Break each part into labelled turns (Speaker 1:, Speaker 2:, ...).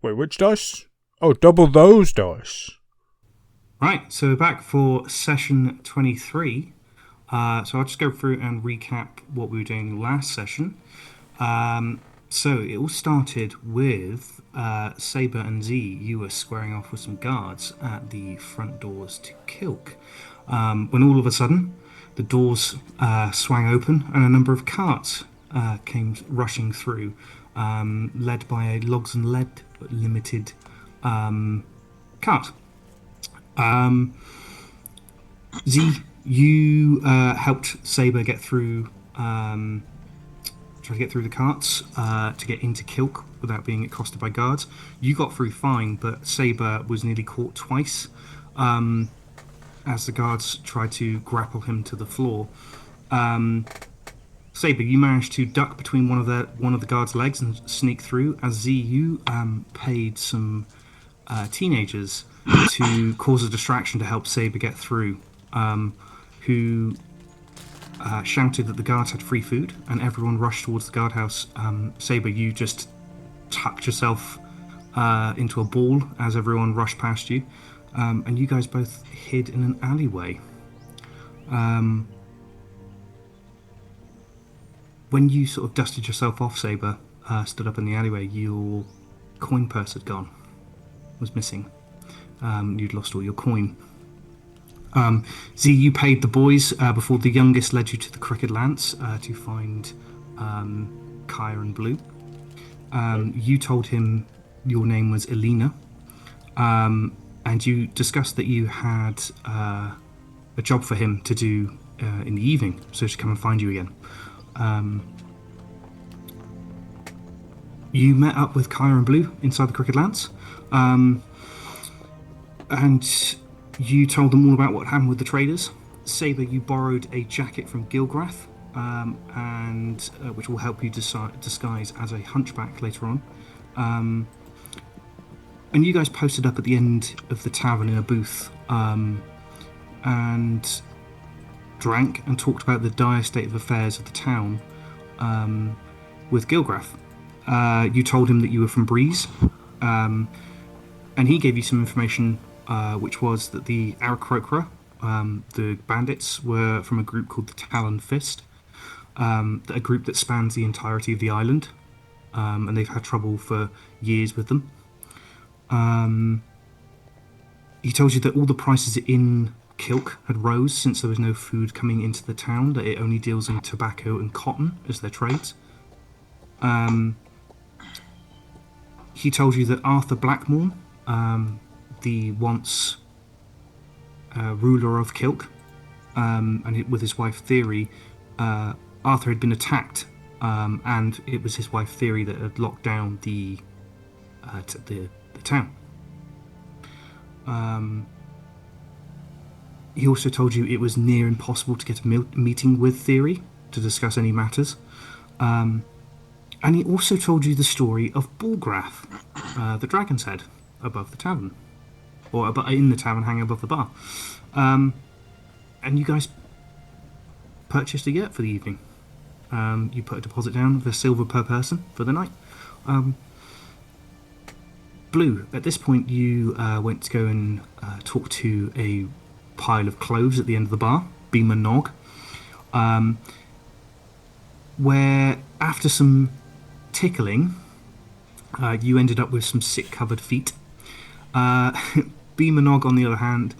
Speaker 1: Wait, which dice? Oh, double those dice.
Speaker 2: Right, so we're back for session 23. So I'll just go through and recap what we were doing last session. So it all started with Saber and Z. You were squaring off with some guards at the front doors to Kilk. When all of a sudden, the doors swang open and a number of carts came rushing through, led by a logs and lead limited cart. Z, you helped Saber get through, try to get through the carts to get into Kilk without being accosted by guards. You got through fine, but Saber was nearly caught twice as the guards tried to grapple him to the floor. Saber, you managed to duck between one of the guards' legs and sneak through. As Z, you paid some teenagers to cause a distraction to help Saber get through, who shouted that the guards had free food, and everyone rushed towards the guardhouse. Saber, you just tucked yourself into a ball as everyone rushed past you, and you guys both hid in an alleyway. When you sort of dusted yourself off, Saber, stood up in the alleyway, your coin purse had gone. Was missing. You'd lost all your coin. Z, you paid the boys before the youngest led you to the Crooked Lance to find Kaya and Blue. You told him your name was Elena, and you discussed that you had a job for him to do in the evening, so to come and find you again. You met up with Kaya and Blue inside the Crooked Lance, and you told them all about what happened with the traders. Saber, you borrowed a jacket from Gilgrath, and which will help you disguise as a hunchback later on. And you guys posted up at the end of the tavern in a booth, and drank and talked about the dire state of affairs of the town with Gilgrath. You told him that you were from Breeze, and he gave you some information, which was that the Aarakocra, the bandits, were from a group called the Talon Fist, a group that spans the entirety of the island, and they've had trouble for years with them. He told you that all the prices in Kilk had rose since there was no food coming into the town, that it only deals in tobacco and cotton as their trades. He told you that Arthur Blackmore, the once ruler of Kilk, and with his wife Theory, Arthur had been attacked, and it was his wife Theory that had locked down the town. He also told you it was near impossible to get a meeting with Theory to discuss any matters. And he also told you the story of Bullgrath, the dragon's head, above the tavern. Or in the tavern, hanging above the bar. And you guys purchased a yurt for the evening. You put a deposit down of a silver per person for the night. Blue, at this point you went to go and talk to a pile of clothes at the end of the bar, Beamer Nog, where after some tickling, you ended up with some sick-covered feet. Beamer Nog, on the other hand,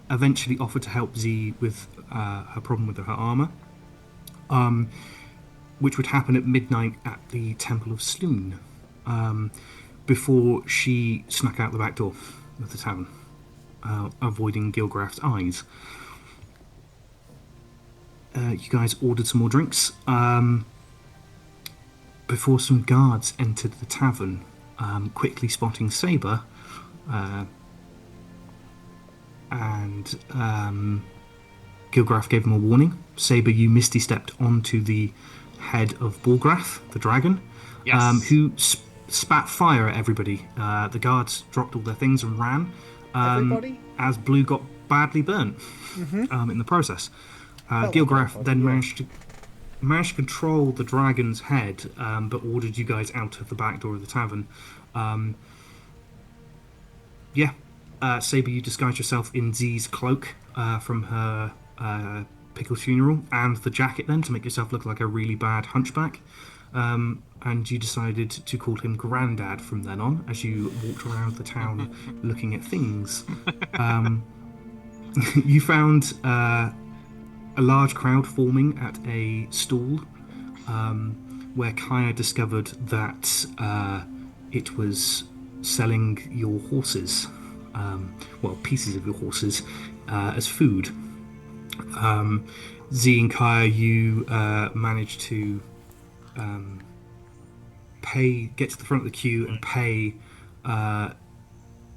Speaker 2: eventually offered to help Z with her problem with her armour, which would happen at midnight at the Temple of Sloon, before she snuck out the back door of the tavern, avoiding Gilgrath's eyes. You guys ordered some more drinks before some guards entered the tavern, quickly spotting Saber, and Gilgrath gave him a warning. Saber, you misty-stepped onto the head of Bullgrath, the dragon,
Speaker 3: Yes.
Speaker 2: who spat fire at everybody. The guards dropped all their things and ran,
Speaker 1: Everybody?
Speaker 2: as Blue got badly burnt in the process. Gilgrath then managed to control the dragon's head, but ordered you guys out of the back door of the tavern. Yeah. Saber, you disguise yourself in Z's cloak from her Pickle's funeral and the jacket then to make yourself look like a really bad hunchback. And you decided to call him Grandad from then on as you walked around the town looking at things. You found a large crowd forming at a stall where Kaya discovered that it was selling your horses, pieces of your horses, as food. Z and Kaya, you managed to get to the front of the queue and pay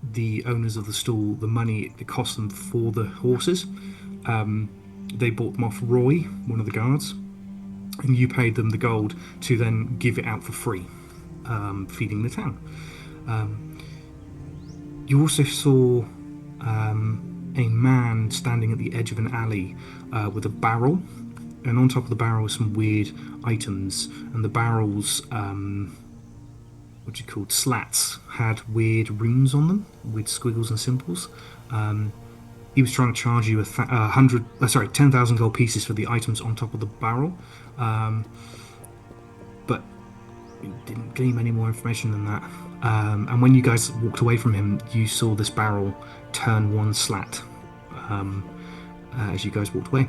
Speaker 2: the owners of the stall the money it cost them for the horses. They bought them off Roy, one of the guards, and you paid them the gold to then give it out for free, feeding the town. You also saw a man standing at the edge of an alley with a barrel, and on top of the barrel were some weird items, and the barrels, slats, had weird runes on them with squiggles and symbols. He was trying to charge you 10,000 gold pieces for the items on top of the barrel, but you didn't glean any more information than that. And when you guys walked away from him, you saw this barrel turn one slat as you guys walked away.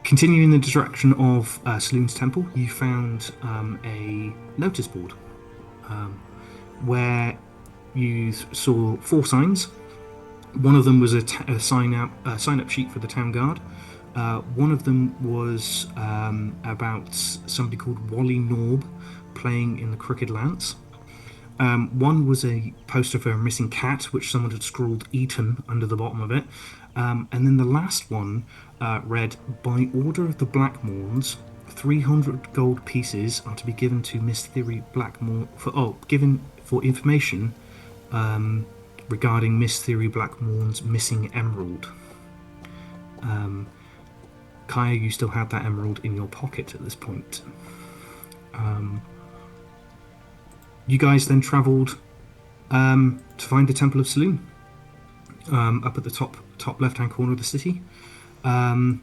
Speaker 2: Continuing in the direction of Saloon's temple, you found a notice board where you saw 4 signs. One of them was a sign-up sheet for the town guard. One of them was about somebody called Wally Norb playing in the Crooked Lance. One was a poster for a missing cat, which someone had scrawled "Eaten" under the bottom of it. And then the last one read, "By order of the Blackmorns, 300 gold pieces are to be given to Miss Theory Blackmore for information regarding Miss Theory Blackmorn's missing emerald." Kaya, you still had that emerald in your pocket at this point. You guys then travelled to find the Temple of Saloon, up at the top left-hand corner of the city. When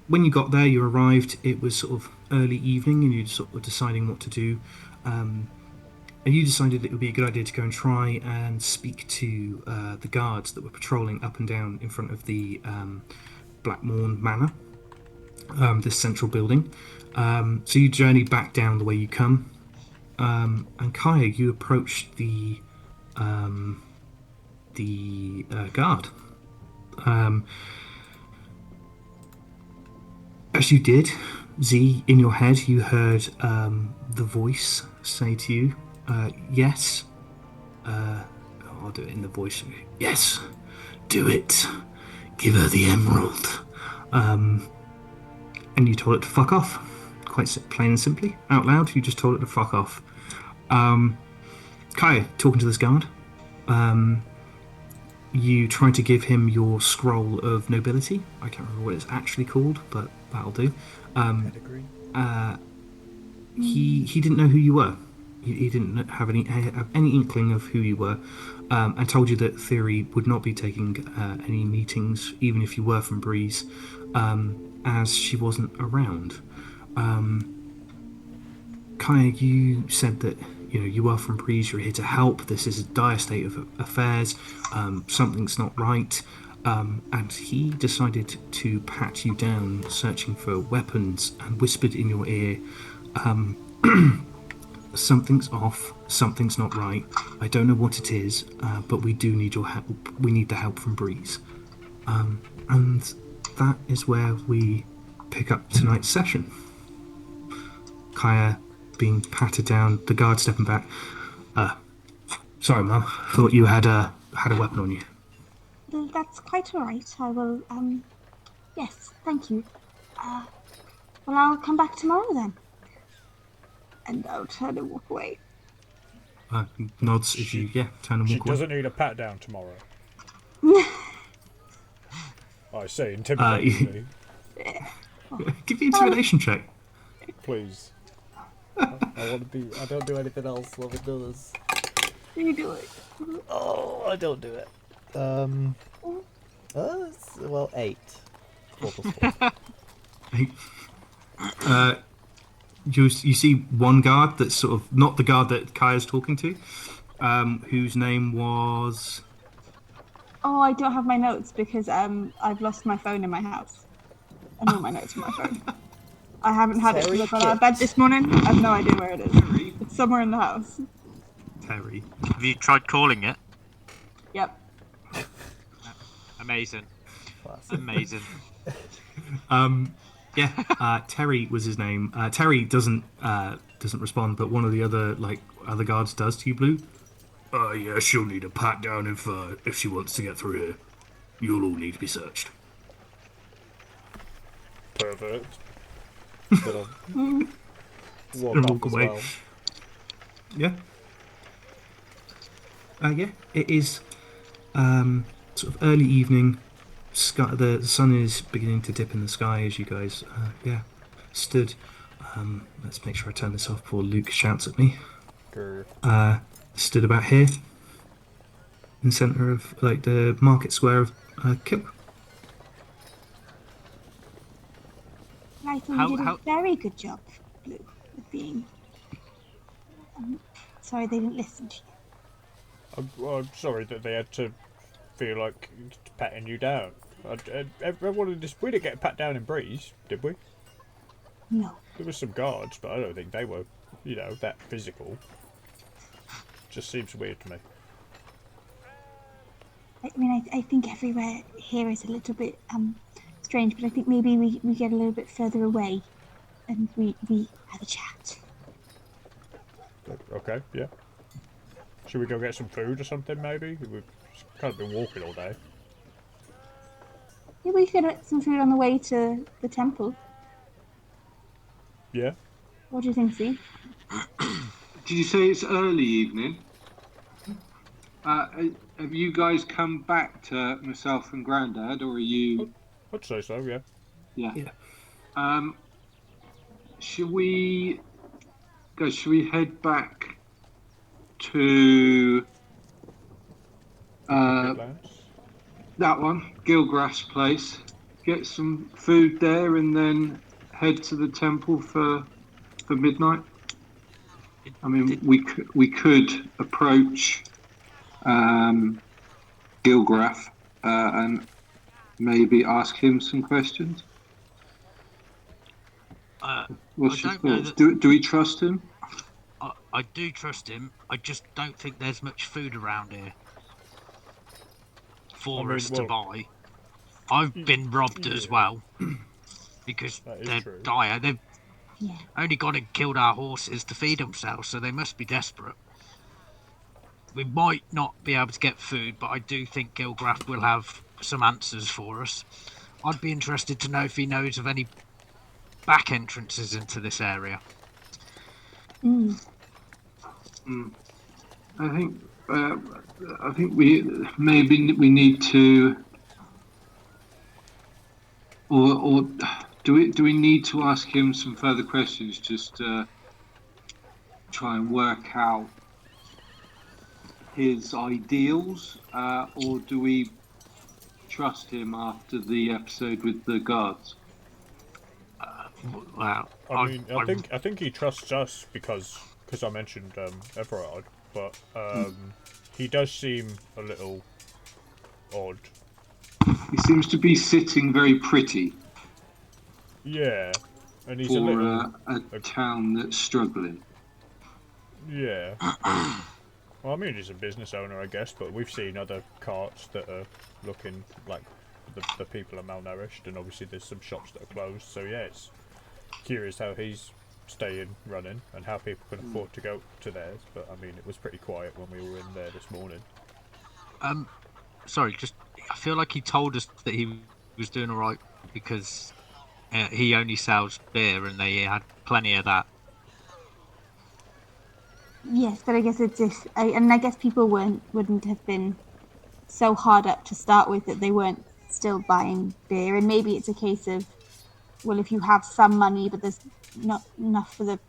Speaker 2: you got there, you arrived, it was sort of early evening, and you sort of deciding what to do. And you decided it would be a good idea to go and try and speak to the guards that were patrolling up and down in front of the Blackmorn Manor, this central building. So you journeyed back down the way you come. And Kaya, you approached the guard. As you did, Z, in your head, you heard the voice say to you, "Yes." I'll do it in the voice. "Yes, do it. Give her the emerald." And you told it to fuck off. Quite plain and simply. Out loud, you just told it to fuck off. Kaya, talking to this guard, you tried to give him your scroll of nobility. I can't remember what it's actually called, but that'll do. He didn't know who you were. He didn't have any inkling of who you were, and told you that Theory would not be taking any meetings, even if you were from Breeze, as she wasn't around. Kaya, you said that you are from Breeze, you're here to help, this is a dire state of affairs, something's not right, and he decided to pat you down searching for weapons and whispered in your ear, "Something's off, something's not right, I don't know what it is, but we do need your help, we need the help from Breeze." And that is where we pick up tonight's session. Kaya being patted down, the guard stepping back. "Sorry, Mum. Thought you had a weapon on you."
Speaker 3: That's quite all right. I will. Yes, thank you. Well, I'll come back tomorrow then. And I'll turn and walk away.
Speaker 2: Nods as you turn and walk away.
Speaker 1: She doesn't need a pat down tomorrow. I say, intimidate me.
Speaker 2: Give the intimidation check.
Speaker 1: Please.
Speaker 4: I don't do anything else while we do this.
Speaker 3: You do it.
Speaker 4: Oh, I don't do it. Well, 8. 4 plus 4.
Speaker 2: You see one guard that's sort of not the guard that Kaya's talking to, whose name was.
Speaker 3: Oh, I don't have my notes because I've lost my phone in my house. And all my notes from my phone. I haven't had it since I got out of bed this morning. I have no idea where it is. It's somewhere in the house.
Speaker 2: Terry.
Speaker 5: Have you tried calling it?
Speaker 3: Yep.
Speaker 5: Amazing.
Speaker 4: Classic.
Speaker 5: Amazing.
Speaker 2: Terry was his name. Terry doesn't respond, but one of the other guards does to you, Blue. Yeah, she'll need a pat down if she wants to get through here. You'll all need to be searched.
Speaker 1: Pervert.
Speaker 2: Walk away.
Speaker 4: Well.
Speaker 2: Yeah. It is sort of early evening. The sun is beginning to dip in the sky as you guys, stood. Let's make sure I turn this off before Luke shouts at me.
Speaker 1: Grr.
Speaker 2: Stood about here, in the centre of the market square of Kiln.
Speaker 3: I thought you did a very good job, Blue, with being. Sorry they didn't listen to you.
Speaker 1: I'm sorry that they had to feel like patting you down. Everyone in this, we didn't get pat down in Breeze, did we?
Speaker 3: No.
Speaker 1: There were some guards, but I don't think they were, that physical. Just seems weird to me.
Speaker 3: I mean, I think everywhere here is a little bit strange, but I think maybe we get a little bit further away and we have a chat.
Speaker 1: Okay, yeah. Should we go get some food or something, maybe? We've kind of been walking all day.
Speaker 3: Yeah, we could get some food on the way to the temple.
Speaker 1: Yeah?
Speaker 3: What do you think, Steve?
Speaker 6: Did you say it's early evening? Have you guys come back to myself and Grandad, or are you?
Speaker 1: I'd say so, yeah.
Speaker 6: Yeah. Should we head back to that one, Gilgrass place, get some food there, and then head to the temple for midnight? I mean, we could approach Gilgrath and maybe ask him some questions. What's your thoughts? Do we trust him?
Speaker 5: I do trust him. I just don't think there's much food around here for us to buy. I've been robbed as well because they're dire. They've only gone and killed our horses to feed themselves, so they must be desperate. We might not be able to get food, but I do think Gilgrath will have some answers for us. I'd be interested to know if he knows of any back entrances into this area.
Speaker 6: I think we need to, or do we need to ask him some further questions just to try and work out his ideals, or do we trust him after the episode with the guards?
Speaker 5: Well,
Speaker 1: I think he trusts us because I mentioned Everard, but he does seem a little odd.
Speaker 6: He seems to be sitting very pretty.
Speaker 1: Yeah, and he's
Speaker 6: for
Speaker 1: a
Speaker 6: town that's struggling.
Speaker 1: Yeah. Well, I mean, he's a business owner, I guess, but we've seen other carts that are looking like the people are malnourished, and obviously there's some shops that are closed. So yeah, it's curious how he's staying running and how people can afford to go to theirs. But I mean, it was pretty quiet when we were in there this morning.
Speaker 5: Sorry, I feel like he told us that he was doing all right because he only sells beer and they had plenty of that.
Speaker 3: Yes, but I guess I guess people wouldn't have been so hard up to start with that they weren't still buying beer, and maybe it's a case of, well, if you have some money but there's not enough for the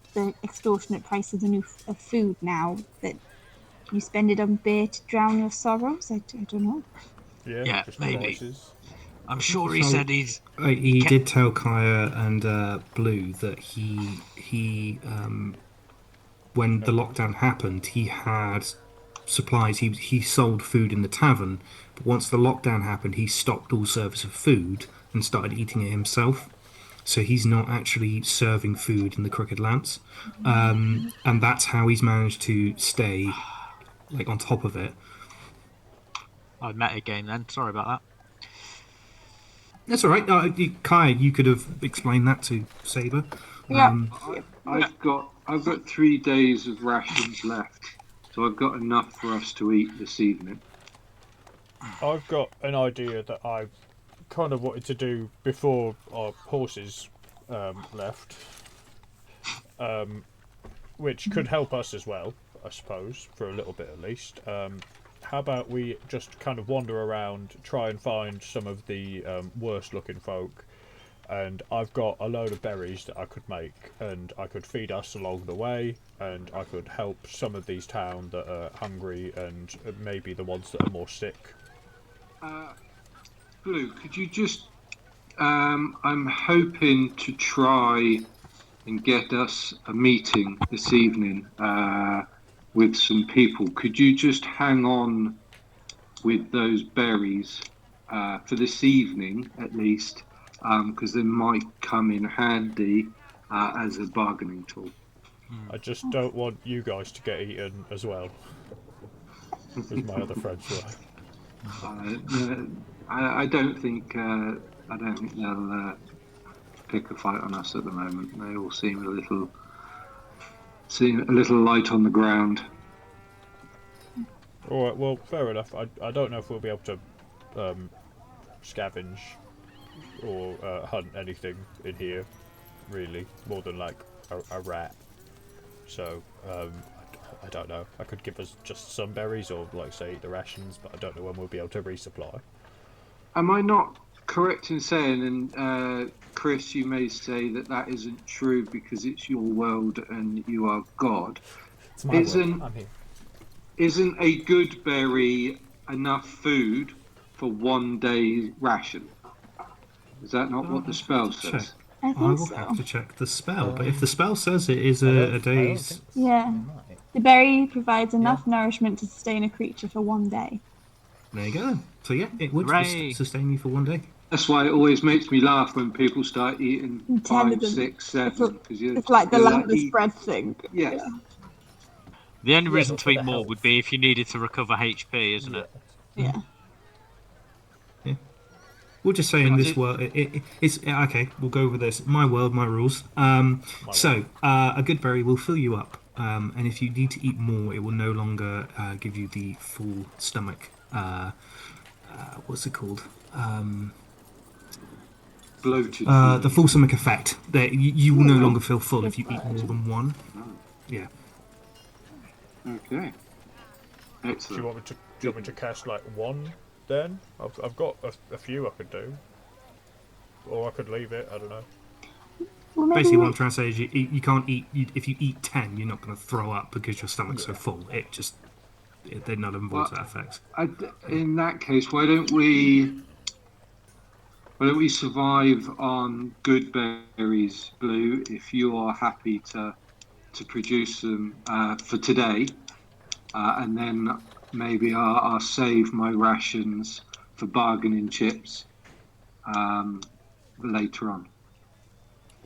Speaker 3: extortionate price of of food now, that you spend it on beer to drown your sorrows. I don't know.
Speaker 5: Yeah,
Speaker 1: just
Speaker 5: maybe.
Speaker 1: prices.
Speaker 5: I'm sure he said he's.
Speaker 2: He did tell Kaya and Blue that he when the lockdown happened, he had supplies. He sold food in the tavern, but once the lockdown happened, he stopped all service of food and started eating it himself. So he's not actually serving food in the Crooked Lance, and that's how he's managed to stay like on top of it.
Speaker 5: I met a game then. Sorry about that.
Speaker 2: That's all right. Kaya, you could have explained that to Saber.
Speaker 3: Yeah.
Speaker 6: I've got 3 days of rations left, so I've got enough for us to eat this evening.
Speaker 1: I've got an idea that I kind of wanted to do before our horses left, which could help us as well, I suppose, for a little bit at least. How about we just kind of wander around, try and find some of the worst looking folk, and I've got a load of berries that I could make, and I could feed us along the way, and I could help some of these towns that are hungry and maybe the ones that are more sick.
Speaker 6: Blue, could you just... I'm hoping to try and get us a meeting this evening with some people. Could you just hang on with those berries for this evening at least, because they might come in handy as a bargaining tool.
Speaker 1: I just don't want you guys to get eaten as well, as my other friends were.
Speaker 6: I don't think they'll pick a fight on us at the moment. They all seem a little light on the ground.
Speaker 1: All right, well, fair enough. I don't know if we'll be able to scavenge or hunt anything in here, really, more than like a rat. So I don't know. I could give us just some berries or, like, say, the rations, but I don't know when we'll be able to resupply.
Speaker 6: Am I not correct in saying, and Chris, you may say that isn't true because it's your world and you are God.
Speaker 4: It's my world. I'm here.
Speaker 6: Isn't a good berry enough food for 1 day ration? Is that not what the spell says?
Speaker 2: Check.
Speaker 3: I
Speaker 2: I
Speaker 3: think
Speaker 2: will
Speaker 3: so.
Speaker 2: have to check the spell, but if the spell says it is a day's...
Speaker 3: Yeah. The berry provides enough nourishment to sustain a creature for 1 day.
Speaker 2: There you go. So yeah, it would
Speaker 5: Hooray.
Speaker 2: sustain you for 1 day.
Speaker 6: That's why it always makes me laugh when people start eating
Speaker 3: 10 of
Speaker 6: 5,
Speaker 3: them.
Speaker 6: 6, 7.
Speaker 3: It's like the longest bread thing.
Speaker 6: Yeah.
Speaker 5: The only reason
Speaker 4: but
Speaker 5: to
Speaker 4: for
Speaker 5: eat
Speaker 4: the
Speaker 5: more
Speaker 4: health.
Speaker 5: would be if you needed to recover HP, isn't it?
Speaker 3: Yeah.
Speaker 2: We'll just say in this world, it's okay. We'll go over this. My world, my rules. A good berry will fill you up, and if you need to eat more, it will no longer give you the full stomach. What's it called?
Speaker 6: Bloated.
Speaker 2: The full stomach effect. That you will no longer feel full if you eat more than one. Yeah.
Speaker 6: Okay.
Speaker 1: Do you
Speaker 6: Excellent.
Speaker 1: want me to cast like one then? I've got a few I could do, or I could leave it. I don't know.
Speaker 3: Well, maybe
Speaker 2: Basically, what I'm trying to say is you can't eat. If you eat 10, you're not going to throw up because your stomach's so full. They're not involved to that effect.
Speaker 6: In that case, why don't we survive on good berries, Blue? If you are happy to produce them for today, and then maybe I'll save my rations for bargaining chips later on.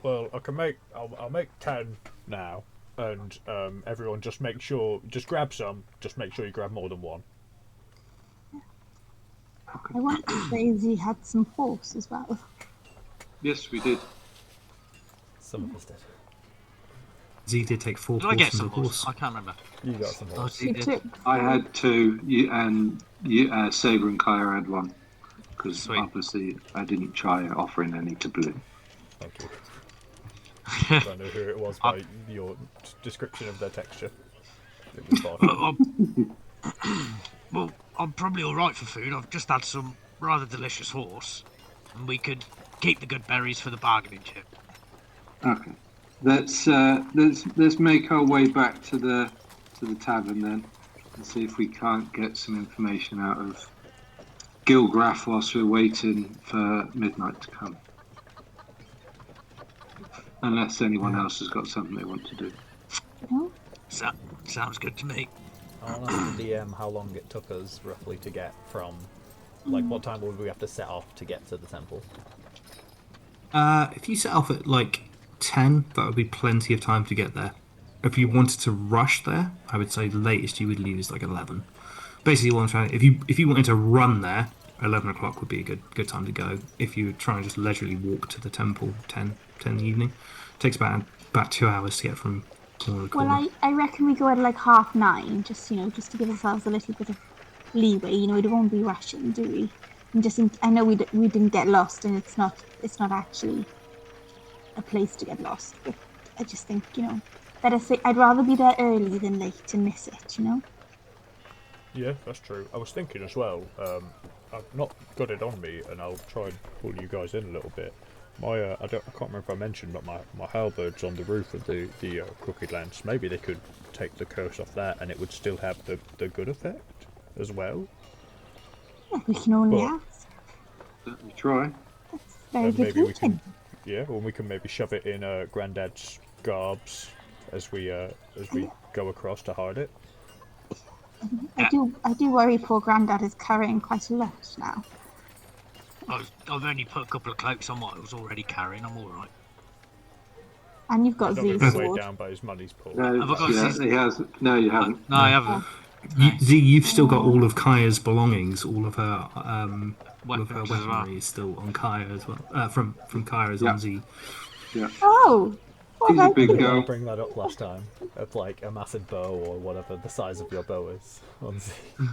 Speaker 1: Well, I'll make 10 now, and everyone just grab some. Just make sure you grab more than one.
Speaker 3: I want to say he had some horse as well.
Speaker 6: Yes, we did.
Speaker 4: Some of us did.
Speaker 2: Z did take 4
Speaker 5: Did I get
Speaker 2: portions
Speaker 5: some
Speaker 2: of
Speaker 5: horse?
Speaker 2: horse.
Speaker 5: I can't remember.
Speaker 4: You got some
Speaker 5: Oh,
Speaker 4: horse.
Speaker 5: so you did.
Speaker 3: took.
Speaker 6: I had 2, and Saber and Kaya had 1. Because
Speaker 5: Sweet.
Speaker 6: obviously I didn't try offering any to Blue.
Speaker 1: Thank you. I don't know who it was by your description of their texture. It was fine.
Speaker 5: Well, I'm probably all right for food. I've just had some rather delicious horse, and we could keep the good berries for the bargaining chip.
Speaker 6: Okay, let's make our way back to the tavern then. and see if we can't get some information out of Gilgrath whilst we're waiting for midnight to come. Unless anyone else has got something they want to do.
Speaker 3: No?
Speaker 5: Sounds good to me.
Speaker 4: I'll ask the DM how long it took us roughly to get from, like, what time would we have to set off to get to the temple?
Speaker 2: If you set off at like 10, that would be plenty of time to get there. If you wanted to rush there, I would say the latest you would leave is like 11. Basically, what I'm trying, if you wanted to run there, 11 o'clock would be a good time to go. If you were trying to just leisurely walk to the temple, 10 in the evening, it takes about 2 hours to get from corner to corner.
Speaker 3: Well, I reckon we go at like 9:30, just to give ourselves a little bit of leeway. You know, we won't be rushing, do we? And just I know we didn't get lost, and it's not actually a place to get lost. But I just think, you know, better say I'd rather be there early than late and miss it. You know.
Speaker 1: Yeah, that's true. I was thinking as well. I've not got it on me, and I'll try and pull you guys in a little bit. I can't remember if I mentioned, but my halberds on the roof of the crooked lance. Maybe they could take the curse off that, and it would still have the good effect as well.
Speaker 3: Yeah, we can only ask.
Speaker 6: Certainly try.
Speaker 3: That's very
Speaker 1: And
Speaker 3: good
Speaker 1: maybe we
Speaker 3: thinking.
Speaker 1: can, yeah, or we can maybe shove it in Grandad's garbs as we go across to hide it.
Speaker 3: I do worry poor Grandad is carrying quite a lot now.
Speaker 5: I've only put a couple of cloaks on what I was already carrying. I'm all right.
Speaker 3: And you've got
Speaker 1: He's not
Speaker 3: Z's
Speaker 1: going to weigh
Speaker 3: sword.
Speaker 1: down by his money's pool.
Speaker 6: No,
Speaker 5: Have I got
Speaker 6: yeah,
Speaker 5: Z's?
Speaker 6: he has. No, you haven't.
Speaker 5: No, I haven't.
Speaker 2: You've still got all of Kaya's belongings, all of her
Speaker 5: Weapons as well.
Speaker 2: weaponry is still on Kaya as well. From Kaya is
Speaker 6: Yeah.
Speaker 2: on Z.
Speaker 6: Yeah.
Speaker 3: Oh!
Speaker 6: He's a big
Speaker 4: Did I
Speaker 6: girl.
Speaker 4: bring that up last time? Of like a massive bow or whatever the size of your bow is on Z.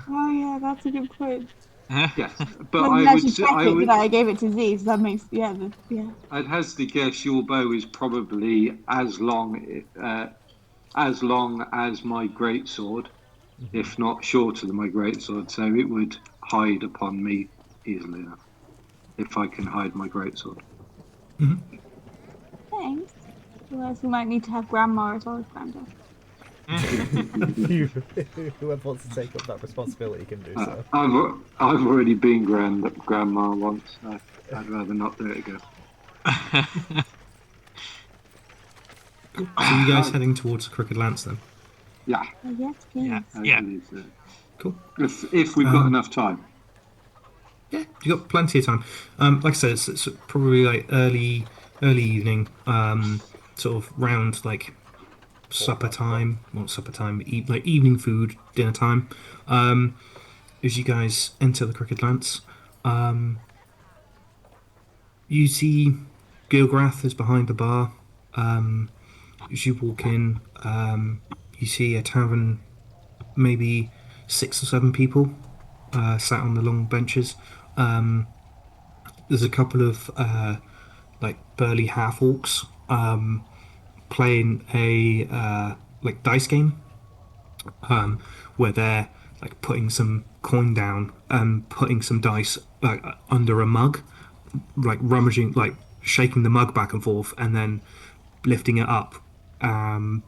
Speaker 3: Oh yeah, that's a good point.
Speaker 6: Yes, but
Speaker 3: Well,
Speaker 6: I
Speaker 3: I
Speaker 6: would.
Speaker 3: should check it, did I gave it to Z, so that makes yeah.
Speaker 6: I'd hazard to guess your bow is probably as long as my greatsword, if not shorter than my greatsword. So it would hide upon me easily enough if I can hide my greatsword.
Speaker 3: Thanks. Otherwise, we might need to have Grandma as well as Grandad.
Speaker 4: Whoever wants to take up that responsibility can do so.
Speaker 6: I've already been grandma once. So I'd rather not do it again.
Speaker 2: So you guys heading towards the Crooked Lance then?
Speaker 6: Yeah.
Speaker 3: Oh, yes, please.
Speaker 5: Yeah.
Speaker 6: believe so.
Speaker 2: Cool.
Speaker 6: If we've got enough time.
Speaker 2: Yeah, you got plenty of time. Like I said, it's probably like early evening, sort of round like supper time, not supper time, like evening food, dinner time. As you guys enter the Crooked Lance, you see Gilgrath is behind the bar. As you walk in, you see a tavern, maybe 6 or 7 people sat on the long benches. There's a couple of like burly half orcs playing a like dice game, where they're like putting some coin down and putting some dice like under a mug, like rummaging, like shaking the mug back and forth, and then lifting it up, and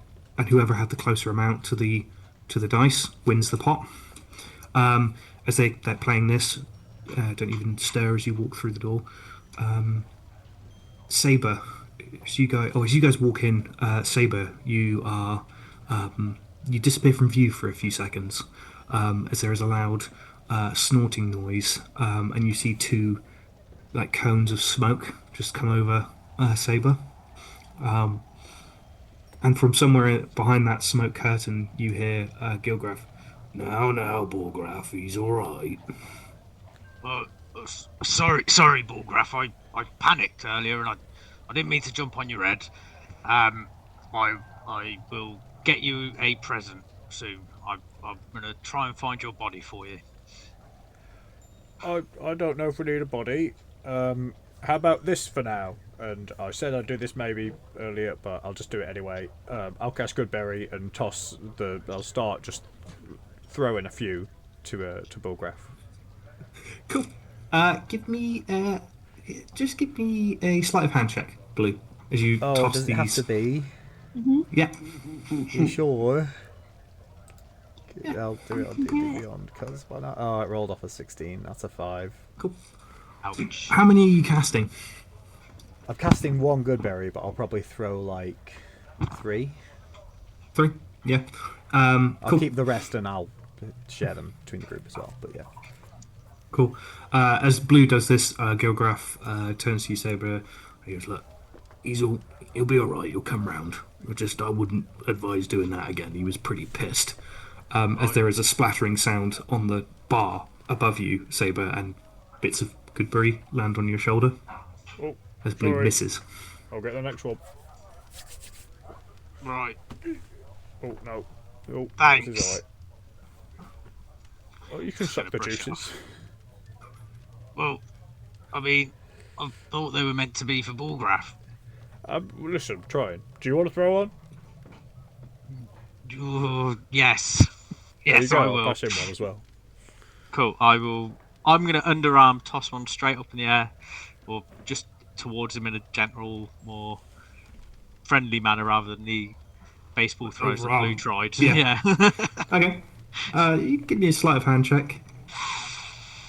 Speaker 2: whoever had the closer amount to the dice wins the pot. As they're playing this, don't even stir as you walk through the door. Saber, as you guys walk in, Saber, you are you disappear from view for a few seconds, as there is a loud snorting noise, and you see 2 like cones of smoke just come over Saber. And from somewhere behind that smoke curtain, you hear Gilgrath. Now, Borgrath, he's all right.
Speaker 5: Sorry, Bullgraff. I panicked earlier and I didn't mean to jump on your head. I will get you a present soon. I'm gonna try and find your body for you.
Speaker 1: I don't know if we need a body. How about this for now? And I said I'd do this maybe earlier, but I'll just do it anyway. I'll cast Goodberry and toss the. I'll start just throwing a few to Bullgraff.
Speaker 2: Cool. Give me a sleight of hand check, Blue, as you toss
Speaker 4: does
Speaker 2: these.
Speaker 4: it have to be?
Speaker 2: Yeah.
Speaker 4: You sure? I'll do it on D&D Beyond, because why not? Oh, it rolled off a 16. That's a 5.
Speaker 2: Cool.
Speaker 5: Ouch.
Speaker 2: How many are you casting?
Speaker 4: I'm casting one good berry, but I'll probably throw like 3.
Speaker 2: 3? Yeah.
Speaker 4: I'll
Speaker 2: Cool.
Speaker 4: keep the rest and I'll share them between the group as well. But yeah.
Speaker 2: Cool. As Blue does this, Gilgraf turns to you, Saber. He goes, "Look, he'll be all right. He'll come round. I wouldn't advise doing that again." He was pretty pissed. As there is a splattering sound on the bar above you, Saber, and bits of Goodberry land on your shoulder.
Speaker 1: Oh,
Speaker 2: as Blue
Speaker 1: sorry.
Speaker 2: misses.
Speaker 1: I'll get the next one.
Speaker 5: Right.
Speaker 1: Oh, no. Oh,
Speaker 5: Thanks.
Speaker 1: This is alright. Oh, you can suck the
Speaker 5: brush it
Speaker 1: juices.
Speaker 5: Well, I mean, I thought they were meant to be for Bullgraph.
Speaker 1: Listen, I'm trying. Do you want to throw one?
Speaker 5: Yes.
Speaker 1: There you
Speaker 5: Yes,
Speaker 1: go.
Speaker 5: I
Speaker 1: I'll
Speaker 5: will.
Speaker 1: pass him one as well.
Speaker 5: Cool. I will. I'm going to underarm toss one straight up in the air, or just towards him in a gentle, more friendly manner rather than the baseball throws that Blue tried.
Speaker 2: Yeah. Okay. You can give me a sleight of hand check.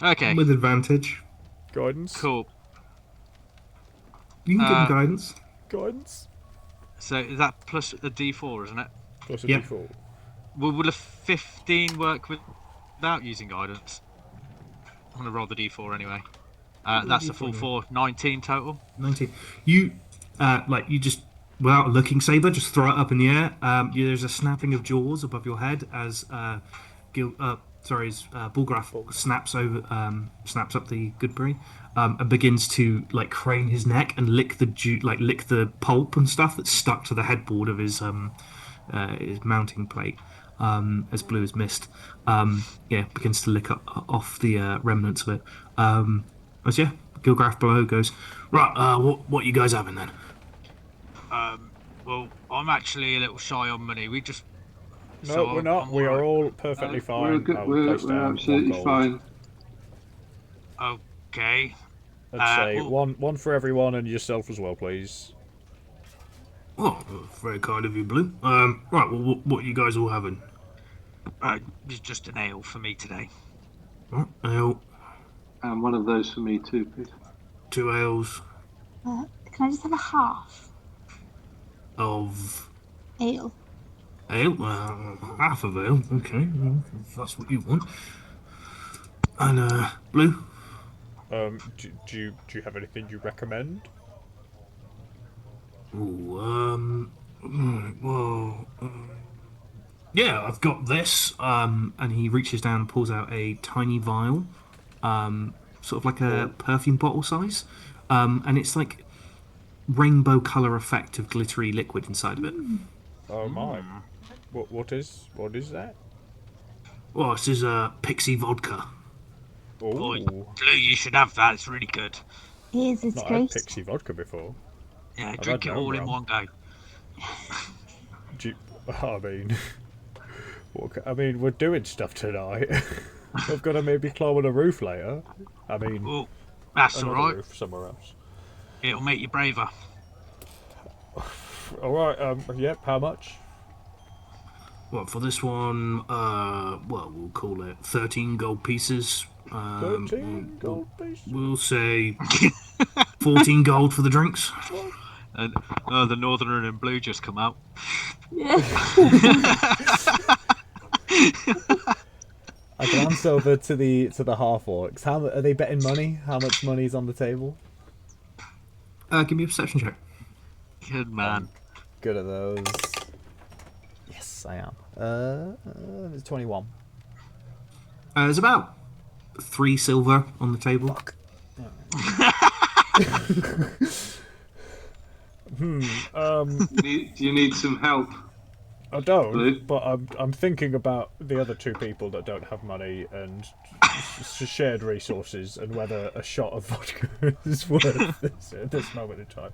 Speaker 5: Okay.
Speaker 2: With advantage.
Speaker 1: Guidance.
Speaker 5: Cool.
Speaker 2: You can give him guidance.
Speaker 1: Guidance.
Speaker 5: So is that plus a D4, isn't it?
Speaker 1: Plus a
Speaker 2: Yep.
Speaker 1: D4.
Speaker 5: Will a 15 work without using guidance? I'm going to roll the D4 anyway. That's a full 4, 19 total.
Speaker 2: 19. You, you just, without looking, Saber, just throw it up in the air. There's a snapping of jaws above your head as Bullgraph snaps up the Goodberry, and begins to crane his neck and lick the pulp and stuff that's stuck to the headboard of his mounting plate. As Blue is missed, begins to lick off the remnants of it. Gilgraf below goes, right. What you guys having then?
Speaker 5: Well, I'm actually a little shy on money.
Speaker 1: No, we're not. We are all perfectly fine.
Speaker 6: We're absolutely fine.
Speaker 5: Okay.
Speaker 1: I'd say one for everyone and yourself as well, please.
Speaker 2: Oh, very kind of you, Blue. Right. Well, what you guys all having?
Speaker 5: Just an ale for me today.
Speaker 2: Right, ale.
Speaker 6: And one of those for me too, please.
Speaker 2: 2 ales.
Speaker 3: Can I just have a half
Speaker 2: Of
Speaker 3: ale?
Speaker 2: ale? Half of ale. Okay, well, if that's what you want. And Blue.
Speaker 1: Do you have anything you recommend?
Speaker 2: Yeah, I've got this. And he reaches down and pulls out a tiny vial, sort of like a perfume bottle size, and it's like rainbow color effect of glittery liquid inside of it.
Speaker 1: Oh my! What is that?
Speaker 2: Well, this is pixie vodka.
Speaker 1: Oh,
Speaker 5: Blue, you should have that. It's really good.
Speaker 3: It's
Speaker 1: not
Speaker 3: great.
Speaker 1: had pixie vodka before.
Speaker 5: Yeah,
Speaker 1: I've
Speaker 5: drink
Speaker 1: had
Speaker 5: it
Speaker 1: no
Speaker 5: all in
Speaker 1: rum.
Speaker 5: one go.
Speaker 1: We're doing stuff tonight. We've got to maybe climb on a roof later.
Speaker 5: Well, that's all
Speaker 1: another
Speaker 5: right.
Speaker 1: roof somewhere else.
Speaker 5: It'll make you braver.
Speaker 1: All right. Yep. How much?
Speaker 2: Well, for this one, we'll call it 13 gold pieces.
Speaker 1: 13 gold pieces.
Speaker 2: We'll say 14 gold for the drinks.
Speaker 5: And the Northerner in Blue just come out.
Speaker 3: Yeah.
Speaker 4: I glance over to the half orcs. How are they betting money? How much money's on the table?
Speaker 2: Give me a perception check.
Speaker 5: Good man.
Speaker 4: Good at those. Yes, I am. It's 21.
Speaker 2: There's about 3 silver on the table.
Speaker 4: Fuck.
Speaker 6: Do you need some help?
Speaker 1: I don't,
Speaker 6: Blue?
Speaker 1: but I'm thinking about the other 2 people that don't have money and shared resources, and whether a shot of vodka is worth this at this moment in time.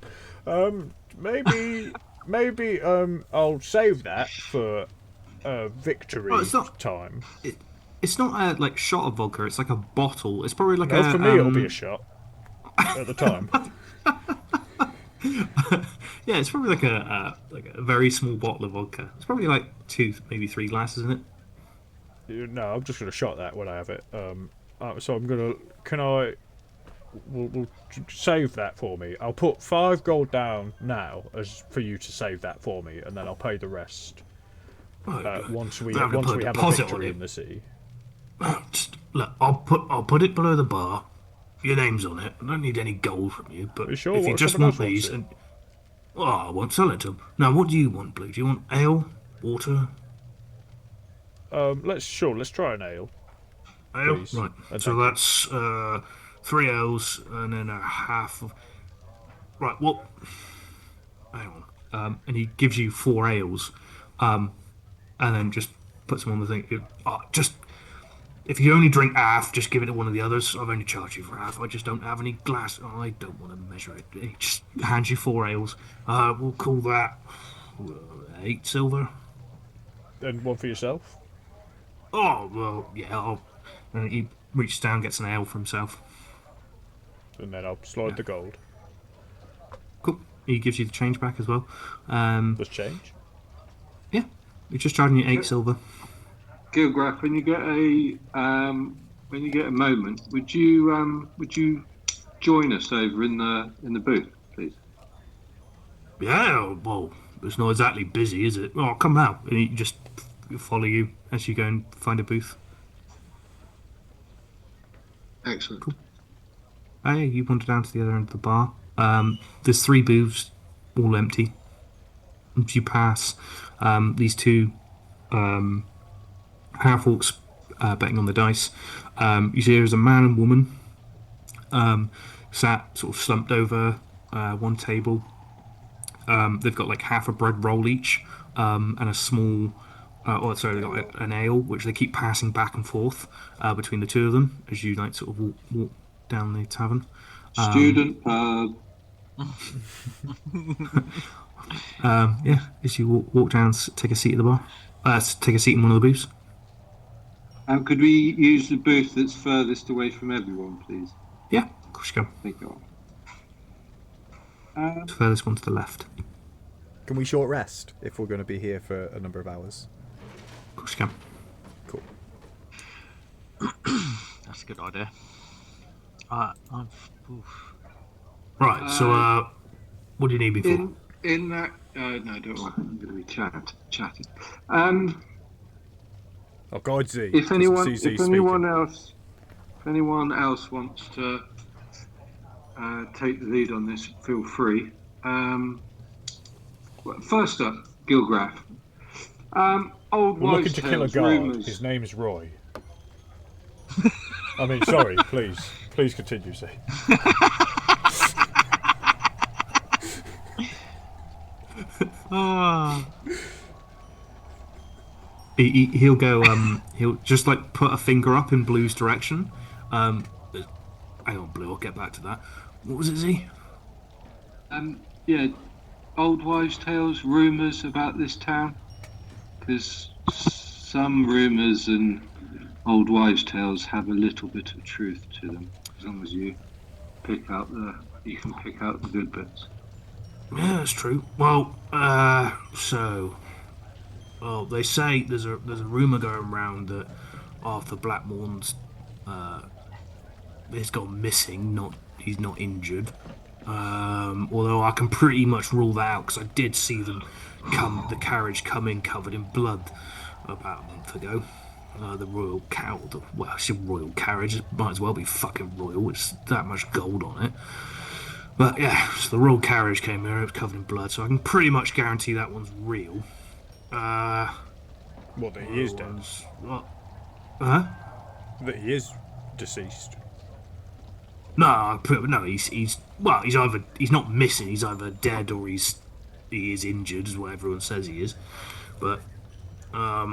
Speaker 1: Maybe I'll save that for victory time.
Speaker 2: It's not a shot of vodka. It's like a bottle. It's probably like
Speaker 1: For me, it'll be a shot at the time.
Speaker 2: Yeah, it's probably like a very small bottle of vodka. It's probably like 2, maybe 3 glasses in it.
Speaker 1: No, I'm just gonna shot that when I have it. So I'm gonna. Can I? We'll save that for me. I'll put 5 gold down now as for you to save that for me, and then I'll pay the rest once we have a victory in the city.
Speaker 2: Look, I'll put it below the bar. Your name's on it. I don't need any gold from you, but
Speaker 1: Sure?
Speaker 2: if you
Speaker 1: What,
Speaker 2: just want these, I won't sell it to them. Now, what do you want, Blue? Do you want ale, water?
Speaker 1: Let's try an ale.
Speaker 2: Ale,
Speaker 1: please.
Speaker 2: right? So that's 3 ales and then a half of. Right. Well, hang on. And he gives you 4 ales, and then just puts them on the thing. Just if you only drink half, just give it to one of the others. I've only charged you for half. I just don't have any glass. I don't want to measure it. He just hands you 4 ales. We'll call that 8 silver.
Speaker 1: And one for yourself?
Speaker 2: Oh, well, yeah. And he reaches down, gets an ale for himself.
Speaker 1: And then I'll slide the gold.
Speaker 2: Cool. He gives you the change back as well.
Speaker 1: Does change?
Speaker 2: Yeah. He's just charging you 8 silver.
Speaker 6: Gilgraf, when you get a moment, would you join us over in the booth, please?
Speaker 2: Yeah, well, it's not exactly busy, is it? Oh, come out. And he just follow you as you go and find a booth.
Speaker 6: Excellent.
Speaker 2: Cool. Oh, yeah, you wander down to the other end of the bar. There's 3 booths, all empty. As you pass, these 2 half-orcs betting on the dice. You see there's a man and woman sat sort of slumped over one table. They've got like half a bread roll each and a small, they've got an ale which they keep passing back and forth between the 2 of them as you like sort of walk down the tavern.
Speaker 6: Student pub.
Speaker 2: Yeah, as you walk down, take a seat at the bar. Take a seat in one of the booths.
Speaker 6: Could we use the booth that's furthest away from everyone, please?
Speaker 2: Yeah, of course you can.
Speaker 6: Thank you.
Speaker 2: The furthest one to the left.
Speaker 4: Can we short rest if we're going to be here for a number of hours?
Speaker 2: Of course you can.
Speaker 4: Cool.
Speaker 5: That's a good idea.
Speaker 2: Right, so what do you need me for?
Speaker 6: In that, no, don't worry. I'm going to be chatting.
Speaker 1: Oh God, Z.
Speaker 6: If anyone else wants to take the lead on this, feel free. First up, Gilgraf. Old
Speaker 1: We're looking
Speaker 6: wives'
Speaker 1: to kill a
Speaker 6: tales,
Speaker 1: guard.
Speaker 6: rumours.
Speaker 1: His name's Roy. I mean, sorry. Please continue, Z.
Speaker 2: He'll go. He'll just like put a finger up in Blue's direction. Hang on, Blue. I'll get back to that. What was it, Z?
Speaker 6: Yeah, old wives' tales, rumours about this town. Because some rumours and old wives' tales have a little bit of truth to them, as long as you can pick out the good bits.
Speaker 2: Yeah, that's true. Well, they say there's a rumor going around that Arthur Blackmorn's he's gone missing. He's not injured. Although I can pretty much rule that out because I did see the carriage come in covered in blood about a month ago. The royal it's a royal carriage. It might as well be fucking royal. It's that much gold on it. But yeah, so the royal carriage came here. It was covered in blood, so I can pretty much guarantee that one's real.
Speaker 1: What, that he is dead?
Speaker 2: Huh?
Speaker 1: That he is deceased?
Speaker 2: No, he's not missing. He's either dead or he is injured, is what everyone says he is. But I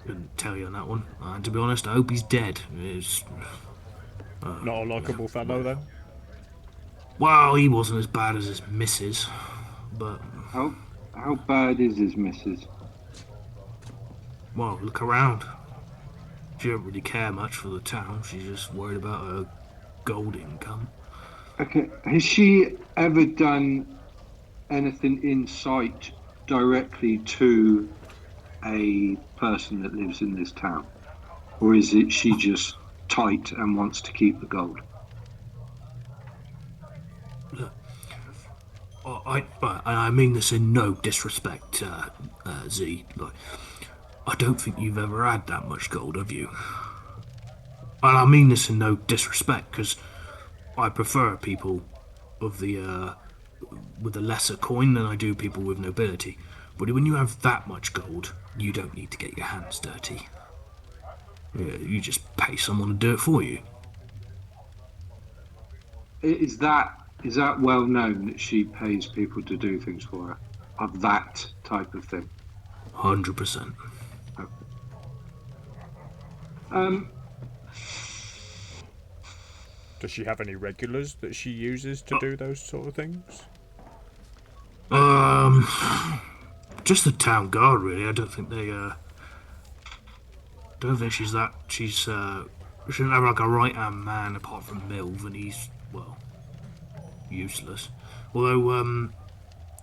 Speaker 2: couldn't tell you on that one. And to be honest, I hope he's dead.
Speaker 1: Not a likeable fellow then?
Speaker 2: Well, he wasn't as bad as his missus, but
Speaker 6: how bad is his missus?
Speaker 2: Well, look around. She don't really care much for the town. She's just worried about her gold income.
Speaker 6: Okay, has she ever done anything in sight directly to a person that lives in this town, or is it she just tight and wants to keep the gold?
Speaker 7: I mean this in no disrespect, Z. Like, I don't think you've ever had that much gold, have you? And I mean this in no disrespect, because I prefer people of the with a lesser coin than I do people with nobility. But when you have that much gold, you don't need to get your hands dirty. Yeah, you just pay someone to do it for you.
Speaker 6: Is that well known that she pays people to do things for her of that type of thing?
Speaker 7: 100%.
Speaker 6: Okay. Um,
Speaker 1: Does she have any regulars that she uses to do those sort of things?
Speaker 7: Um, just the town guard, really. I don't think they. Don't think she's that. She doesn't have like a right hand man apart from Milv, and he's well useless. Although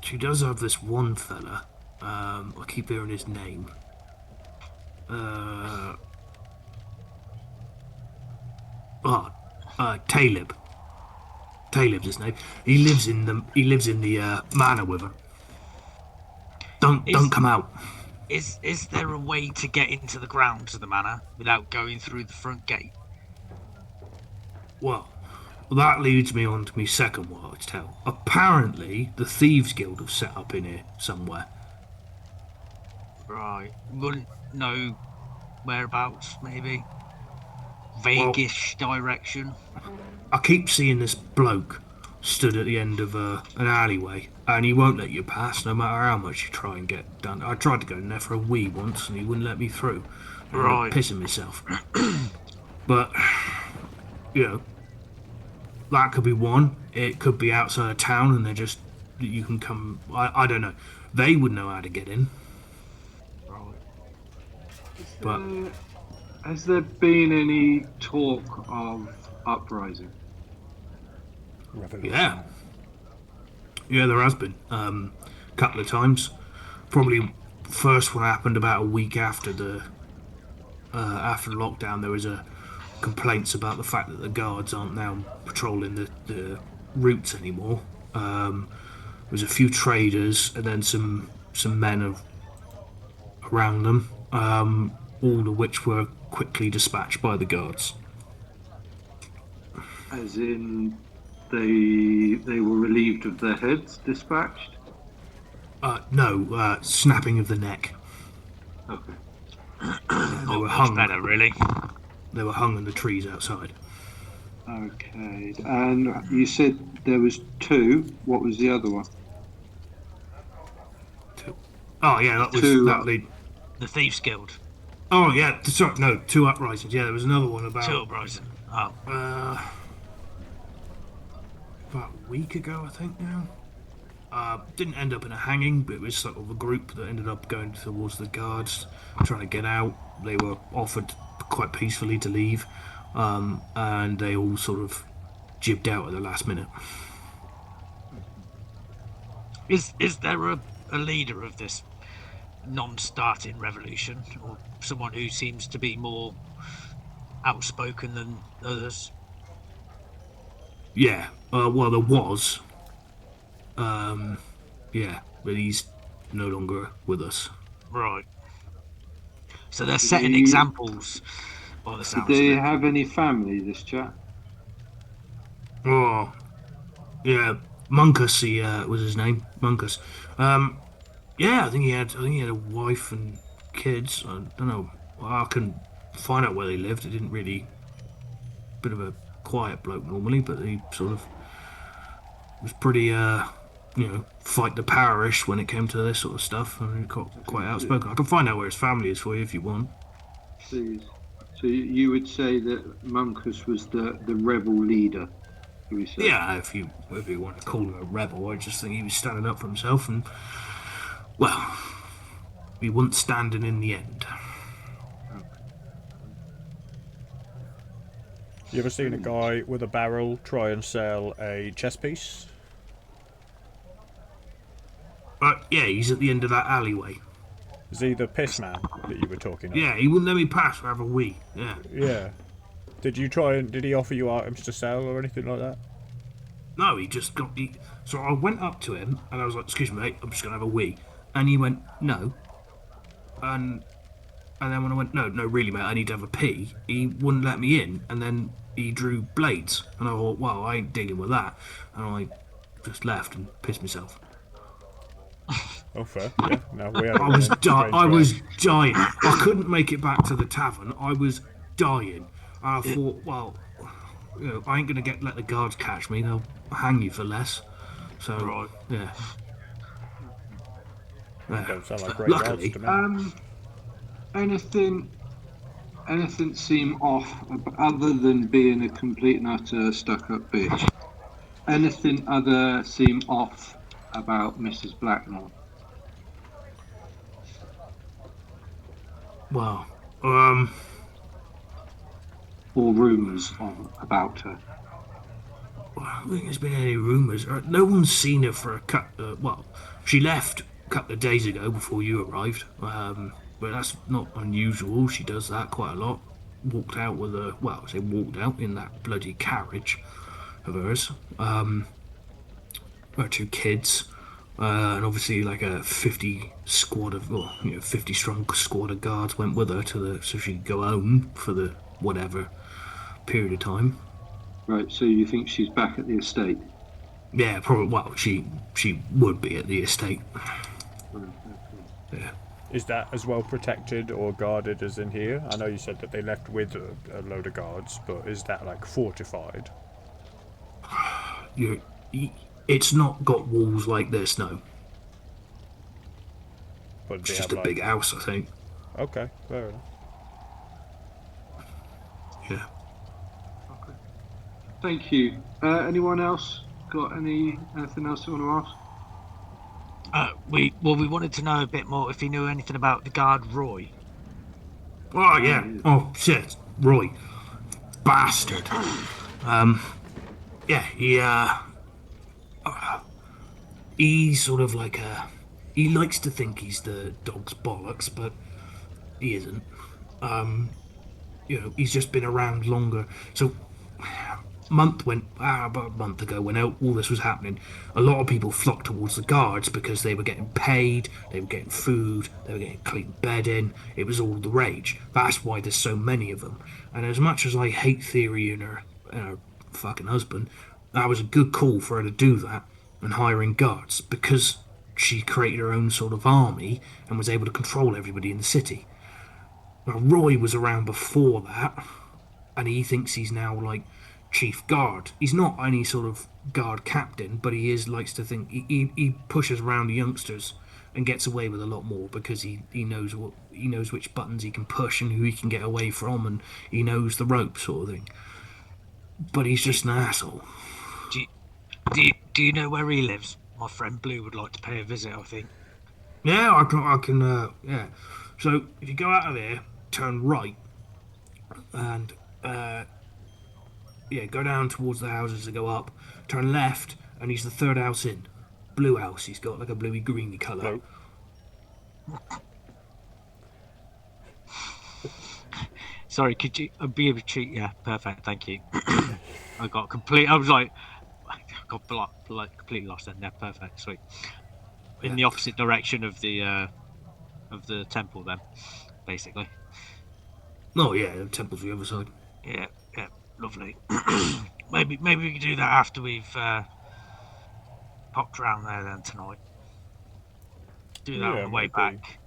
Speaker 7: she does have this one fella. I keep hearing his name. Talib. Talib's his name. He lives in the manor with her. Don't come out.
Speaker 5: Is there a way to get into the grounds of the manor without going through the front gate?
Speaker 7: Well, that leads me on to my second wild tale. Apparently, the Thieves Guild have set up in here somewhere.
Speaker 5: Right. Wouldn't know whereabouts, maybe? Vaguish direction.
Speaker 7: I keep seeing this bloke stood at the end of an alleyway, and he won't let you pass no matter how much you try and get done. I tried to go in there for a wee once, and he wouldn't let me through.
Speaker 5: Right.
Speaker 7: Pissing myself. But, you know, that could be one. It could be outside of town, and you can come. I don't know. They would know how to get in.
Speaker 5: Right.
Speaker 7: But
Speaker 6: has there been any talk of uprising?
Speaker 7: yeah, there has been a couple of times. Probably first one happened about a week after the lockdown. There was a complaints about the fact that the guards aren't now patrolling the routes anymore. There was a few traders and then some men around them, all of which were quickly dispatched by the guards.
Speaker 6: As in, they were relieved of their heads, dispatched?
Speaker 7: No, snapping of the neck.
Speaker 6: Okay.
Speaker 7: They were
Speaker 5: Much
Speaker 7: hung.
Speaker 5: better, really.
Speaker 7: They were hung in the trees outside.
Speaker 6: Okay. And you said there was two. What was the other one?
Speaker 7: Two. Oh yeah, that was
Speaker 6: Two,
Speaker 7: that lead.
Speaker 5: The Thieves Guild.
Speaker 7: Oh yeah, sorry, no, two uprisings. Yeah, there was another one about
Speaker 5: Two uprising. Oh.
Speaker 7: About a week ago, I think now. Didn't end up in a hanging, but it was sort of a group that ended up going towards the guards, trying to get out. They were offered quite peacefully to leave, and they all sort of jibbed out at the last minute.
Speaker 5: Is there a leader of this non-starting revolution, or someone who seems to be more outspoken than others?
Speaker 7: Yeah, well, there was. Yeah, but he's no longer with us.
Speaker 5: Right. So they're setting examples by the sounds
Speaker 6: Did they
Speaker 5: of it.
Speaker 6: have any family, this chap?
Speaker 7: Oh, yeah, Munkus, he was his name, Munkus. Yeah, I think he had a wife and kids. I don't know. I couldn't find out where they lived. It didn't really. Bit of a quiet bloke normally, but he sort of was pretty, fight the parish when it came to this sort of stuff. I mean, quite outspoken. I can find out where his family is for you if you want.
Speaker 6: Please. So you would say that Munkus was the rebel leader? We say?
Speaker 7: Yeah, if you want to call him a rebel, I just think he was standing up for himself, and well, he wasn't standing in the end.
Speaker 1: You ever seen a guy with a barrel try and sell a chess piece?
Speaker 7: Yeah, he's at the end of that alleyway.
Speaker 1: Is he the piss man that you were talking of?
Speaker 7: Yeah, he wouldn't let me pass or have a wee. Yeah.
Speaker 1: Yeah. Did he offer you items to sell or anything like that?
Speaker 7: No, he just got. So I went up to him and I was like, "Excuse me, mate, I'm just gonna have a wee," and he went, "No," and then when I went, "No, no, really, mate, I need to have a pee," he wouldn't let me in, and then he drew blades, and I thought, "Well, I ain't dealing with that," and I just left and pissed myself.
Speaker 1: Oh, fair. Yeah. No, we had
Speaker 7: I was
Speaker 1: strange guy.
Speaker 7: dying. I couldn't make it back to the tavern. I was dying. And I thought, well, I ain't gonna let the guards catch me. They'll hang you for less. So
Speaker 5: Right.
Speaker 7: yeah.
Speaker 1: Don't sound like great
Speaker 7: Luckily,
Speaker 1: guards to me.
Speaker 6: Anything seem off other than being a complete and utter stuck-up bitch? Anything other seem off about Mrs. Blackmore?
Speaker 7: well,
Speaker 6: Or rumours about her?
Speaker 7: I don't think there's been any rumours. No one's seen her for a couple. Well, she left a couple of days ago before you arrived. But that's not unusual. She does that quite a lot. Walked out with a well, I say walked out in that bloody carriage of hers. Her two kids. And obviously, like a 50 squad of, well, 50 strong squad of guards went with her so she could go home for the whatever period of time.
Speaker 6: Right, so you think she's back at the estate?
Speaker 7: Yeah, probably. Well, she would be at the estate. Yeah.
Speaker 1: Is that as well protected or guarded as in here? I know you said that they left with a load of guards, but is that like fortified?
Speaker 7: It's not got walls like this, no.
Speaker 1: But
Speaker 7: It's just a big house, I think.
Speaker 1: Okay, fair enough.
Speaker 7: Yeah.
Speaker 6: Okay. Thank you. Anyone else got anything else you want to ask?
Speaker 5: We wanted to know a bit more if he knew anything about the guard Roy.
Speaker 7: Oh yeah. Oh shit, Roy, bastard. Yeah, he's sort of like he likes to think he's the dog's bollocks, but he isn't. He's just been around longer. So about a month ago when all this was happening, a lot of people flocked towards the guards because they were getting paid, they were getting food, they were getting clean bedding. It was all the rage. That's why there's so many of them. And as much as I hate Theory and her fucking husband, that was a good call for her to do that and hiring guards because she created her own sort of army and was able to control everybody in the city. Now, Roy was around before that, and he thinks he's now like chief guard. He's not any sort of guard captain, but likes to think he pushes around the youngsters and gets away with a lot more because he knows which buttons he can push and who he can get away from, and he knows the ropes sort of thing. But he's just an asshole.
Speaker 5: Do you know where he lives? My friend Blue would like to pay a visit, I think.
Speaker 7: Yeah, I can. Yeah. So if you go out of there, turn right, and go down towards the houses that go up. Turn left, and he's the third house in. Blue house. He's got like a bluey greeny colour.
Speaker 5: Sorry, could you be able to cheat? Yeah, perfect. Thank you. I got complete. I was like, I got completely lost then. Yeah, perfect. Sweet. In the opposite direction of the temple, then, basically.
Speaker 7: Oh yeah, the temple's the other side.
Speaker 5: Yeah, lovely. maybe we can do that after we've popped around there then tonight. Do that on the way back.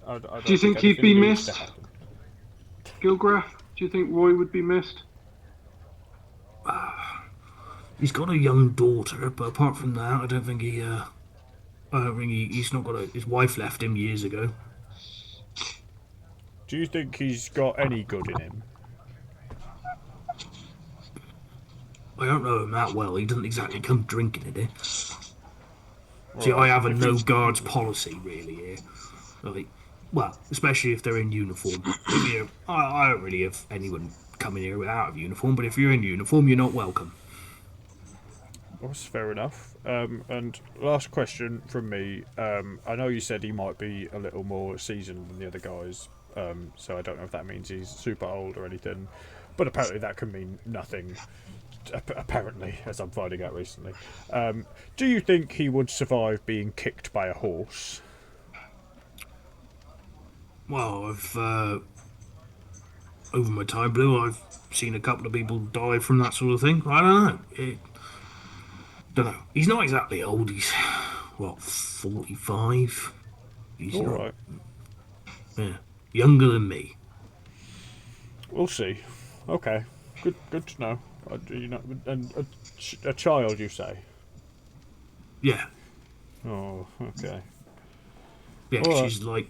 Speaker 6: Do you think he'd be missed? Gilgrath, do you think Roy would be missed?
Speaker 7: He's got a young daughter, but apart from that, I don't think he's not got his wife left him years ago.
Speaker 1: Do you think he's got any good in him?
Speaker 7: I don't know him that well. He doesn't exactly come drinking in here. See, I have a no guards policy really here. Well, especially if they're in uniform. I don't really have anyone coming here without a uniform, but if you're in uniform, you're not welcome.
Speaker 1: That's fair enough. And last question from me. I know you said he might be a little more seasoned than the other guys, so I don't know if that means he's super old or anything, but apparently that can mean nothing. Apparently, as I'm finding out recently. Do you think he would survive being kicked by a horse?
Speaker 7: Well, over my time, Blue, I've seen a couple of people die from that sort of thing. I don't know. Don't know. He's not exactly old. He's, what, 45? He's
Speaker 1: All
Speaker 7: not.
Speaker 1: right.
Speaker 7: Yeah, younger than me.
Speaker 1: We'll see. Okay. Good to know. You know, and a child, you say?
Speaker 7: Yeah.
Speaker 1: Oh, okay.
Speaker 7: Yeah,
Speaker 1: All right.
Speaker 7: she's like,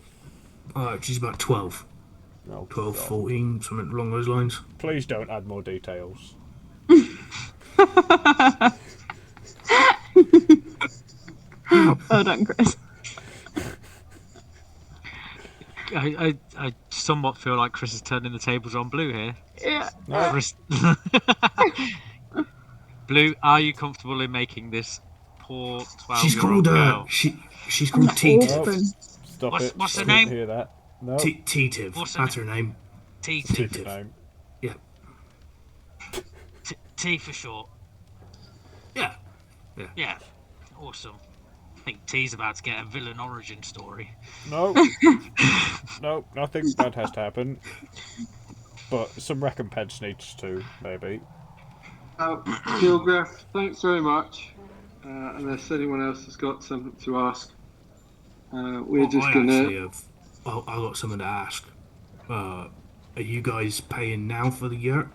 Speaker 7: she's about 12.
Speaker 1: Oh,
Speaker 7: 12,
Speaker 1: God.
Speaker 7: 14, something along those lines.
Speaker 1: Please don't add more details.
Speaker 3: Hold on, Chris.
Speaker 5: I somewhat feel like Chris is turning the tables on Blue here.
Speaker 3: Yeah.
Speaker 1: No.
Speaker 5: Chris... Blue, are you comfortable in making this poor 12-year-old girl?
Speaker 7: She's
Speaker 3: An
Speaker 7: called T-Tiv.
Speaker 3: orphan.
Speaker 1: Stop
Speaker 5: What's-
Speaker 1: it.
Speaker 5: what's her
Speaker 1: I didn't
Speaker 5: name?
Speaker 1: hear that. No.
Speaker 7: T-Tiv.
Speaker 5: What's her
Speaker 7: That's her name.
Speaker 5: T
Speaker 1: Keep it name.
Speaker 7: Yeah.
Speaker 5: T for short.
Speaker 7: Yeah.
Speaker 5: Yeah, awesome. I think T's about to get a villain origin story.
Speaker 1: No. No, nothing bad has to happen. But some recompense needs to, maybe.
Speaker 6: Gilgraf, thanks very much. Unless anyone else has got something to ask, we're just
Speaker 7: I
Speaker 6: gonna.
Speaker 7: actually have. Oh, I got something to ask. Are you guys paying now for the yurt?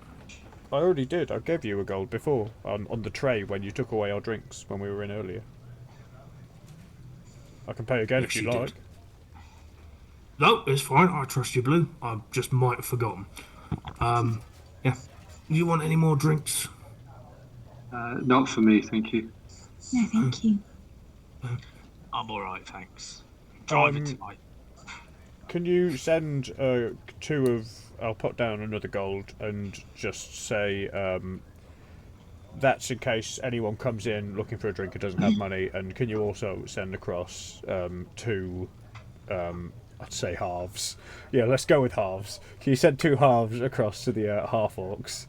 Speaker 1: I already did. I gave you a gold before, on the tray when you took away our drinks when we were in earlier. I can pay again
Speaker 7: Yes,
Speaker 1: if you
Speaker 7: you
Speaker 1: like.
Speaker 7: did. No, it's fine. I trust you, Blue. I just might have forgotten. Yeah. You want any more drinks?
Speaker 6: Not for me, thank you.
Speaker 3: No, thank you.
Speaker 5: I'm alright, thanks. Driving tonight.
Speaker 1: Can you send two of... I'll put down another gold and just say that's in case anyone comes in looking for a drink and doesn't have money, and can you also send across two... I'd say halves. Yeah, let's go with halves. Can you send two halves across to the half-orcs?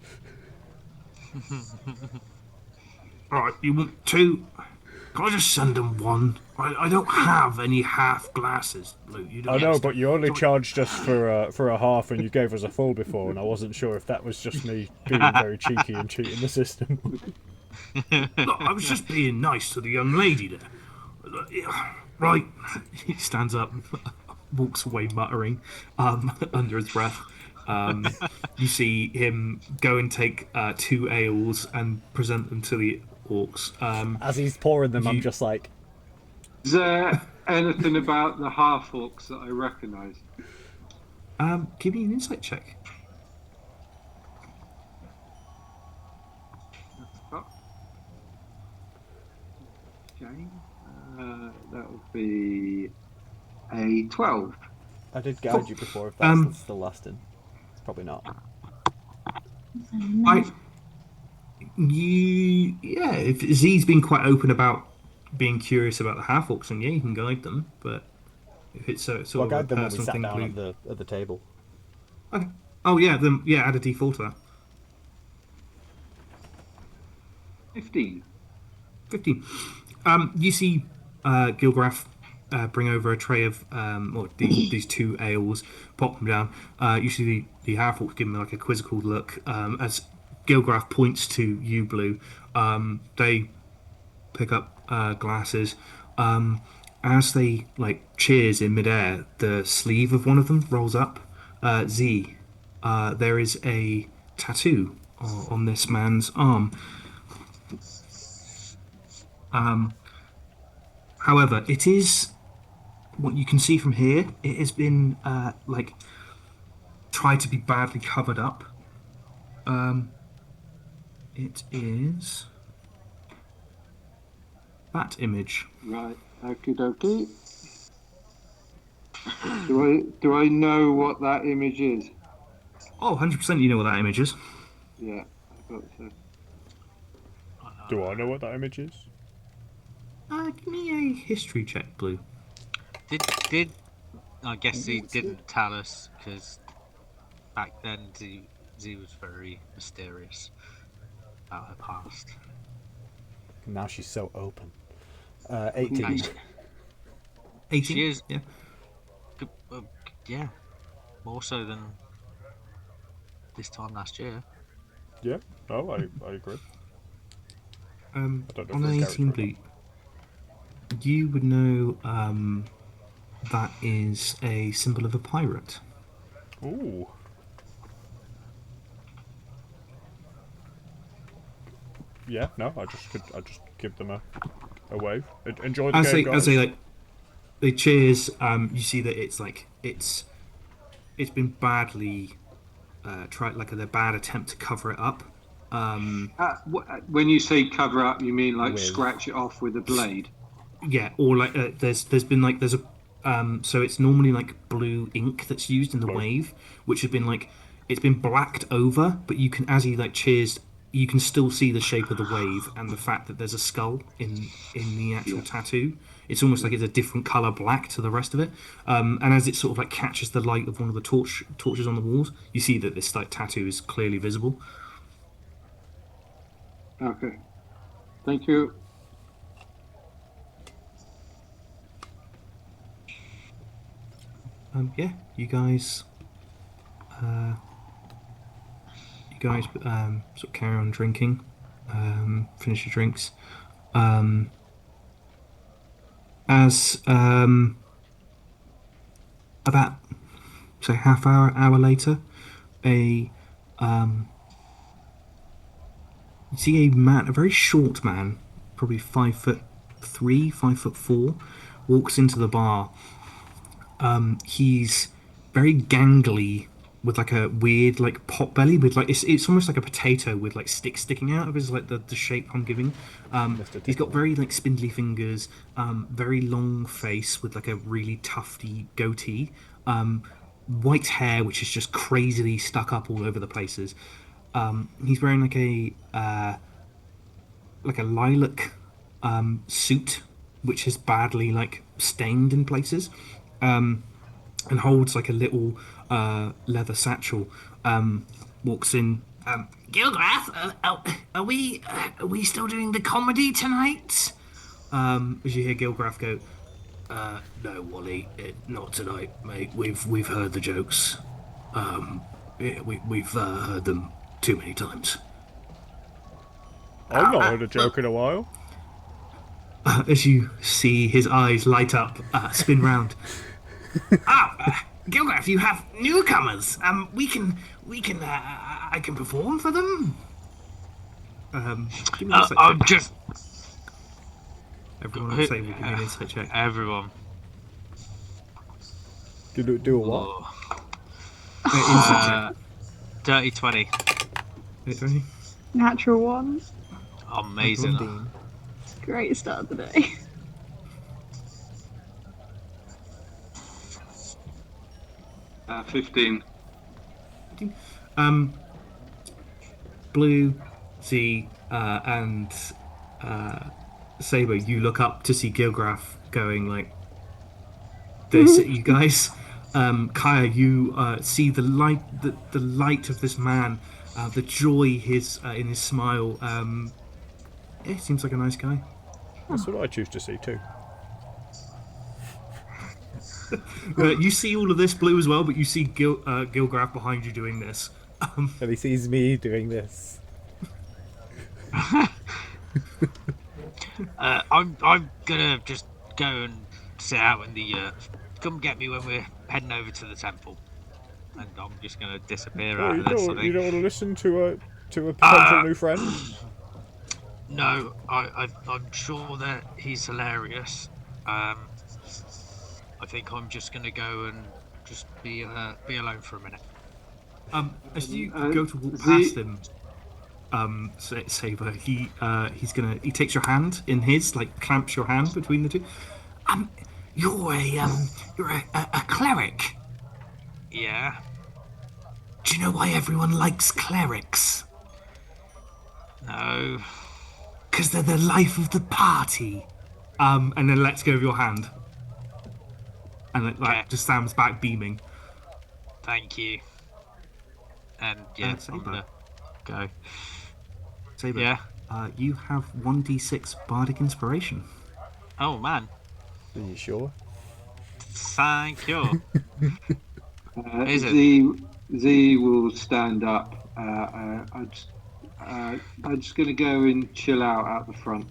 Speaker 7: Alright, you want two? Can I just send them one? I don't have any half glasses, Blue. You don't
Speaker 1: I know,
Speaker 7: understand.
Speaker 1: but you only
Speaker 7: So-
Speaker 1: charged us for a half, and you gave us a full before, and I wasn't sure if that was just me being very cheeky and cheating the system.
Speaker 7: Look, I was just being nice to the young lady there. Right. He stands up, walks away muttering under his breath. You see him go and take two ales and present them to the orcs.
Speaker 4: As he's pouring them, I'm
Speaker 7: you-
Speaker 4: just like,
Speaker 6: Is there anything about the half orcs that I recognise?
Speaker 7: Give me an insight check.
Speaker 6: Okay. That would be a 12.
Speaker 4: I did gouge you before, if that's
Speaker 7: Um,
Speaker 4: still lasting. It's probably not.
Speaker 7: Yeah, if Z's been quite open about being curious about the half orcs, and yeah, you can guide them. But if it's sort
Speaker 4: Well, I
Speaker 7: of a
Speaker 4: guide them when we
Speaker 7: personal
Speaker 4: sat
Speaker 7: thing,
Speaker 4: down
Speaker 7: Blue.
Speaker 4: at the table.
Speaker 7: Okay. Oh yeah, then yeah, add a D4 to that.
Speaker 6: 15.
Speaker 7: 15. You see Gilgraf bring over a tray of these two ales, pop them down. You see the half orc give him like a quizzical look as Gilgraf points to you, Blue. They pick up glasses. As they like cheers in midair, the sleeve of one of them rolls up. Z, there is a tattoo on this man's arm. However, it is what you can see from here. It has been tried to be badly covered up. It is that image.
Speaker 6: Right. Okie dokie. Do I know what that image is?
Speaker 7: Oh, 100% you know what that image is.
Speaker 6: Yeah, I thought so.
Speaker 1: Do I know what that image is?
Speaker 2: Give me a history check, Blue.
Speaker 5: Did I guess he didn't tell us because back then Z was very mysterious about her past.
Speaker 4: Now she's so open. 18.
Speaker 2: 18?
Speaker 5: She is.
Speaker 2: Yeah.
Speaker 5: Yeah, more so than this time last year.
Speaker 1: Yeah. Oh, I agree. I don't know
Speaker 2: On
Speaker 1: if
Speaker 2: an
Speaker 1: it's
Speaker 2: 18
Speaker 1: character
Speaker 2: Blue, you would know that is a symbol of a pirate.
Speaker 1: or not. Ooh. Yeah. No, I just give them a wave. Enjoy the game, guys.
Speaker 2: As they they cheers, you see that it's been badly tried, like a bad attempt to cover it up.
Speaker 6: When you say cover up, you mean like
Speaker 4: With.
Speaker 6: scratch it off with a blade?
Speaker 2: Yeah, or like there's been like there's a so it's normally like blue ink that's used in the
Speaker 1: Blue.
Speaker 2: wave, which has been like it's been blacked over, but you can as he like cheers, you can still see the shape of the wave and the fact that there's a skull in the actual tattoo. It's almost like it's a different color black to the rest of it. And as it sort of like catches the light of one of the torches on the walls, you see that this like tattoo is clearly visible.
Speaker 6: Okay. Thank you.
Speaker 2: Yeah, you guys sort of carry on drinking, finish your drinks. As about say hour later, a you see a man, a very short man, probably 5'3", 5'4", walks into the bar. He's very gangly with like a weird like pot belly with like it's almost like a potato with like sticks sticking out of his like the shape I'm giving. He's got very like spindly fingers, very long face with like a really tufty goatee, white hair which is just crazily stuck up all over the places. He's wearing like a lilac suit which is badly like stained in places. And holds like a little leather satchel. Walks in. Gilgrath, are we still doing the comedy tonight? As you hear Gilgrath go, no, Wally, not tonight, mate. We've heard the jokes. We've heard them too many times.
Speaker 1: I've not heard a joke in a while.
Speaker 2: As you see his eyes light up, spin round. Gilgrath, you have newcomers. I can perform for them. Give me an insight
Speaker 5: I'm
Speaker 2: check.
Speaker 5: just
Speaker 2: Everyone on the table, give me an insight check.
Speaker 5: everyone.
Speaker 1: Do a what?
Speaker 2: Insight check.
Speaker 5: Dirty 20.
Speaker 2: Ready?
Speaker 3: Natural one.
Speaker 5: Amazing.
Speaker 3: Great start of the day.
Speaker 6: Uh, 15.
Speaker 2: Blue, Z, and Saber, you look up to see Gilgrath going like this at you guys. Kaya, you see the light, the light of this man, the joy in his smile. Yeah, seems like a nice guy.
Speaker 1: That's what I choose to see too.
Speaker 2: You see all of this, Blue, as well, but you see Gilgrath behind you doing this.
Speaker 4: And he sees me doing this.
Speaker 5: I'm gonna just go and sit out in the come get me when we're heading over to the temple, and I'm just gonna disappear out of this.
Speaker 1: You don't want to listen to a potential new friend?
Speaker 5: No, I'm sure that he's hilarious. I think I'm just gonna go and just be alone for a minute.
Speaker 2: As you go to walk past him, Saber, he takes your hand in his, like clamps your hand between the two. You're a cleric.
Speaker 5: Yeah.
Speaker 2: Do you know why everyone likes clerics?
Speaker 5: No.
Speaker 7: because they're the life of the party.
Speaker 2: And then lets go of your hand. And it
Speaker 5: Okay.
Speaker 2: just stands back beaming.
Speaker 5: Thank you. And yeah, I'm
Speaker 2: Saber.
Speaker 5: gonna go.
Speaker 2: Saber,
Speaker 5: Yeah.
Speaker 2: You have 1d6 bardic inspiration.
Speaker 5: Oh man.
Speaker 4: Are you sure?
Speaker 5: Thank you. Is it?
Speaker 6: Z will stand up. I'm just going to go and chill out the front.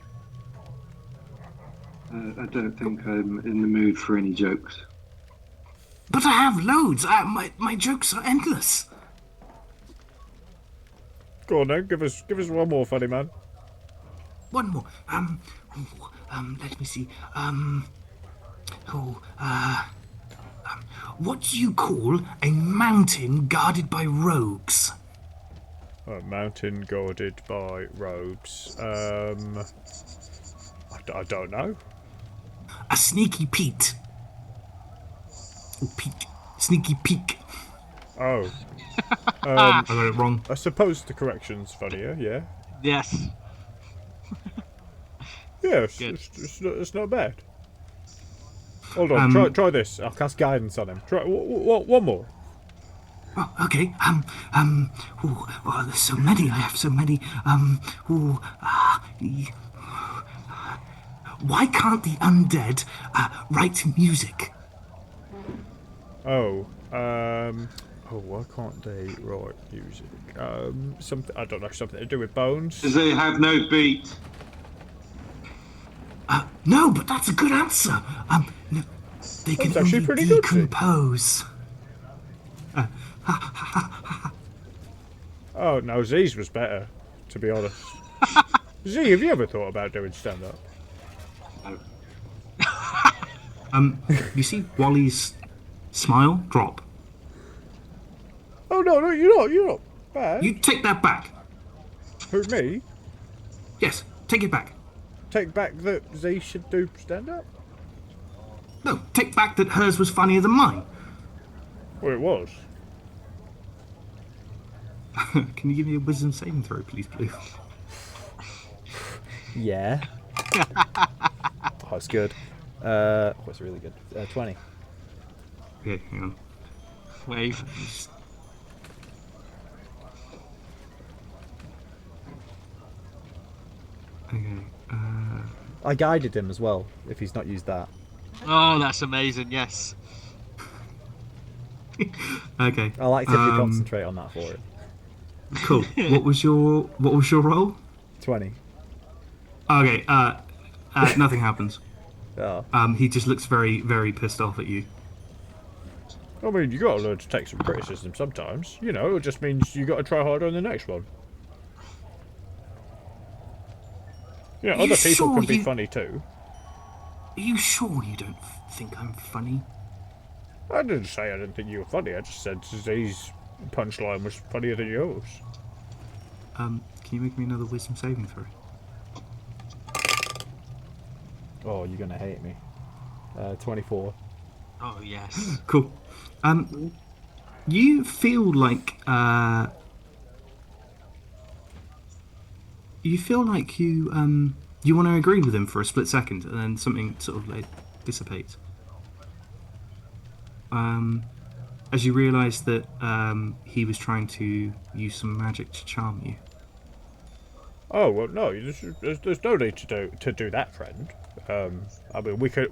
Speaker 6: I don't think I'm in the mood for any jokes.
Speaker 7: But I have loads. My jokes are endless.
Speaker 1: Go on then, give us one more, funny man.
Speaker 7: One more. Let me see. What do you call a mountain guarded by rogues?
Speaker 1: A mountain guarded by robes. I don't know.
Speaker 7: A sneaky Pete. Or Pete. Sneaky Peek.
Speaker 1: Oh.
Speaker 2: I got it wrong.
Speaker 1: I suppose the correction's funnier, yeah.
Speaker 5: Yes.
Speaker 1: Yeah, it's not bad. Hold on, try this. I'll cast guidance on him. Try one more.
Speaker 7: Oh, okay. Well, there's so many. I have so many. Why can't the undead write music?
Speaker 1: Why can't they write music? Something, I don't know, something to do with bones?
Speaker 6: Because they have no beat.
Speaker 7: No, but that's a good answer. No, they can
Speaker 1: actually
Speaker 7: only
Speaker 1: pretty good,
Speaker 7: decompose.
Speaker 1: Oh, no, Z's was better, to be honest. Z, have you ever thought about doing stand-up?
Speaker 2: You see Wally's smile drop.
Speaker 1: Oh, no, you're not bad.
Speaker 2: You take that back.
Speaker 1: Who, me?
Speaker 2: Yes, take it back.
Speaker 1: Take back that Z should do stand-up?
Speaker 2: No, take back that hers was funnier than mine.
Speaker 1: Well, it was.
Speaker 2: Can you give me a wisdom saving throw, please, Blue?
Speaker 4: Yeah. Oh, it's good. It's really good. 20.
Speaker 2: Okay, hang on.
Speaker 5: Wave.
Speaker 2: Okay.
Speaker 4: I guided him as well, if he's not used that.
Speaker 5: Oh, that's amazing. Yes.
Speaker 2: Okay.
Speaker 4: I'll actively concentrate on that for him.
Speaker 2: Cool. What was your roll?
Speaker 4: 20.
Speaker 2: Okay. Nothing happens.
Speaker 4: Oh.
Speaker 2: He just looks very, very pissed off at you.
Speaker 1: I mean, you gotta learn to take some criticism sometimes. You know, it just means you gotta try harder on the next one. You know, other people can be funny too.
Speaker 7: Are you sure you don't think I'm funny?
Speaker 1: I didn't say I didn't think you were funny, I just said Z's punchline was funnier than yours.
Speaker 2: Can you make me another wisdom saving throw?
Speaker 4: Oh, you're gonna hate me. 24.
Speaker 5: Oh yes.
Speaker 2: Cool. You feel like you want to agree with him for a split second, and then something sort of like dissipates. As you realise that he was trying to use some magic to charm you.
Speaker 1: Oh well, no, there's no need to do that, friend. I mean, we could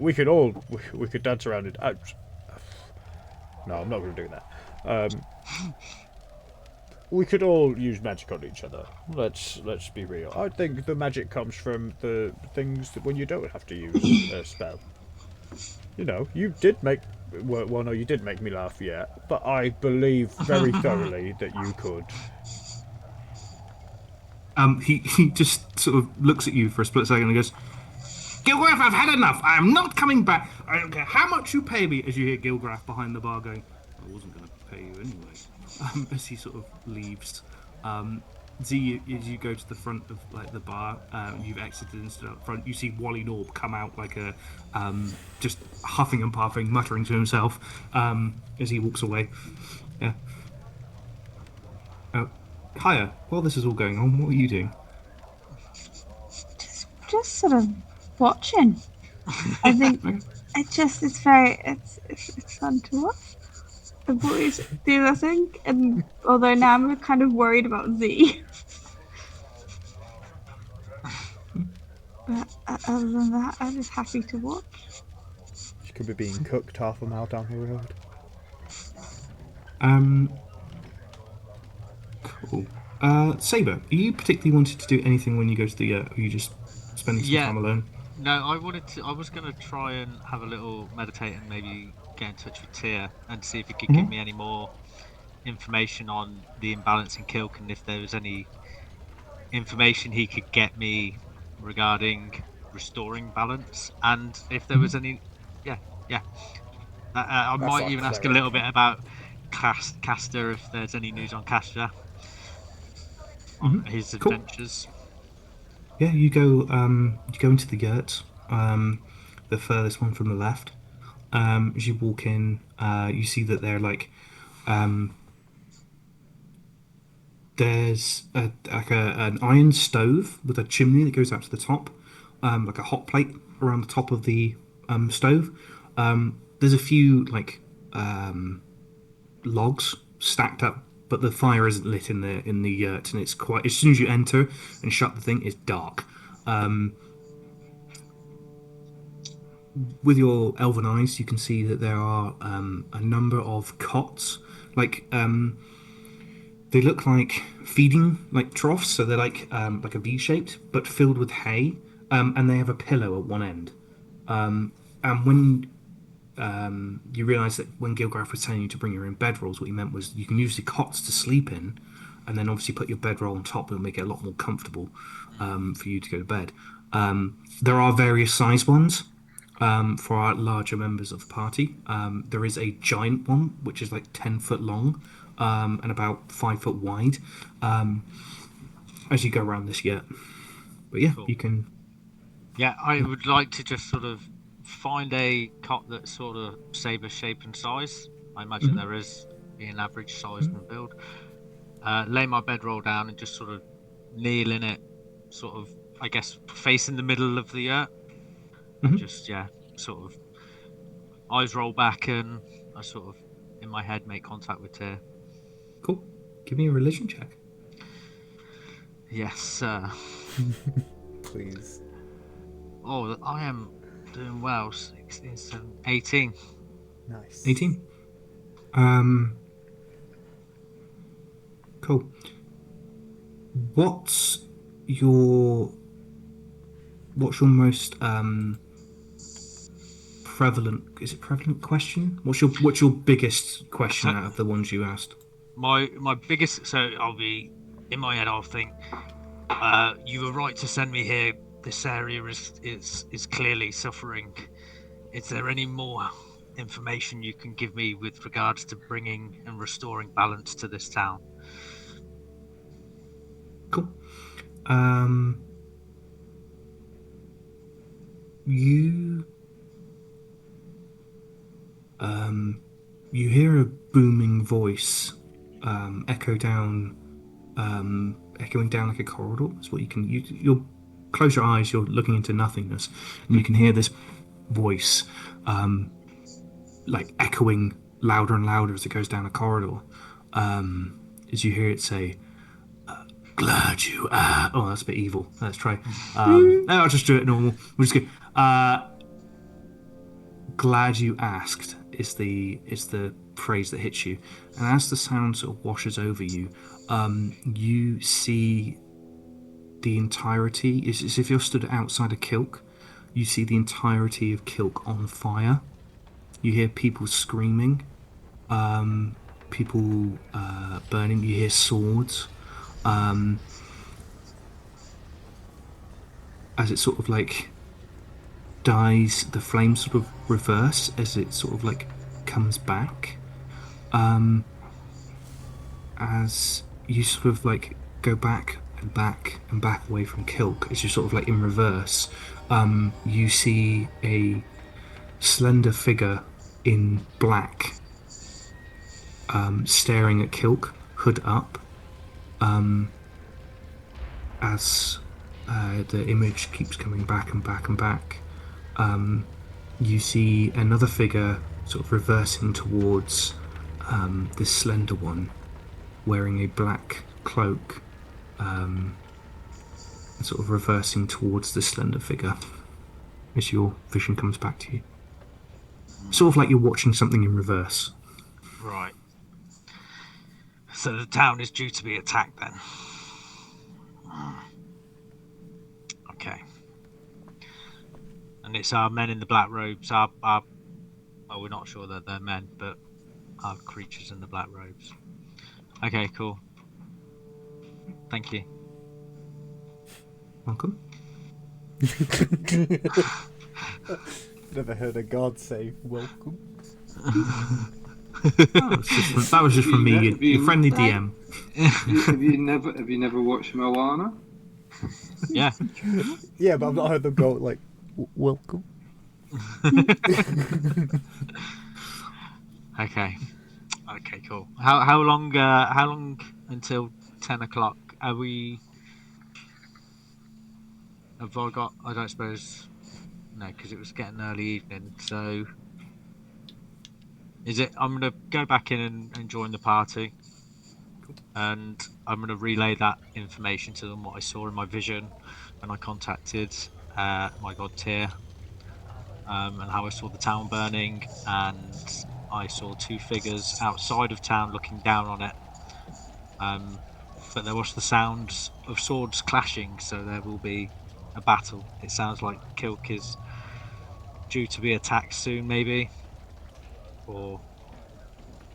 Speaker 1: dance around it. No, I'm not going to do that. We could all use magic on each other. Let's be real. I think the magic comes from the things that when you don't have to use a spell. You know, you did make no, you did make me laugh, yeah, but I believe very thoroughly that you could.
Speaker 2: He just sort of looks at you for a split second and goes, Gilgraff, I've had enough. I am not coming back. I don't care how much you pay me. As you hear Gilgraff behind the bar going, I wasn't going to pay you anyway. As he sort of leaves. Z, as you go to the front of like the bar, you've exited and stood up front. You see Wally Norb come out like a just huffing and puffing, muttering to himself as he walks away. Yeah. Hiya. While this is all going on, what are you doing?
Speaker 3: just sort of watching. I think it's fun to watch. The boys do their thing, and although now I'm kind of worried about Z. But other than that, I'm just happy to watch.
Speaker 1: She could be being cooked half a mile down the road.
Speaker 2: Cool. Saber, are you particularly wanted to do anything when you go to the yurt, or are you just spending some time alone?
Speaker 5: No, I was gonna try and have a little meditate and maybe get in touch with Tyr and see if he could give me any more information on the imbalance in Kilk, and if there was any information he could get me regarding restoring balance, and if there was any, yeah. I
Speaker 1: That's
Speaker 5: might
Speaker 1: our
Speaker 5: even ask a
Speaker 1: cleric.
Speaker 5: little bit about Castor, if there's any news on Castor, on his
Speaker 2: Cool.
Speaker 5: adventures.
Speaker 2: Yeah, you go into the yurt, the furthest one from the left. As you walk in, you see that there's an iron stove with a chimney that goes out to the top, like a hot plate around the top of the stove. There's a few logs stacked up, but the fire isn't lit in the yurt, and it's quite. As soon as you enter and shut the thing, it's dark. With your elven eyes, you can see that there are a number of cots, they look like feeding troughs, so they're like a V-shaped, but filled with hay, and they have a pillow at one end. And when you realise that when Gilgrath was telling you to bring your own bedrolls, what he meant was you can use the cots to sleep in, and then obviously put your bedroll on top. It'll make it a lot more comfortable for you to go to bed. There are various size ones for our larger members of the party. There is a giant one, which is like 10 foot long and about 5 foot wide as you go around this yurt. But yeah,
Speaker 5: Cool.
Speaker 2: you can.
Speaker 5: Yeah, I would like to just sort of find a cot that's sort of saber shape and size. I imagine there is, being average size and build. Lay my bedroll down and just sort of kneel in it, sort of, I guess, facing the middle of the yurt. And just, sort of eyes roll back, and I sort of, in my head, make contact with Tyr.
Speaker 2: Cool. Give me a religion check.
Speaker 5: Yes, sir.
Speaker 1: Please.
Speaker 5: Oh, I am doing well. 16, 17, 18.
Speaker 1: Nice.
Speaker 2: 18. Cool. What's your most prevalent? Is it prevalent question? What's your biggest question out of the ones you asked?
Speaker 5: My biggest. So I'll be in my head. I'll think. You were right to send me here. This area is clearly suffering. Is there any more information you can give me with regards to bringing and restoring balance to this town?
Speaker 2: Cool. You hear a booming voice echoing down like a corridor. That's what you'll close your eyes, you're looking into nothingness, and you can hear this voice like echoing louder and louder as it goes down a corridor. As you hear it say, glad you oh, that's a bit evil. Let's try. No, I'll just do it normal. We'll just go. Glad you asked is the phrase that hits you, and as the sound sort of washes over you, you see the entirety. It's as if you're stood outside a Kilk. You see the entirety of Kilk on fire. You hear people screaming, people burning. You hear swords. As it sort of like dies, the flames sort of reverse as it sort of like comes back. As you sort of like go back and back and back away from Kilk, as you're sort of like in reverse, you see a slender figure in black staring at Kilk, hood up, as the image keeps coming back and back and back. You see another figure sort of reversing towards this slender one, wearing a black cloak, sort of reversing towards the slender figure as your vision comes back to you. Sort of like you're watching something in reverse.
Speaker 5: Right. So the town is due to be attacked then. Okay. And it's our men in the black robes, well, we're not sure that they're men, but our creatures in the black robes. Okay, cool. Thank you.
Speaker 2: Welcome.
Speaker 4: Never heard a god say welcome.
Speaker 2: That was just from me, your friendly DM.
Speaker 6: Have you never watched Moana?
Speaker 5: Yeah.
Speaker 4: Yeah, but I've not heard them go like welcome.
Speaker 5: Okay. Okay, cool. How long until 10 o'clock are we? Have I got? I don't suppose. No, because it was getting early evening. So, is it? I'm gonna go back in and join the party, and I'm gonna relay that information to them. What I saw in my vision when I contacted my god Tyr, and how I saw the town burning, and I saw two figures outside of town looking down on it. But there was the sounds of swords clashing, so there will be a battle. It sounds like Kilk is due to be attacked soon, maybe, or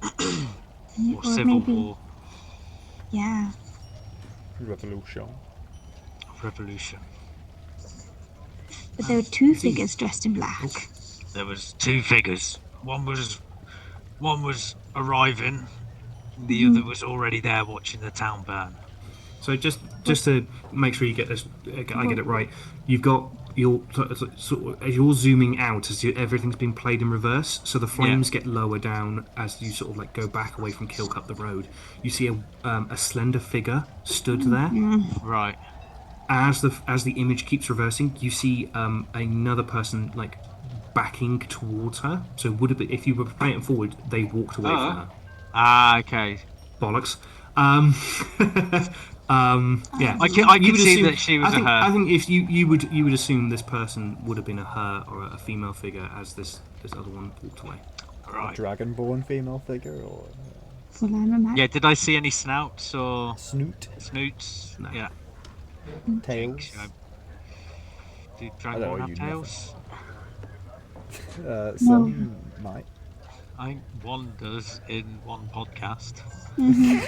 Speaker 3: Or
Speaker 5: civil
Speaker 3: maybe,
Speaker 5: war,
Speaker 3: yeah.
Speaker 1: Revolution.
Speaker 5: revolution.
Speaker 3: But there were two figures dressed in black.
Speaker 5: There was two figures. One was arriving. The other was already there watching the town burn.
Speaker 2: So just to make sure you get this, I get it right. You've got your sort of, as you're zooming out as everything's been played in reverse. So the flames get lower down as you sort of like go back away from Kilk up the road. You see a slender figure stood there.
Speaker 5: Right.
Speaker 2: As the image keeps reversing, you see another person like backing towards her. So would it be, if you were playing it forward, they walked away from her.
Speaker 5: Ah, okay.
Speaker 2: Bollocks. Yeah,
Speaker 5: I could see that she was a her.
Speaker 2: I think if you would assume this person would have been a her or a female figure as this other one walked away.
Speaker 5: Right.
Speaker 4: A dragonborn female figure or
Speaker 5: Yeah, did I see any snouts or
Speaker 4: snoots?
Speaker 2: No.
Speaker 5: Yeah.
Speaker 4: Tails?
Speaker 5: Do dragonborn have tails?
Speaker 4: Some might.
Speaker 5: I think one does in one podcast.
Speaker 4: Maybe.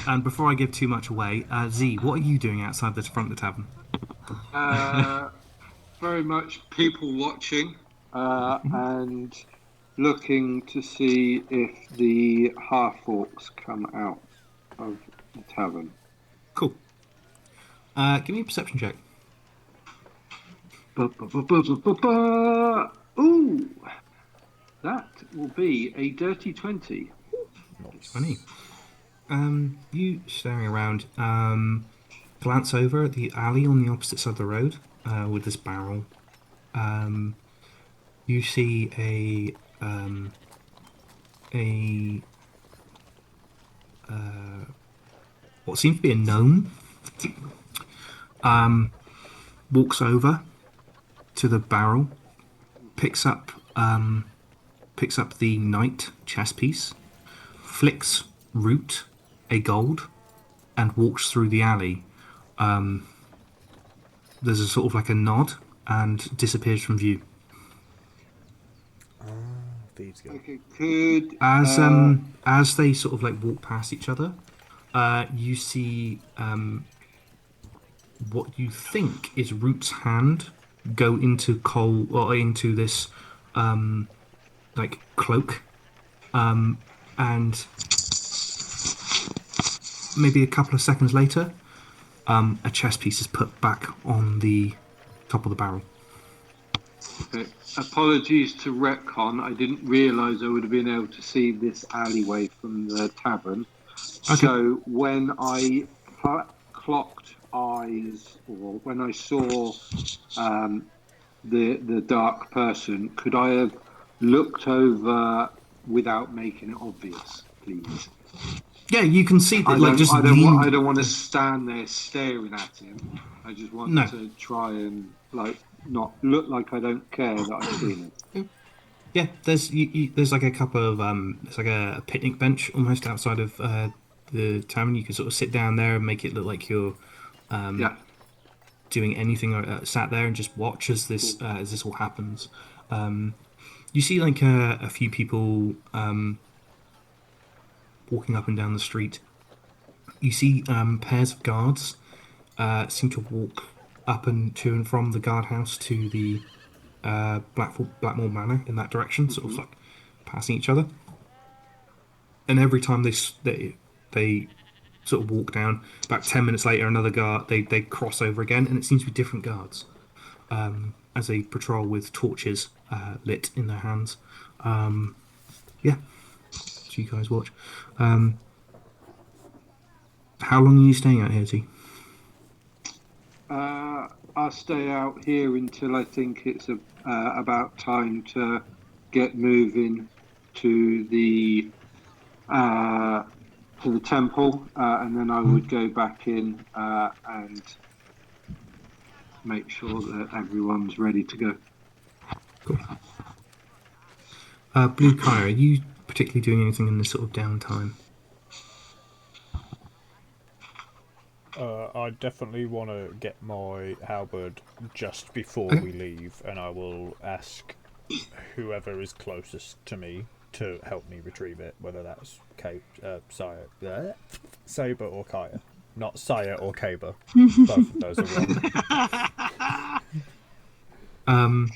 Speaker 2: And before I give too much away, Z, what are you doing outside the front of the tavern?
Speaker 6: Very much people watching and looking to see if the half-orcs come out of the tavern.
Speaker 2: Cool. Give me a perception check.
Speaker 6: Ooh, that will be a dirty 20.
Speaker 2: 20. You staring around, glance over at the alley on the opposite side of the road with this barrel. You see what seems to be a gnome. Walks over to the barrel, picks up the knight chess piece, flicks root a gold, and walks through the alley. There's a sort of like a nod and disappears from view.
Speaker 6: Okay, could
Speaker 2: as they sort of like walk past each other, you see what you think is Root's hand go into Cole or into this like cloak, and maybe a couple of seconds later, a chess piece is put back on the top of the barrel.
Speaker 6: Okay. Apologies to Retcon, I didn't realise I would have been able to see this alleyway from the tavern. Okay. So when I clocked eyes, or when I saw the dark person, could I have looked over without making it obvious, please?
Speaker 2: Yeah, you can see that. Like, just
Speaker 6: I
Speaker 2: leaned.
Speaker 6: don't want to stand there staring at him. I just want
Speaker 2: No.
Speaker 6: to try and like not look like I don't care that I've seen it.
Speaker 2: Yeah, there's like a couple of it's like a picnic bench almost outside of the tavern. You can sort of sit down there and make it look like you're
Speaker 6: Yeah.
Speaker 2: doing anything, sat there and just watch as this all happens. You see like a few people walking up and down the street. You see pairs of guards seem to walk up and to and from the guardhouse to the Blackmore Manor in that direction, sort of like passing each other. And every time they sort of walk down, about 10 minutes later, another guard they cross over again, and it seems to be different guards as they patrol with torches lit in their hands. Yeah, so you guys watch. How long are you staying out here, T?
Speaker 6: I'll stay out here until I think it's about time to get moving to the temple, and then I would go back in and make sure that everyone's ready to go.
Speaker 2: Cool. Blue Kai, are you particularly doing anything in this sort of downtime?
Speaker 1: I definitely want to get my halberd just before we leave, and I will ask whoever is closest to me to help me retrieve it, whether that's Saber or Kaya. Not Saya or Kaber. Both of those are wrong.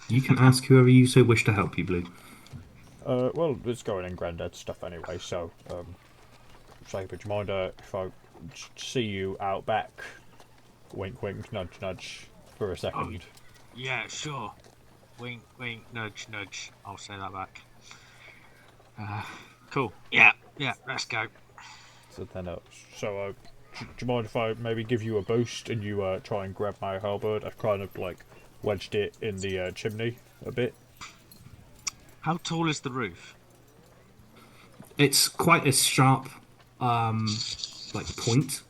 Speaker 2: You can ask whoever you so wish to help you, Blue.
Speaker 1: Well, it's going in Grandad's stuff anyway, so, Saber, do you mind if I see you out back? Wink, wink, nudge, nudge, for a second.
Speaker 5: Oh, yeah, sure. Wink, wink, nudge, nudge. I'll say that back. Cool. Yeah, let's go.
Speaker 1: So then, do you mind if I maybe give you a boost and you try and grab my halberd? I've kind of like wedged it in the chimney a bit.
Speaker 5: How tall is the roof?
Speaker 2: It's quite a sharp, like point.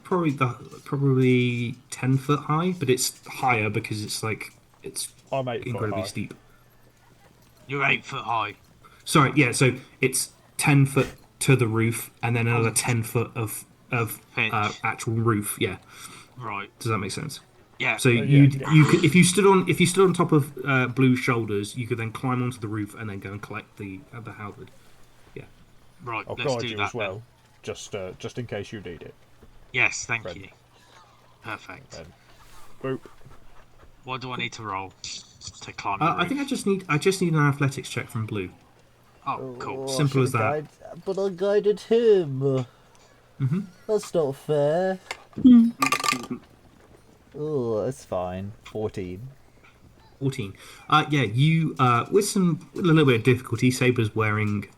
Speaker 2: Probably 10 foot high, but it's higher because it's
Speaker 1: I'm 8 foot
Speaker 2: incredibly
Speaker 1: high.
Speaker 2: steep.
Speaker 5: You're 8 foot high.
Speaker 2: Sorry, yeah. So it's 10 foot to the roof, and then another 10 foot of actual roof. Yeah.
Speaker 5: Right.
Speaker 2: Does that make sense?
Speaker 5: Yeah.
Speaker 2: So you could, if you stood on top of Blue's shoulders, you could then climb onto the roof and then go and collect the halberd. Yeah.
Speaker 5: Right.
Speaker 1: I'll
Speaker 5: let's
Speaker 1: guide
Speaker 5: do
Speaker 1: you
Speaker 5: that
Speaker 1: as well, just in case you need it.
Speaker 5: Yes, thank
Speaker 1: Red.
Speaker 5: you. Perfect.
Speaker 1: Boop.
Speaker 5: What do I need to roll to climb the roof?
Speaker 2: I think I just need an athletics check from Blue.
Speaker 5: Oh, cool.
Speaker 2: Simple as that.
Speaker 8: But I guided him. That's not fair. Oh, that's fine. 14.
Speaker 2: 14. Yeah, you with a little bit of difficulty. Saber's wearing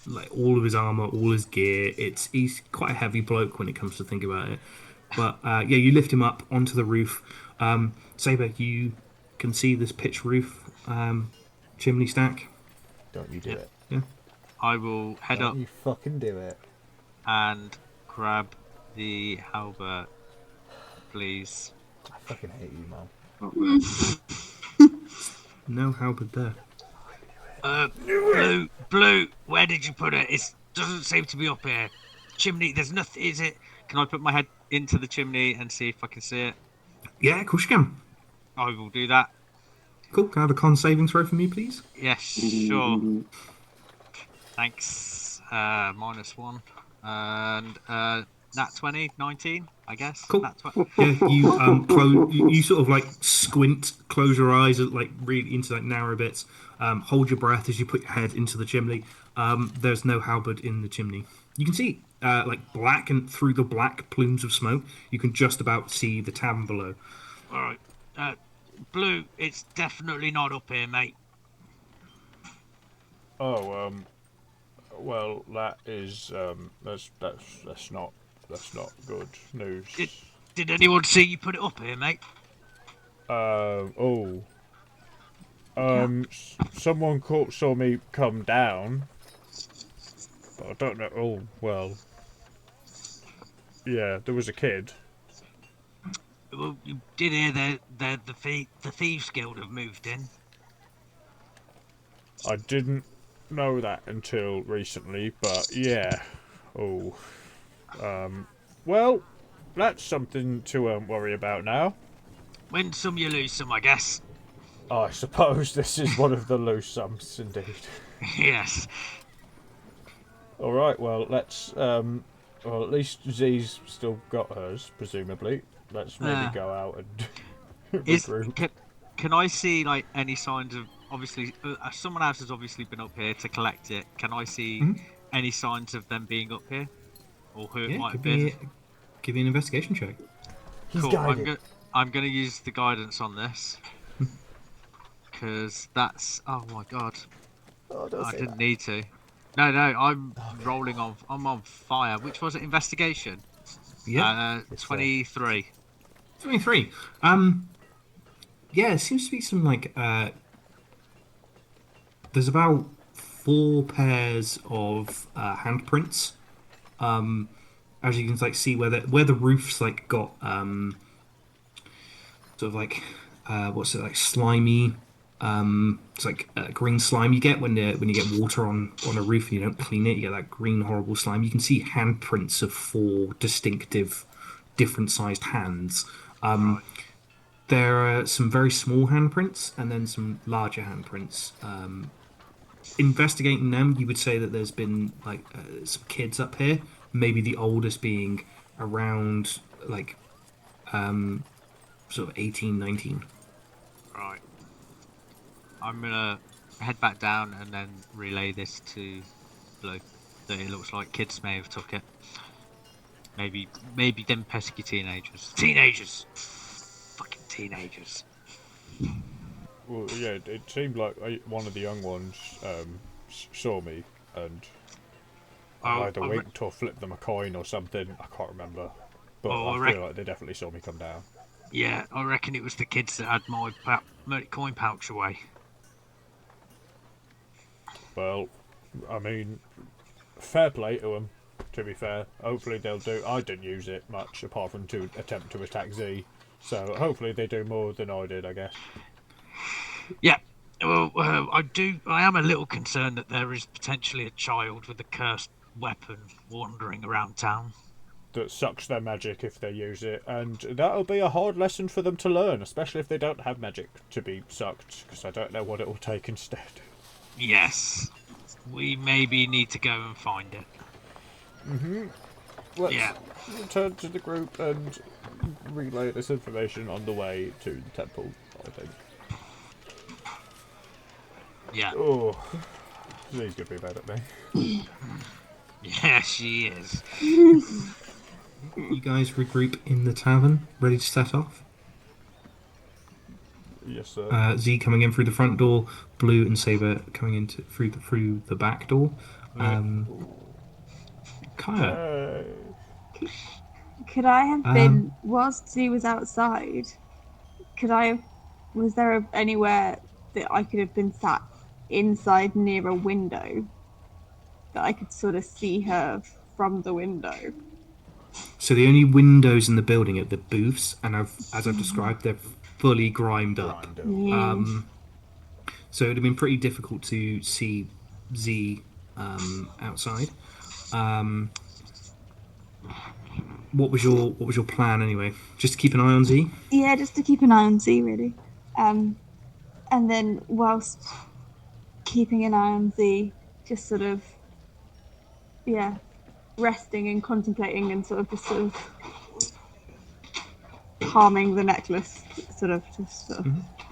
Speaker 2: like all of his armor, all his gear. He's quite a heavy bloke when it comes to think about it. But yeah, you lift him up onto the roof. Saber, you can see this pitch roof chimney stack.
Speaker 1: Don't you do it?
Speaker 2: Yeah.
Speaker 5: I will head up
Speaker 8: You fucking do it.
Speaker 5: and grab the halberd, please.
Speaker 8: I fucking hate you, Mum.
Speaker 2: No halberd there.
Speaker 5: Blue, where did you put it? It doesn't seem to be up here. Chimney, there's nothing, is it? Can I put my head into the chimney and see if I can see it?
Speaker 2: Yeah, of course you can.
Speaker 5: I will do that.
Speaker 2: Cool. Can I have a con saving throw for me, please?
Speaker 5: Yes, sure. Thanks. -1. And nat 20, 19, I guess.
Speaker 2: Cool.
Speaker 5: Nat 20.
Speaker 2: Yeah, you sort of like squint, close your eyes, like really into like narrow bits. Hold your breath as you put your head into the chimney. There's no halberd in the chimney. You can see like black, and through the black plumes of smoke, you can just about see the tavern below.
Speaker 5: All right. Blue, it's definitely not up here, mate.
Speaker 1: Oh, well, that is that's not That's not good news.
Speaker 5: Did anyone see you put it up here, mate?
Speaker 1: Someone saw me come down, but I don't know. Oh, well. Yeah, there was a kid.
Speaker 5: Well, you did hear the Thieves Guild have moved in.
Speaker 1: I didn't know that until recently, but yeah. Oh. Well, that's something to worry about now.
Speaker 5: Win some, you lose some, I guess.
Speaker 1: I suppose this is one of the loose sums, indeed.
Speaker 5: Yes.
Speaker 1: All right. Well, let's. Well, at least Z's still got hers, presumably. Let's maybe go out and regroup.
Speaker 5: Can I see like any signs of obviously someone else has obviously been up here to collect it? Can I see any signs of them being up here or who it might have been?
Speaker 2: Give me an investigation check.
Speaker 1: He's
Speaker 5: cool.
Speaker 1: guided.
Speaker 5: I'm gonna use the guidance on this because that's oh my god. I didn't need to. No, I'm rolling on. I'm on fire. Which was it? Investigation.
Speaker 2: Yeah.
Speaker 5: 23.
Speaker 2: 23. Yeah, it seems to be some like there's about 4 pairs of handprints. As you can like see where the roof's like got sort of like what's it like slimy. It's like green slime you get when you get water on a roof and you don't clean it. You get that green horrible slime. You can see handprints of 4 distinctive, different sized hands.
Speaker 5: Right.
Speaker 2: There are some very small handprints and then some larger handprints. Investigating them, you would say that there's been like some kids up here. Maybe the oldest being around like sort of 18, 19.
Speaker 5: Right. I'm gonna head back down and then relay this to Blue. That it looks like kids may have took it. Maybe them pesky teenagers. Teenagers. Fucking teenagers.
Speaker 1: Well, yeah, it seemed like one of the young ones saw me and I either winked or flipped them a coin or something. I can't remember, but I feel like they definitely saw me come down.
Speaker 5: Yeah, I reckon it was the kids that had my coin pouch away.
Speaker 1: Well, I mean, fair play to them, to be fair. Hopefully they'll do... I didn't use it much, apart from to attempt to attack Z. So hopefully they do more than I did, I guess.
Speaker 5: Yeah. Well, I am a little concerned that there is potentially a child with a cursed weapon wandering around town.
Speaker 1: That sucks their magic if they use it, and that'll be a hard lesson for them to learn, especially if they don't have magic to be sucked, because I don't know what it will take instead. Yes.
Speaker 5: We maybe need to go and find it.
Speaker 1: Let's return to the group and relay this information on the way to the temple, I think.
Speaker 5: Yeah.
Speaker 1: Oh, she's gonna be mad at me.
Speaker 5: Yeah, she is.
Speaker 2: You guys regroup in the tavern, ready to set off?
Speaker 1: Yes, sir.
Speaker 2: Z coming in through the front door, Blue and Saber coming in through the back door. Kaya.
Speaker 3: Could I have been, whilst Z was outside, was there anywhere that I could have been sat inside near a window that I could sort of see her from the window?
Speaker 2: So the only windows in the building are the booths, and as I've described, they're fully grimed up. So it would have been pretty difficult to see Z outside. What was your plan anyway? Just to keep an eye on Z?
Speaker 3: Yeah, just to keep an eye on Z, really. And then whilst keeping an eye on Z, just sort of, resting and contemplating and sort of palming the necklace, sort of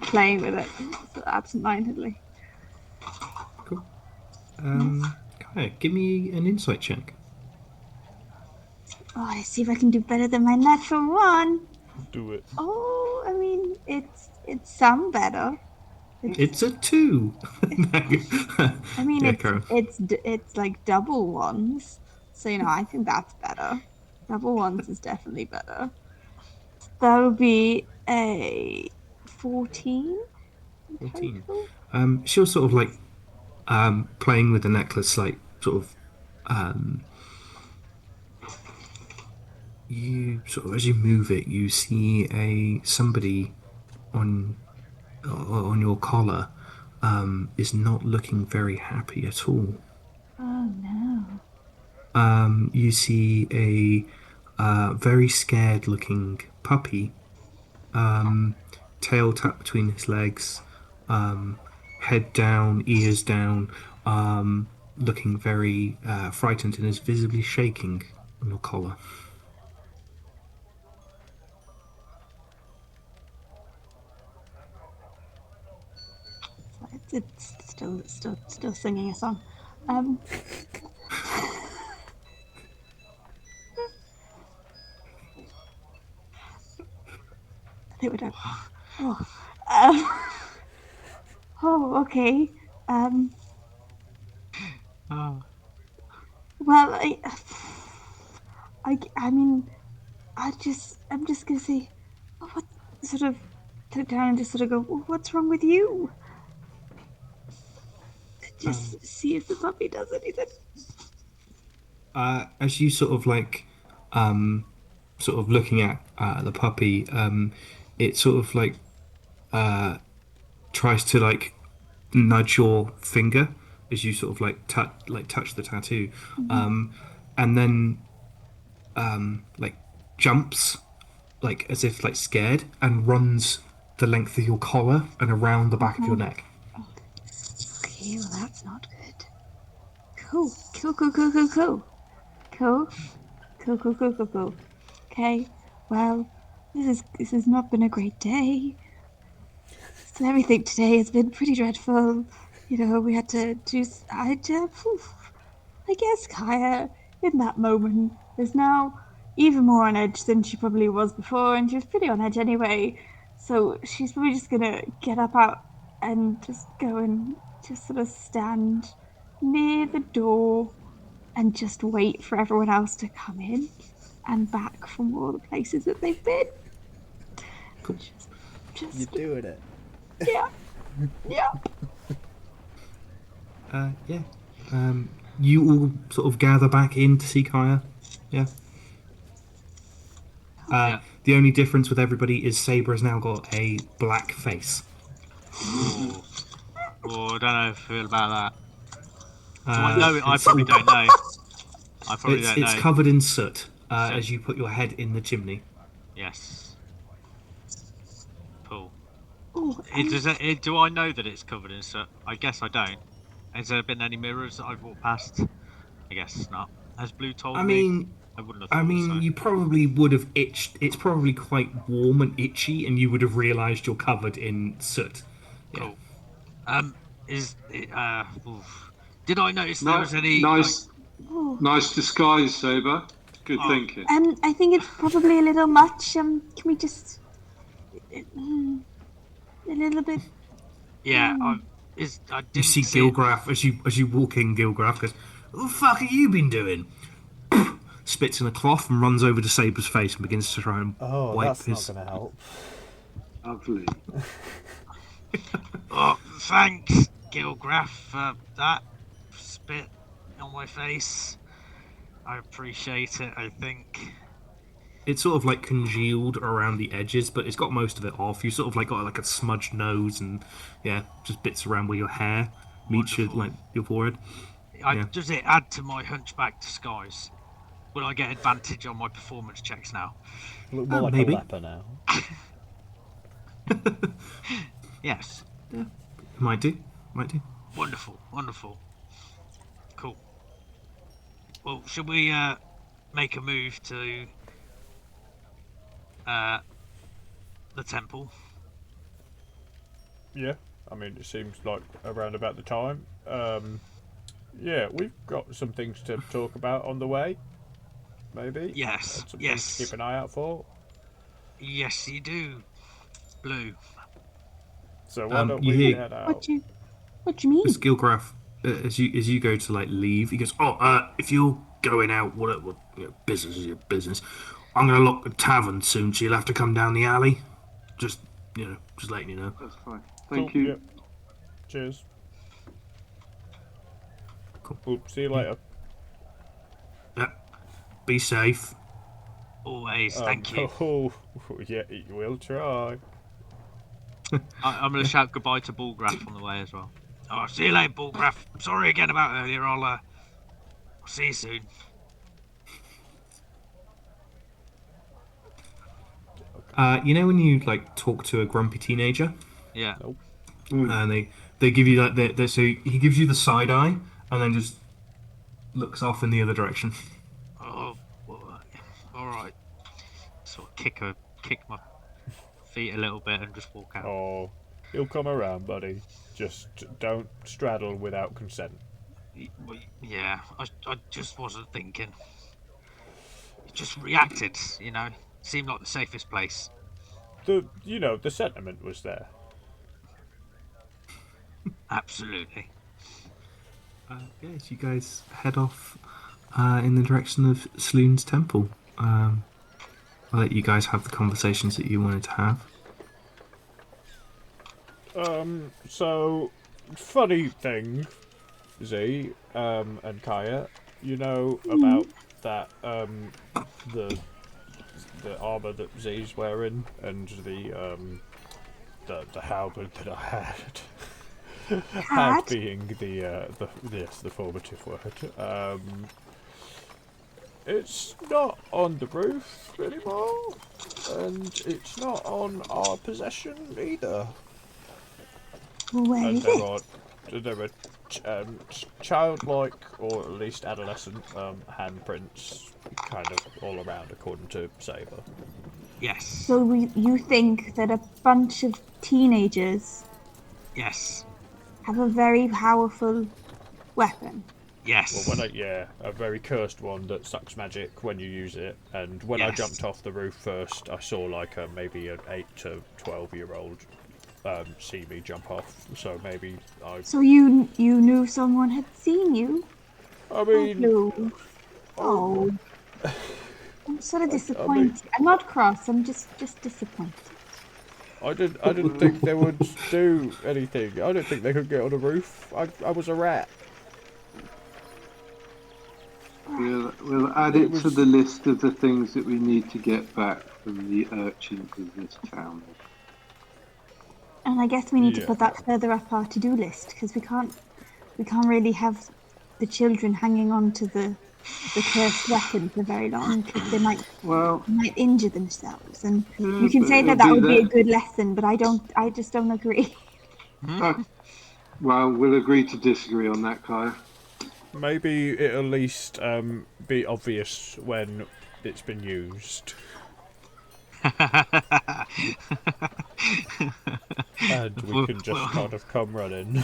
Speaker 3: playing with it, sort of absent-mindedly.
Speaker 2: Cool. Kaya, give me an insight check.
Speaker 3: Oh, let's see if I can do better than my natural one.
Speaker 1: Do it.
Speaker 3: Oh, I mean, it's some better.
Speaker 2: It's a 2.
Speaker 3: I mean, it's like double ones, so I think that's better. Double ones is definitely better. That would be a 14
Speaker 2: 14.
Speaker 3: total.
Speaker 2: She was sort of like playing with the necklace, like sort of you sort of as you move it, you see a somebody on your collar is not looking very happy at all.
Speaker 3: Oh no.
Speaker 2: You see a very scared looking puppy, tail tucked between his legs, head down, ears down, looking very frightened and is visibly shaking on your collar.
Speaker 3: It's still singing a song. They would have. Oh, um, oh, okay. Um,
Speaker 5: Oh.
Speaker 3: well, I mean, I'm just gonna say, oh, what sort of put it down and just sort of go, well, what's wrong with you? Just see if the puppy does anything.
Speaker 2: As you sort of like, sort of looking at the puppy, it sort of like tries to like nudge your finger as you sort of like touch the tattoo, and then like jumps like as if like scared and runs the length of your collar and around the back of your neck.
Speaker 3: Okay, well that's not good. Cool, cool, cool, cool, cool, cool, cool, cool, cool, cool, cool, cool. Okay, well, this has not been a great day. So everything today has been pretty dreadful. You know, we had to do. I guess Kaya, in that moment, is now even more on edge than she probably was before, and she was pretty on edge anyway. So she's probably just gonna get up out and just go and just sort of stand near the door and just wait for everyone else to come in and back from all the places that they've been.
Speaker 2: Cool.
Speaker 4: You're doing it.
Speaker 3: Yeah, yeah.
Speaker 2: Yeah. You all sort of gather back in to see Kaya. Yeah.
Speaker 5: Yeah.
Speaker 2: The only difference with everybody is Saber has now got a black face.
Speaker 5: Oh. Oh, I don't know how I feel about that. Do I
Speaker 2: Uh,
Speaker 5: know? I
Speaker 2: it's
Speaker 5: probably don't know. I probably don't
Speaker 2: it's
Speaker 5: know.
Speaker 2: covered in soot
Speaker 5: Soot.
Speaker 2: as you put your head in the chimney.
Speaker 5: Yes. Cool.
Speaker 3: Oh,
Speaker 5: Do I know that it's covered in soot? I guess I don't. Has there been any mirrors that I've walked past? I guess not. Has Blue told
Speaker 2: I
Speaker 5: me?
Speaker 2: mean,
Speaker 5: I wouldn't have thought so.
Speaker 2: you probably would have itched. It's probably quite warm and itchy, and you would have realised you're covered in soot. Yeah.
Speaker 5: Cool. Is it, oof. Did I notice there
Speaker 6: No,
Speaker 5: was any like?
Speaker 6: nice,
Speaker 3: oh.
Speaker 6: nice disguise, Saber. Good
Speaker 5: Oh.
Speaker 6: thinking.
Speaker 3: I think it's probably a little much. Can we just a little bit?
Speaker 5: Yeah, I
Speaker 2: You
Speaker 5: didn't
Speaker 2: see
Speaker 5: see it.
Speaker 2: Gilgraf as you walk in. Gilgraf goes, "What the fuck have you been doing?" Spits in a cloth and runs over to Saber's face and begins to try and
Speaker 4: Oh,
Speaker 2: wipe
Speaker 4: that's
Speaker 2: his.
Speaker 4: not going to help.
Speaker 6: Lovely.
Speaker 5: Oh, thanks, Gilgraf, for that spit on my face. I appreciate it. I think.
Speaker 2: It's sort of like congealed around the edges, but it's got most of it off. You sort of like got like a smudged nose and yeah, just bits around where your hair meets your
Speaker 5: Wonderful.
Speaker 2: like your forehead. Yeah.
Speaker 5: Does it add to my hunchback disguise? Will I get advantage on my performance checks now?
Speaker 4: Look more like
Speaker 2: maybe.
Speaker 4: a leper now.
Speaker 5: Yes.
Speaker 2: Yeah, might do. Might do.
Speaker 5: Wonderful. Wonderful. Cool. Well, should we make a move to the temple?
Speaker 1: Yeah, I mean, it seems like around about the time. Yeah, we've got some things to talk about on the way. Maybe.
Speaker 5: Yes.
Speaker 1: Some things to
Speaker 5: Yes.
Speaker 1: keep an eye out for.
Speaker 5: Yes, you do. Blue.
Speaker 1: So why don't
Speaker 2: You
Speaker 1: we
Speaker 2: hear
Speaker 1: head out?
Speaker 3: What do you mean?
Speaker 2: Skillgraph as you go to like leave. He goes, "Oh, if you're
Speaker 7: going out, whatever, business is your business. I'm going to lock the tavern soon, so you'll have to come down the alley. Just, just letting you know.
Speaker 6: That's fine.
Speaker 1: Cool.
Speaker 6: Thank you.
Speaker 1: Yep. Cheers.
Speaker 2: Cool.
Speaker 1: We'll see you later.
Speaker 7: Yep. Be safe.
Speaker 5: Always, thank you.
Speaker 1: Oh, yeah, we'll try.
Speaker 5: I'm going to shout goodbye to Bullgraff on the way as well. Oh, see you later, Bullgraff. Sorry again about earlier. I'll see you soon.
Speaker 2: When you talk to a grumpy teenager,
Speaker 5: Yeah.
Speaker 1: Nope.
Speaker 2: and they give you so he gives you the side eye and then just looks off in the other direction.
Speaker 5: Oh, well, all right. Sort of kick my feet a little bit and just walk out.
Speaker 1: Oh, he'll come around, buddy. Just don't straddle without consent.
Speaker 5: Yeah, I just wasn't thinking. Just reacted, Seemed like the safest place.
Speaker 1: The sentiment was there.
Speaker 5: Absolutely.
Speaker 2: Yes, you guys head off in the direction of Sloane's temple. I'll let you guys have the conversations that you wanted to have.
Speaker 1: So, funny thing, Z, and Kaya, about that, the armor that Z's wearing and the halberd that I had. Had being the formative word. It's not on the roof anymore, and it's not on our possession either.
Speaker 3: Where is it?
Speaker 1: There are childlike, or at least adolescent, handprints kind of all around, according to Saber.
Speaker 5: Yes.
Speaker 3: So you think that a bunch of teenagers
Speaker 5: Yes.
Speaker 3: have a very powerful weapon?
Speaker 5: Yes.
Speaker 1: Well, a very cursed one that sucks magic when you use it. And when I jumped off the roof first, I saw maybe an 8 to 12-year-old see me jump off. So maybe I.
Speaker 3: So you knew someone had seen you?
Speaker 1: I mean.
Speaker 3: No. Oh. I'm sort of disappointed. I'm not cross. I'm just disappointed.
Speaker 1: I didn't think they would do anything. I didn't think they could get on a roof. I was a rat.
Speaker 6: We'll add it to the list of the things that we need to get back from the urchins of this town.
Speaker 3: And I guess we need to put that further up our to-do list, because we can't really have the children hanging on to the cursed weapon for very long, because they might injure themselves. And you can say that would be a good lesson, but I just don't agree.
Speaker 6: Well, we'll agree to disagree on that, Kaya.
Speaker 1: Maybe it'll at least be obvious when it's been used. And we can just kind of come running.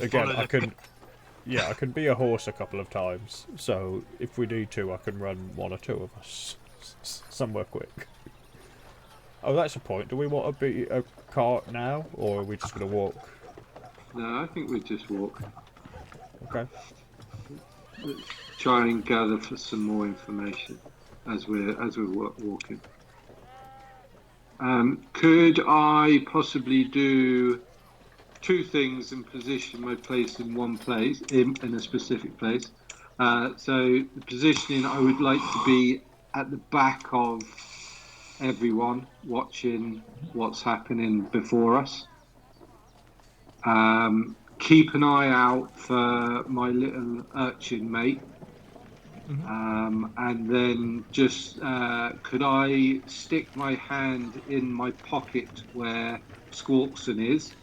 Speaker 1: Again, I can be a horse a couple of times, so if we need to, I can run one or two of us somewhere quick. Oh, that's a point. Do we want to be a cart now, or are we just going to walk?
Speaker 6: No, I think we just walk.
Speaker 1: Okay.
Speaker 6: Let's try and gather for some more information as we're walking. Could I possibly do two things and position my place in one place, in a specific place? So the positioning, I would like to be at the back of everyone, watching what's happening before us. Keep an eye out for my little urchin mate. And then just could I stick my hand in my pocket where Squawkson is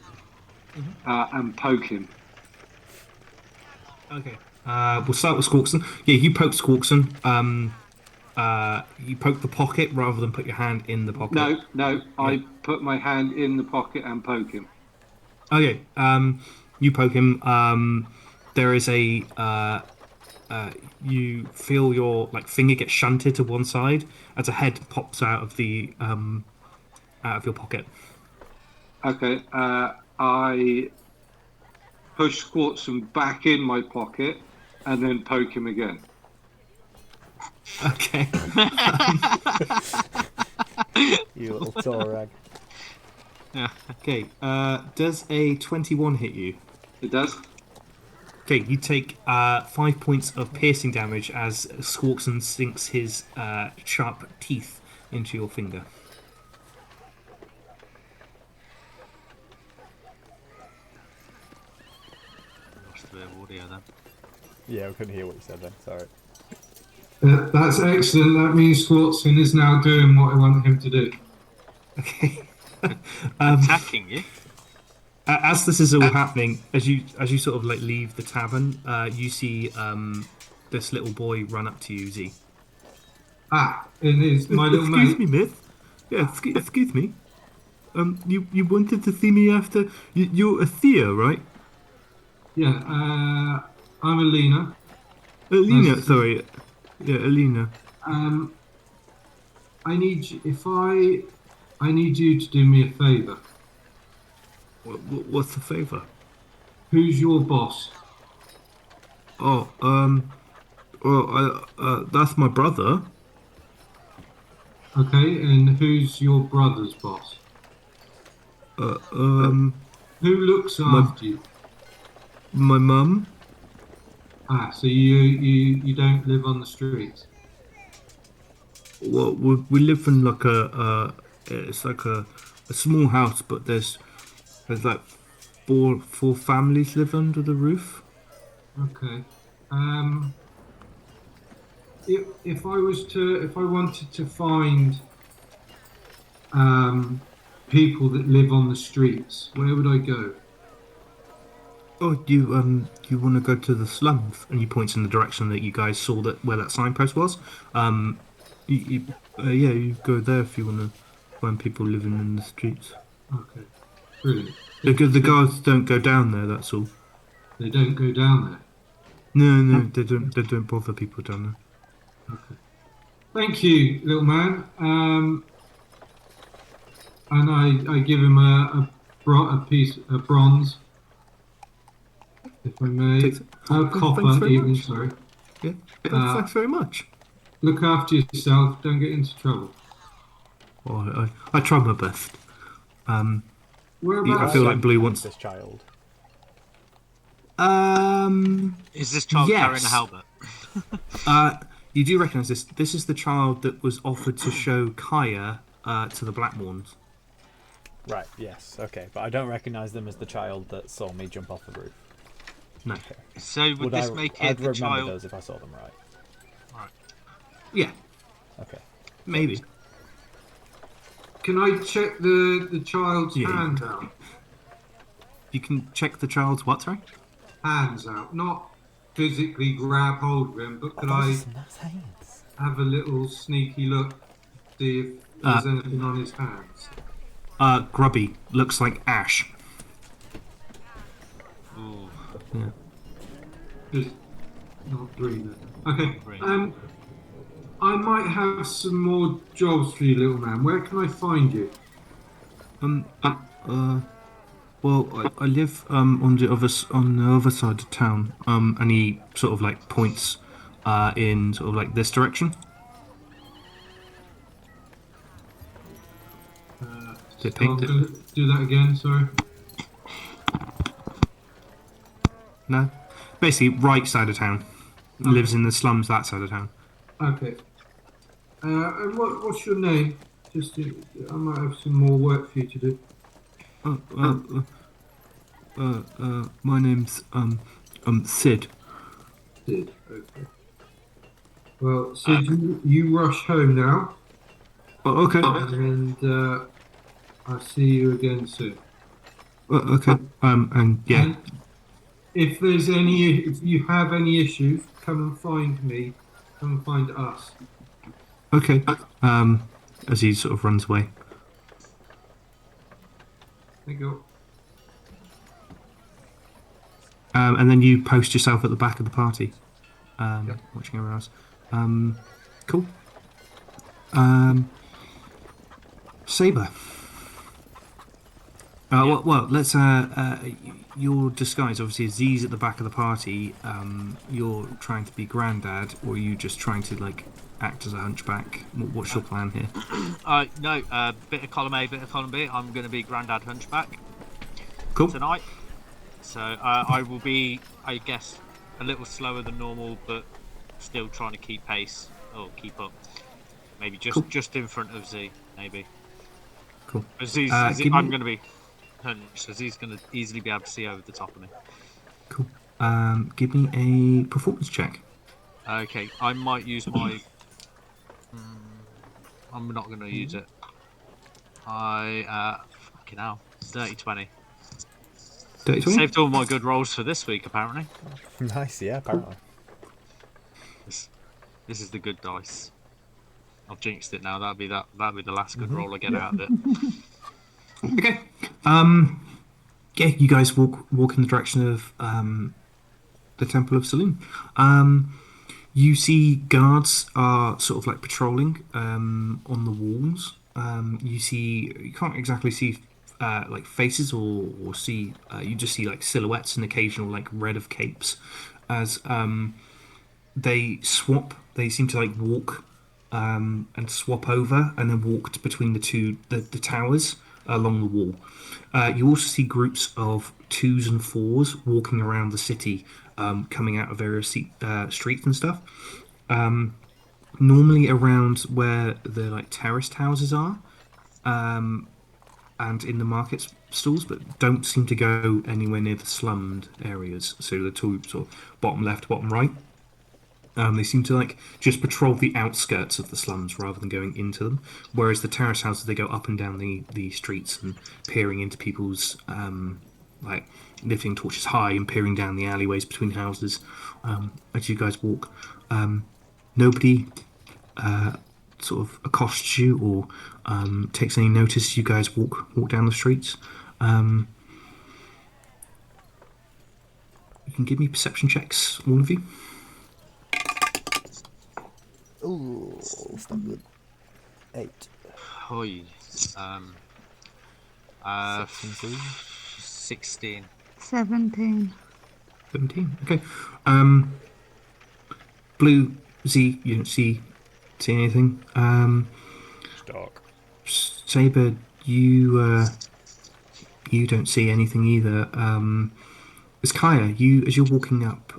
Speaker 6: and poke him?
Speaker 2: Okay. We'll start with Squawkson. Yeah, you poke Squawkson. You poke the pocket rather than put your hand in the pocket.
Speaker 6: No. I put my hand in the pocket and poke him.
Speaker 2: Okay. You poke him. There is a. You feel your finger get shunted to one side as a head pops out of the out of your pocket.
Speaker 6: Okay. I push Squawkson back in my pocket and then poke him again.
Speaker 2: Okay.
Speaker 4: You little tour rag.
Speaker 5: Yeah.
Speaker 2: Okay. Does a 21 hit you?
Speaker 6: It does.
Speaker 2: Okay, you take 5 points of piercing damage as Squawkson sinks his sharp teeth into your finger.
Speaker 5: Lost a bit of audio then.
Speaker 4: Yeah, we couldn't hear what you said then. Sorry.
Speaker 6: That's excellent. That means Squatson is now doing what I want him to do.
Speaker 2: Okay.
Speaker 5: Attacking you?
Speaker 2: As this is all happening, as you sort of like leave the tavern, you see this little boy run up to you, Z.
Speaker 6: Ah, it is my little
Speaker 2: Excuse
Speaker 6: mate.
Speaker 2: me, miss. Yeah, excuse me. You wanted to see me after you're a Thea, right?
Speaker 6: Yeah, I'm Alina.
Speaker 2: Alina,
Speaker 6: Nice to-
Speaker 2: sorry. Yeah, Alina.
Speaker 6: I need you, I need you to do me a favour.
Speaker 2: What's the favor?
Speaker 6: Who's your boss?
Speaker 2: Oh, that's my brother.
Speaker 6: Okay, and who's your brother's boss?
Speaker 2: Uh,
Speaker 6: Who looks
Speaker 2: my
Speaker 6: after you?
Speaker 2: my mum.
Speaker 6: Ah, so you don't live on the streets.
Speaker 2: Well, we live in like it's like a small house, but there's like four families live under the roof.
Speaker 6: Okay. If I wanted to find people that live on the streets, where would I go?
Speaker 2: Oh, you want to go to the slums? And he points in the direction that you guys saw that where that signpost was. Yeah, you go there if you want to find people living in the streets.
Speaker 6: Okay, brilliant.
Speaker 2: Because the guards don't go down there. That's all.
Speaker 6: They don't go down there.
Speaker 2: No, they don't. They don't bother people down there.
Speaker 6: Okay. Thank you, little man. And I give him a piece of bronze, if I may.
Speaker 2: Thanks
Speaker 6: Copper,
Speaker 2: very
Speaker 6: even.
Speaker 2: much.
Speaker 6: Sorry.
Speaker 2: Yeah, thanks very much.
Speaker 6: Look after yourself. Don't get into trouble.
Speaker 2: Oh, I try my best. I
Speaker 6: Whereabouts?
Speaker 2: feel like Blue wants.
Speaker 4: This child.
Speaker 5: Is this child
Speaker 2: Yes.
Speaker 5: carrying a halberd?
Speaker 2: You do recognise this. This is the child that was offered to show Kaya to the Blackmorns.
Speaker 4: Right. Yes. Okay. But I don't recognise them as the child that saw me jump off the roof.
Speaker 2: No.
Speaker 5: So would this make it
Speaker 4: I'd
Speaker 5: the
Speaker 4: remember
Speaker 5: child?
Speaker 4: those if I saw them right.
Speaker 5: Right.
Speaker 2: Yeah,
Speaker 4: Okay.
Speaker 2: maybe.
Speaker 6: Can I check the child's
Speaker 2: Yeah.
Speaker 6: hands out?
Speaker 2: You can check the child's what, sorry?
Speaker 6: Hands out, not physically grab hold of him, but could I
Speaker 4: That's hands.
Speaker 6: have a little sneaky look, see if there's anything on his hands?
Speaker 2: Grubby. Looks like ash.
Speaker 5: Ooh.
Speaker 2: Yeah.
Speaker 6: Just not green. Okay.
Speaker 5: Green.
Speaker 6: I might have some more jobs for you, little man. Where can I find you?
Speaker 2: Well, I live on the other side of town. And he sort of like points in sort of like this direction. Is it
Speaker 6: I'm
Speaker 2: painted?
Speaker 6: going to do that again. Sorry.
Speaker 2: No. Basically, right side of town. Lives in the slums that side of town.
Speaker 6: Okay. And what's your name? I might have some more work for you to do.
Speaker 2: My name's Sid.
Speaker 6: Sid. Okay. Well, Sid, you rush home now,
Speaker 2: Okay.
Speaker 6: and I'll see you again soon.
Speaker 2: Okay. And yeah.
Speaker 6: And if you have any issues, come and find me. Come and find us.
Speaker 2: Okay. As he sort of runs away.
Speaker 6: Thank you.
Speaker 2: And then you post yourself at the back of the party, watching everyone else. Cool. Saber. Well, let's. Your disguise obviously Z's at the back of the party. You're trying to be granddad, or are you just trying to like act as a hunchback? What's your plan here?
Speaker 5: No, bit of column A, bit of column B. I'm going to be Grandad Hunchback
Speaker 2: Cool.
Speaker 5: tonight. So I will be, I guess, a little slower than normal, but still trying to keep pace or keep up. Maybe just in front of Z, maybe.
Speaker 2: Cool.
Speaker 5: I'm going to be hunched, so Z's going to easily be able to see over the top of me.
Speaker 2: Cool. Give me a performance check.
Speaker 5: Okay, I might use my. I'm not going to use it. Fucking hell, 30-20.
Speaker 2: 30-20?
Speaker 5: Saved all my good rolls for this week, apparently.
Speaker 4: Nice, yeah, apparently.
Speaker 5: This is the good dice. I've jinxed it now. That'll be the last good roll I get out of it.
Speaker 2: Okay. Yeah, you guys walk in the direction of the Temple of Saloon. You see guards are sort of like patrolling on the walls. You can't exactly see like faces or see. You just see like silhouettes and occasional like red of capes as they swap. They seem to like walk and swap over and then walked between the towers along the wall. You also see groups of twos and fours walking around the city, coming out of various streets and stuff. Normally around where the like terraced houses are, and in the market stalls, but don't seem to go anywhere near the slummed areas. So the two sort of bottom left, bottom right. They seem to like just patrol the outskirts of the slums rather than going into them. Whereas the terrace houses, they go up and down the streets and peering into people's like lifting torches high and peering down the alleyways between houses as you guys walk. Nobody sort of accosts you or takes any notice. You guys walk down the streets. You can give me perception checks, all of you.
Speaker 4: Ooh, it's not good. 8.
Speaker 5: Hoi. 16.
Speaker 3: 17.
Speaker 2: 17. Okay. Blue Z, you don't see anything.
Speaker 1: It's dark.
Speaker 2: Saber, you don't see anything either. As Kaya, as you're walking up,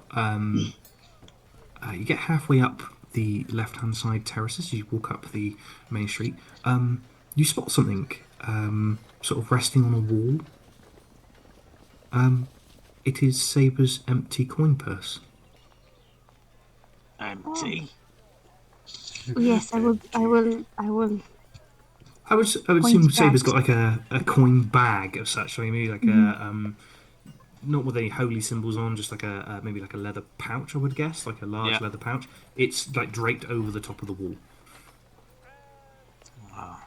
Speaker 2: you get halfway up the left-hand side terraces. You walk up the main street. You spot something sort of resting on a wall. It is Saber's empty coin purse.
Speaker 5: Empty.
Speaker 3: Yes, I will.
Speaker 2: I would assume Saber's got like a coin bag of such. I mean, maybe like a not with any holy symbols on, just like a maybe like a leather pouch. I would guess, like a large leather pouch. It's like draped over the top of the wall.
Speaker 5: Wow.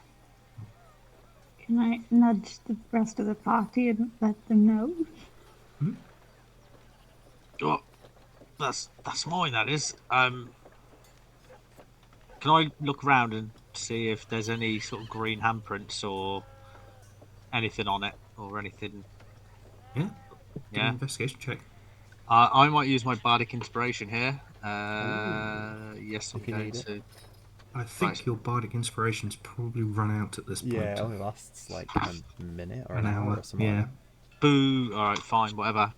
Speaker 3: Can I nudge the rest of the party and let them know?
Speaker 5: Oh, that's mine. That is. Can I look around and see if there's any sort of green handprints or anything on it or anything?
Speaker 2: Yeah. Give me an investigation check.
Speaker 5: I might use my bardic inspiration here. Yes, I'm going to.
Speaker 2: I think your bardic inspiration's probably run out at this point.
Speaker 4: Yeah, it only lasts like a minute or an hour or something.
Speaker 2: Yeah.
Speaker 5: Boo. All right, fine, whatever.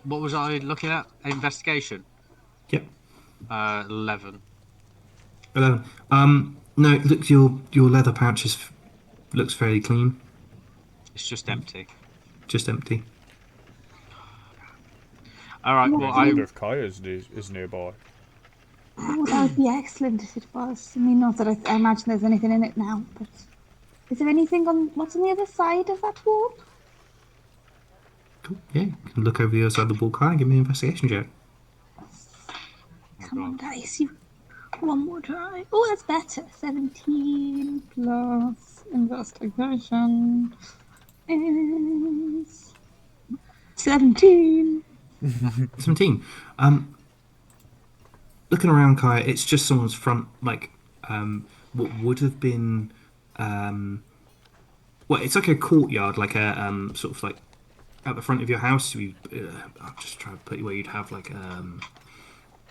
Speaker 5: What was I looking at? Investigation.
Speaker 2: Yep.
Speaker 5: 11.
Speaker 2: 11. No, look, your leather pouch looks fairly clean.
Speaker 5: It's just empty.
Speaker 2: Just empty.
Speaker 5: All right. Well,
Speaker 1: I wonder if Kaya's is nearby.
Speaker 3: Oh, that would be excellent if it was. I mean, not that I imagine there's anything in it now, but is there anything what's on the other side of that wall?
Speaker 2: Cool. Yeah, you can look over the other side of the wall, Kaya, and give me an investigation check.
Speaker 3: Come on, dice, you. One more try. Oh, that's better. 17 plus investigation is 17.
Speaker 2: 17. Looking around, Kaya, it's just someone's front, like, what would have been, well, well, it's like a courtyard, like a sort of like at the front of your house. I'm just trying to put you where you'd have like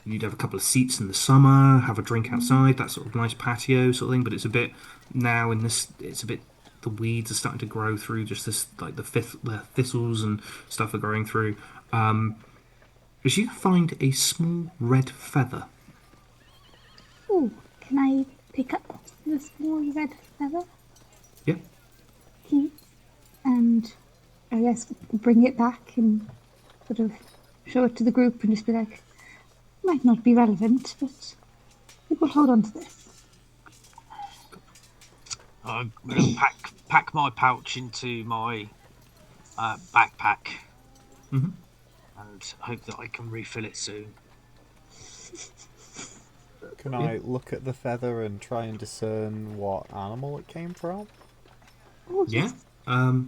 Speaker 2: you'd have a couple of seats in the summer, have a drink outside, that sort of nice patio sort of thing. But it's a bit now in this, it's a bit the weeds are starting to grow through. Just this like the thistles and stuff are growing through. As you find a small red feather.
Speaker 3: Oh, can I pick up the small red feather?
Speaker 2: Yeah.
Speaker 3: Please. And I guess bring it back and sort of show it to the group and just be like, might not be relevant, but we'll hold on to this.
Speaker 5: I'm going to pack my pouch into my backpack and hope that I can refill it soon.
Speaker 4: Can I look at the feather and try and discern what animal it came from?
Speaker 3: Oh,
Speaker 2: Yeah.
Speaker 3: yes.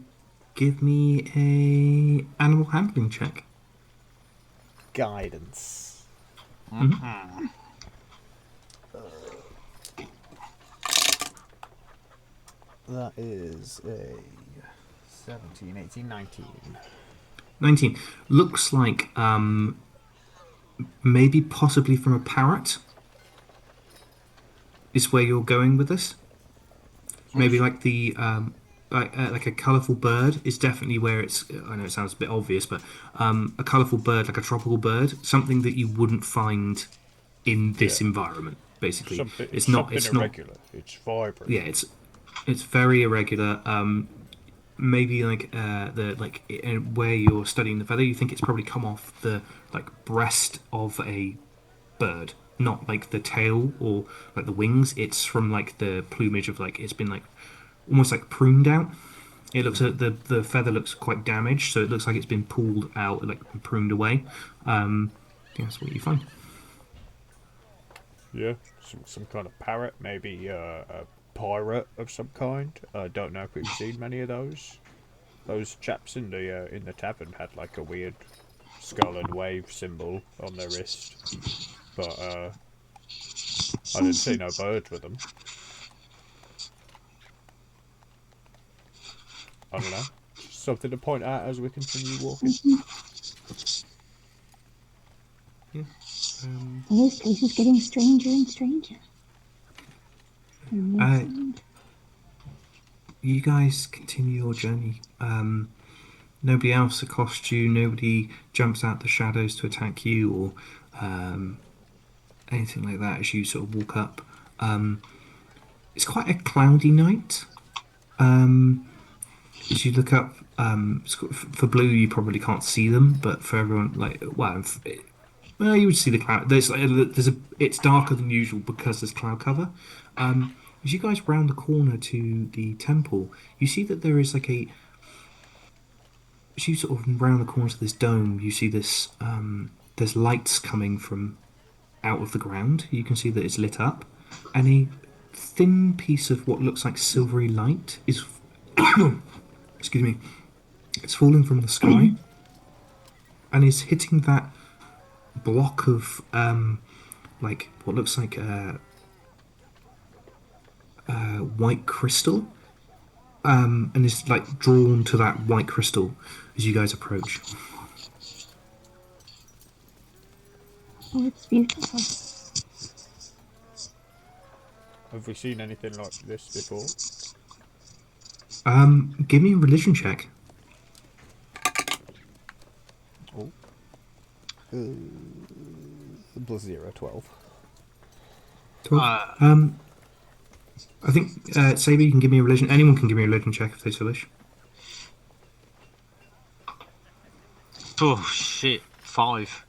Speaker 2: Give me a animal handling check.
Speaker 4: Guidance. That is a 17, 18, 19.
Speaker 2: 19. Looks like maybe possibly from a parrot is where you're going with this. Maybe like the like a colourful bird is definitely where it's. I know it sounds a bit obvious, but a colourful bird, like a tropical bird, something that you wouldn't find in this environment. Basically,
Speaker 1: It's
Speaker 2: not.
Speaker 1: something
Speaker 2: It's
Speaker 1: irregular.
Speaker 2: not.
Speaker 1: It's vibrant.
Speaker 2: Yeah, it's very irregular. Maybe like where you're studying the feather, you think it's probably come off the like breast of a bird, not like the tail or like the wings. It's from like the plumage of like it's been like almost like pruned out. It looks at the feather looks quite damaged, so it looks like it's been pulled out, like pruned away. I think that's what you find.
Speaker 1: Yeah, some kind of parrot, maybe a pirate of some kind. I don't know if we've seen many of those. Those chaps in the tavern had like a weird skull and wave symbol on their wrist, but I didn't see no birds with them. I don't know. Something to point out as we continue walking.
Speaker 2: Yeah.
Speaker 3: This place is getting stranger and stranger.
Speaker 2: You guys continue your journey. Nobody else accosts you. Nobody jumps out the shadows to attack you or anything like that as you sort of walk up. It's quite a cloudy night. As you look up, for Blue, you probably can't see them, but for everyone, well, you would see the cloud. It's darker than usual because there's cloud cover. As you guys round the corner to the temple, you see that there is as you sort of round the corner to this dome, you see this. There's lights coming from out of the ground. You can see that it's lit up, and a thin piece of what looks like silvery light is. Excuse me. It's falling from the sky, and is hitting that block of like what looks like white crystal, and is like drawn to that white crystal as you guys approach.
Speaker 3: Oh, it's beautiful.
Speaker 1: Have we seen anything like this before?
Speaker 2: Give me a religion check.
Speaker 4: Oh. Plus 0, 12.
Speaker 2: 12. I think Saber, you can give me a religion. Anyone can give me a religion check if they so wish.
Speaker 5: Oh shit! 5.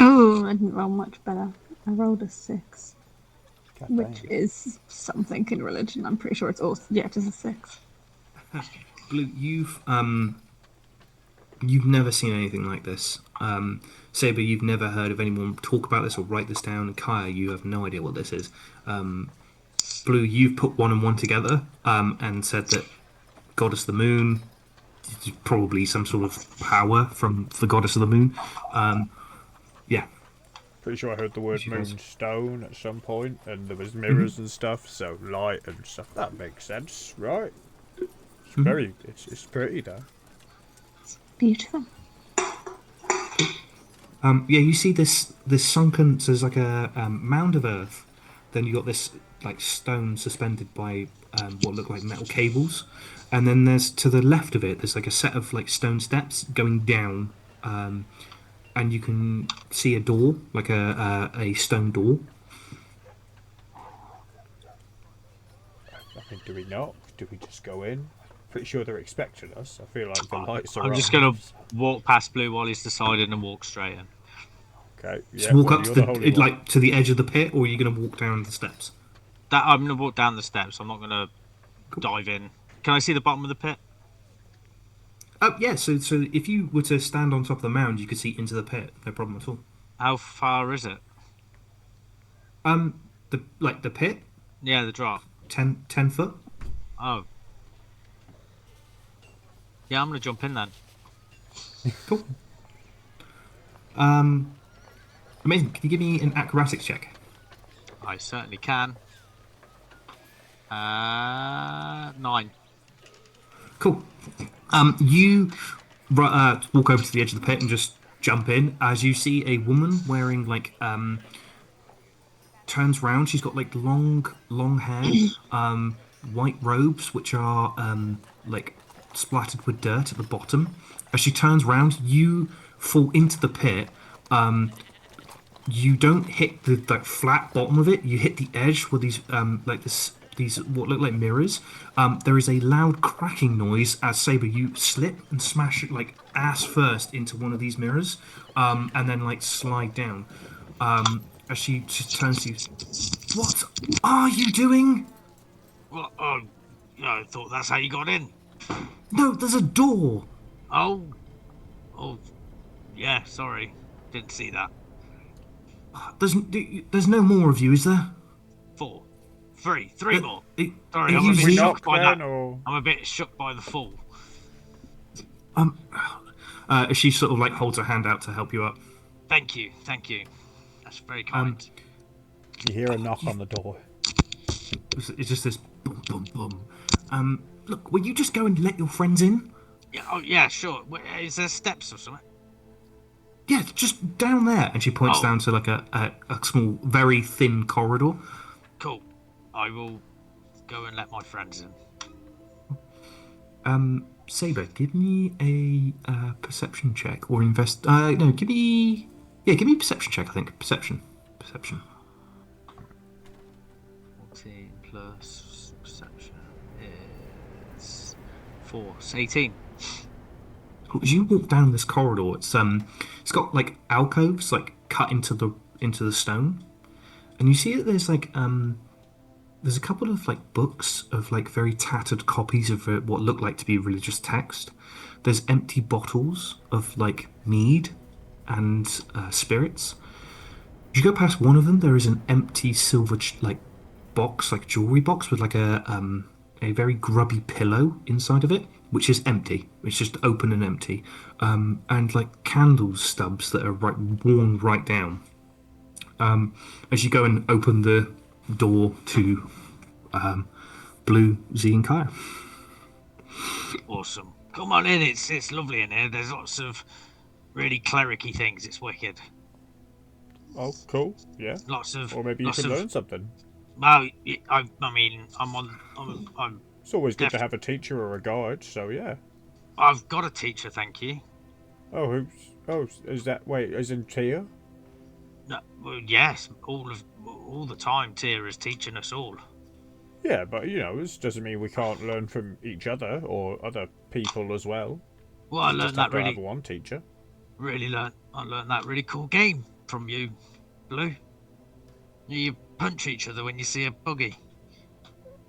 Speaker 3: Oh, I didn't roll much better. I rolled a 6,
Speaker 4: God
Speaker 3: which
Speaker 4: damn.
Speaker 3: is something in religion. I'm pretty sure it's also it is a 6.
Speaker 2: Blue, you've never seen anything like this. Saber, you've never heard of anyone talk about this or write this down. And Kaya, you have no idea what this is. Blue, you've put one and one together and said that Goddess of the Moon is probably some sort of power from the Goddess of the Moon. Yeah.
Speaker 1: Pretty sure I heard the word
Speaker 2: You guys-
Speaker 1: moonstone at some point, and there was mirrors and stuff, so light and stuff. That makes sense, right? It's very, it's pretty there.
Speaker 3: Beautiful.
Speaker 2: Yeah, you see this sunken. So there's like a mound of earth. Then you got this like stone suspended by what look like metal cables, and then there's to the left of it. There's like a set of like stone steps going down, and you can see a door, like a stone door.
Speaker 1: I mean, do we knock? Do we just go in? Pretty sure they're expecting us. I feel like the lights are
Speaker 9: I'm
Speaker 1: on.
Speaker 9: just gonna walk past Blue while he's deciding and walk straight in.
Speaker 1: Okay.
Speaker 2: Just
Speaker 1: Yeah.
Speaker 2: walk
Speaker 1: Well,
Speaker 2: up
Speaker 1: you're
Speaker 2: to
Speaker 1: the holy one.
Speaker 2: like to the edge of the pit, or are you going to walk down the steps?
Speaker 9: That I'm gonna walk down the steps. I'm not gonna dive in. Can I see the bottom of the pit?
Speaker 2: Oh yeah. So if you were to stand on top of the mound, you could see into the pit. No problem at all.
Speaker 9: How far is it?
Speaker 2: The pit,
Speaker 9: Yeah, the drop.
Speaker 2: 10 foot.
Speaker 9: Oh. Yeah, I'm gonna jump in then.
Speaker 2: Cool. Amazing. Can you give me an acrobatics check?
Speaker 9: I certainly can. 9.
Speaker 2: Cool. You walk over to the edge of the pit and just jump in as you see a woman wearing like turns round. She's got like long hair, white robes which are like splattered with dirt at the bottom. As she turns round, you fall into the pit. You don't hit the like flat bottom of it. You hit the edge where these these what look like mirrors. There is a loud cracking noise as Saber you slip and smash like ass first into one of these mirrors, and then like slide down. As she just turns to you, what are you doing?
Speaker 5: Well, yeah, I thought that's how you got in.
Speaker 2: No, there's a door.
Speaker 5: Oh, yeah. Sorry, didn't see that.
Speaker 2: There's no more of you, is there?
Speaker 5: 4, 3 more. Sorry,
Speaker 2: are
Speaker 5: I'm a
Speaker 2: you
Speaker 5: bit
Speaker 2: Z?
Speaker 5: shocked by that.
Speaker 1: Or...
Speaker 5: I'm a bit shocked by the fall.
Speaker 2: She sort of like holds her hand out to help you up.
Speaker 5: Thank you. That's very kind.
Speaker 4: You hear a knock on the door.
Speaker 2: It's just this boom, boom, boom. Look, will you just go and let your friends in?
Speaker 5: Yeah. Oh, yeah. Sure. Is there steps or something?
Speaker 2: Yeah, just down there. And she points down to like a small, very thin corridor.
Speaker 5: Cool. I will go and let my friends in.
Speaker 2: Saber, give me a perception check or invest. No, give me a perception check. I think perception.
Speaker 9: 14 plus perception is 4. It's 18.
Speaker 2: As you walk down this corridor, it's got like alcoves like cut into the stone, and you see that there's like there's a couple of like books of like very tattered copies of what look like to be religious text. There's empty bottles of like mead and spirits. As you go past one of them, there is an empty silver box, like jewelry box with like a very grubby pillow inside of it, which is empty. It's just open and empty, and like candle stubs that are worn right down. As you go and open the door to Blue, Z, and Kaya.
Speaker 5: Awesome. Come on in. It's lovely in here. There's lots of really clericy things. It's wicked.
Speaker 1: Oh, cool. Yeah. Or maybe you can learn something.
Speaker 5: Well, I mean, I'm.
Speaker 1: It's always good to have a teacher or a guide. So yeah.
Speaker 5: I've got a teacher, thank you.
Speaker 1: Oh, is that? Wait, as in Tia?
Speaker 5: No, well, yes, all the time. Tia is teaching us all.
Speaker 1: Yeah, but this doesn't mean we can't learn from each other or other people as well.
Speaker 5: Well, I learned that really.
Speaker 1: Have one teacher.
Speaker 5: I learned that really cool game from you, Blue. You punch each other when you see a buggy.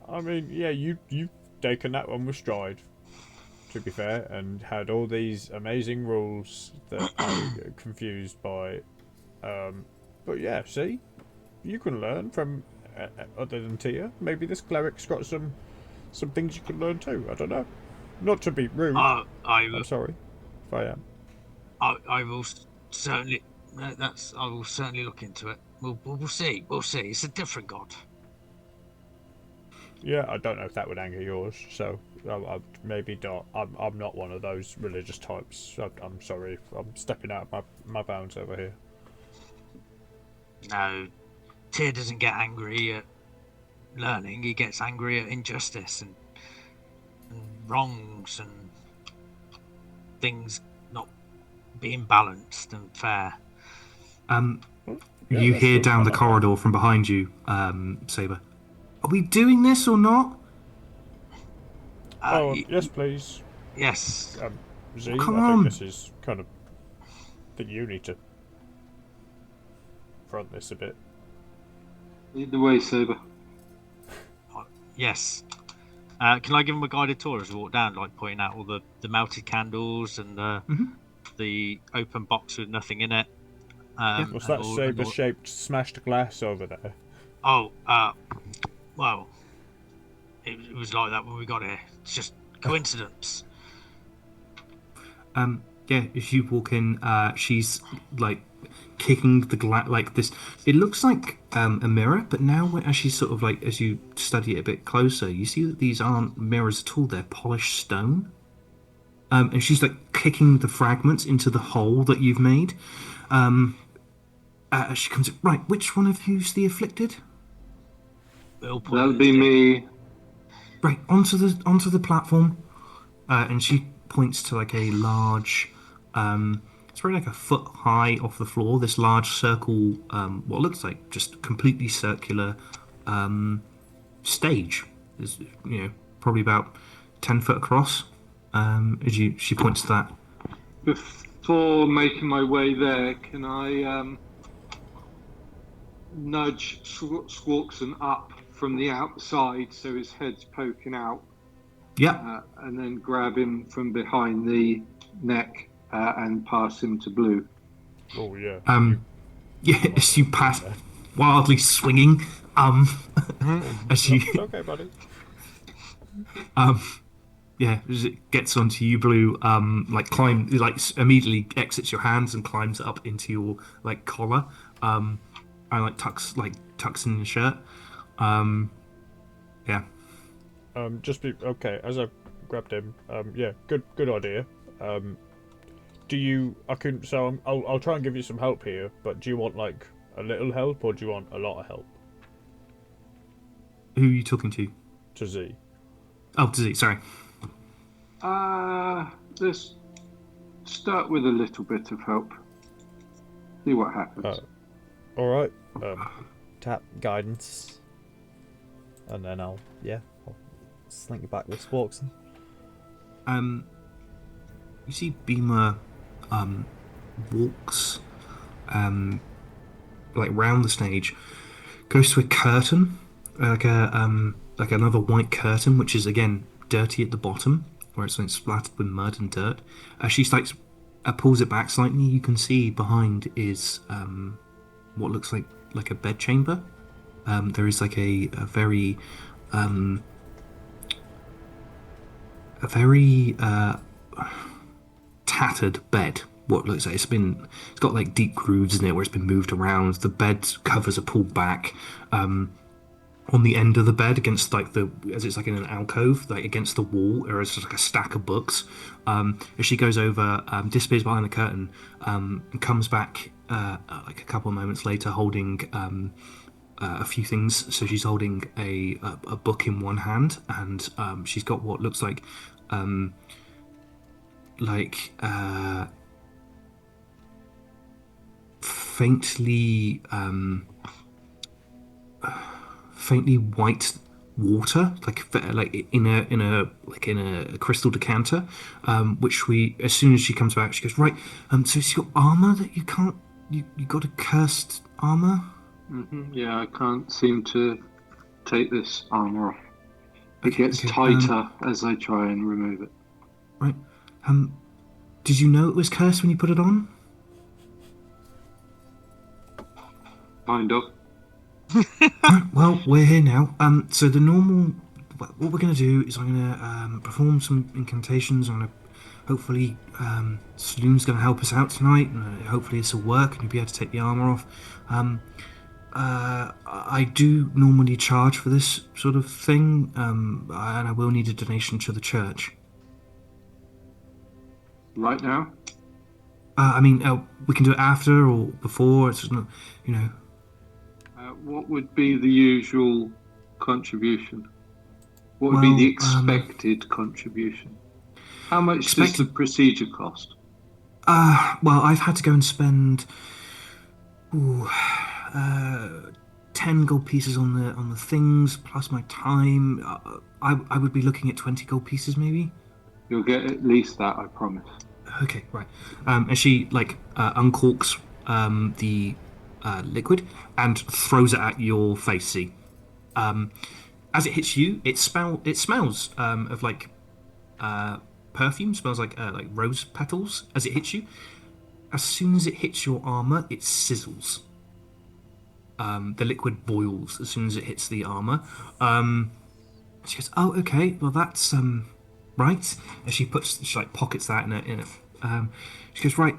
Speaker 1: I mean, yeah, you've taken that one with stride, to be fair, and had all these amazing rules that I get confused by. But yeah, see, you can learn from other than Tia. Maybe this cleric's got some things you can learn too. I don't know. Not to be rude. I'm sorry if I am.
Speaker 5: I will certainly. I will certainly look into it. We'll see. We'll see. It's a different god.
Speaker 1: Yeah, I don't know if that would anger yours. So maybe not. I'm not one of those religious types. I'm sorry. I'm stepping out of my bounds over here.
Speaker 5: No, Tyr doesn't get angry at learning. He gets angry at injustice and wrongs and things not being balanced and fair.
Speaker 2: You hear down the corridor from behind you, Saber. Are we doing this or not?
Speaker 1: Yes, please.
Speaker 5: Yes.
Speaker 1: Z,
Speaker 2: come
Speaker 1: I think
Speaker 2: on.
Speaker 1: this is kind of... I think you need to front this a bit.
Speaker 6: Lead the way, Saber.
Speaker 5: Yes.
Speaker 9: Can I give him a guided tour as we walk down, like pointing out all the melted candles and the open box with nothing in it?
Speaker 1: What's that saber-shaped smashed glass over there?
Speaker 5: Oh, well, it was like that when we got here. It's just coincidence.
Speaker 2: Yeah, if you walk in, she's like kicking the glass like this. It looks like a mirror, but now as she's sort of like, as you study it a bit closer, you see that these aren't mirrors at all. They're polished stone. And she's like kicking the fragments into the hole that you've made. She comes in, right, which one of you's the afflicted?
Speaker 6: That'll be me.
Speaker 2: Right, onto the platform. And she points to like a large, it's probably like a foot high off the floor, this large circle, what looks like just completely circular stage. Is, probably about 10 foot across. She points to that.
Speaker 6: Before making my way there, can I nudge Squawkson up from the outside so his head's poking out?
Speaker 2: Yeah.
Speaker 6: And then grab him from behind the neck and pass him to Blue.
Speaker 1: Oh yeah.
Speaker 2: As you pass, wildly swinging. As you.
Speaker 1: Okay, buddy.
Speaker 2: Yeah, as it gets onto you, Blue. Immediately exits your hands and climbs up into your like collar. And tucks in the shirt. Yeah.
Speaker 1: Just be okay. As I grabbed him, yeah, good idea. Do you? I'll try and give you some help here. But do you want like a little help, or do you want a lot of help?
Speaker 2: Who are you talking to?
Speaker 1: To Z.
Speaker 2: Oh, to Z. Sorry.
Speaker 6: Let's start with a little bit of help. See what happens.
Speaker 1: All right.
Speaker 4: Tap guidance, and then I'll slink back with Squawkson.
Speaker 2: You see Beamer walks like round the stage, goes to a curtain, like another white curtain, which is again dirty at the bottom, where it's like splattered with mud and dirt. As she pulls it back slightly, you can see behind is what looks like a bed chamber. There is like a very tattered bed. What looks like it's got like deep grooves in it where it's been moved around. The bed covers are pulled back. On the end of the bed, against as it's like in an alcove, like against the wall, or it's just like a stack of books. As she goes over, disappears behind the curtain, and comes back like a couple of moments later, holding a few things. So she's holding a book in one hand, and she's got what looks like faintly white water, like in a crystal decanter, which as soon as she comes back, she goes, right. So it's your armor that you can't. You got a cursed armor.
Speaker 6: Mm-hmm. Yeah, I can't seem to take this armor off. It gets tighter as I try and remove it.
Speaker 2: Right. Did you know it was cursed when you put it on?
Speaker 6: Kind of.
Speaker 2: Right, well, we're here now. So what we're going to do is I'm going to perform some incantations. I'm going to hopefully Saloon's going to help us out tonight, and hopefully this will work, and you'll be able to take the armor off. I do normally charge for this sort of thing, and I will need a donation to the church.
Speaker 6: Right now?
Speaker 2: I mean, we can do it after or before. It's not, you know.
Speaker 6: What would be the usual contribution? What would be the expected contribution? How much does the procedure cost?
Speaker 2: Well, I've had to go and spend 10 gold pieces on the things plus my time. I would be looking at 20 gold pieces maybe.
Speaker 6: You'll get at least that, I promise.
Speaker 2: Okay, right. And she uncorks the liquid and throws it at your face. See, as it hits you, it smells of perfume. Smells like rose petals as it hits you. As soon as it hits your armor, it sizzles. The liquid boils as soon as it hits the armor. She goes, "Oh, okay. Well, that's right." As she pockets that in a. She goes, "Right.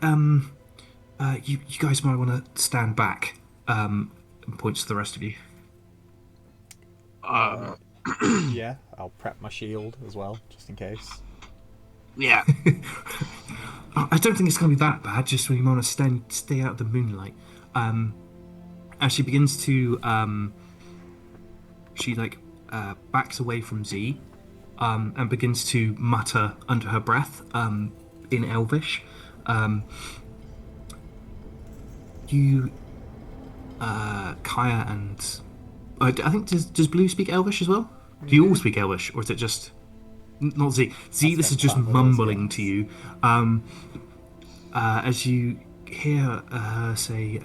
Speaker 2: You guys might want to stand back." And points to the rest of you.
Speaker 4: Yeah, I'll prep my shield as well, just in case.
Speaker 5: Yeah.
Speaker 2: I don't think it's going to be that bad. Just when you want to stay out of the moonlight. As she begins to, she backs away from Z, and begins to mutter under her breath, in Elvish. You, Kaya, and I think does Blue speak Elvish as well? Do you all speak Elvish, or is it just not Z? Z, this is just mumbling to you. As you hear her say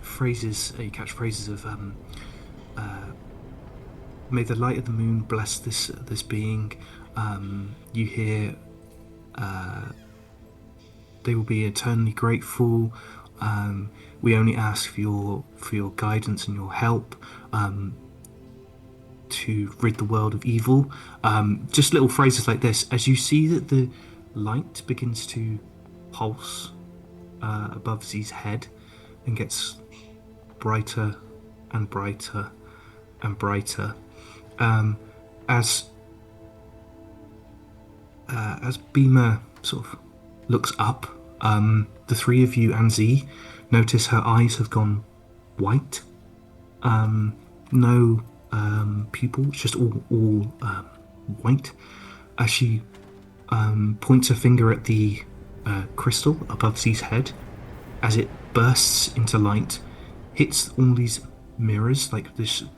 Speaker 2: phrases, you catch phrases of "May the light of the moon bless this being." You hear "They will be eternally grateful. We only ask for your guidance and your help to rid the world of evil." Just little phrases like this. As you see that the light begins to pulse above Z's head and gets brighter and brighter and brighter, as Beamer sort of looks up, the three of you and Z notice her eyes have gone white. No pupil, it's just all white. As she points her finger at the crystal above Z's head, as it bursts into light, hits all these mirrors,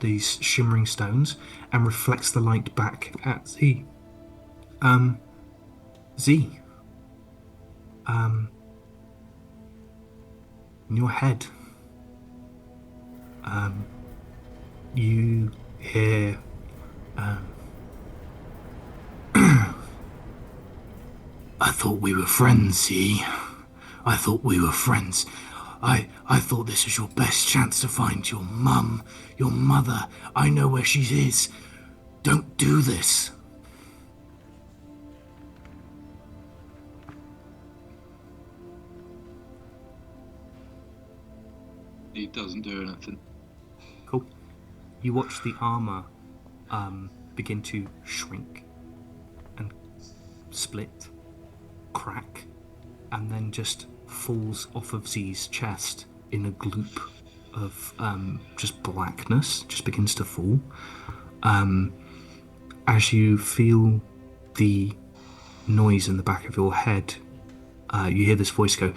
Speaker 2: these shimmering stones, and reflects the light back at Z. Z. In your head, you hear
Speaker 7: I thought we were friends, Z. I thought we were friends. I thought this was your best chance to find your mum, your mother. I know where she is. Don't do this.
Speaker 6: He doesn't do anything.
Speaker 2: Cool. You watch the armor begin to shrink and split, crack, and then just falls off of Z's chest in a gloop of just blackness, just begins to fall. As you feel the noise in the back of your head, you hear this voice go,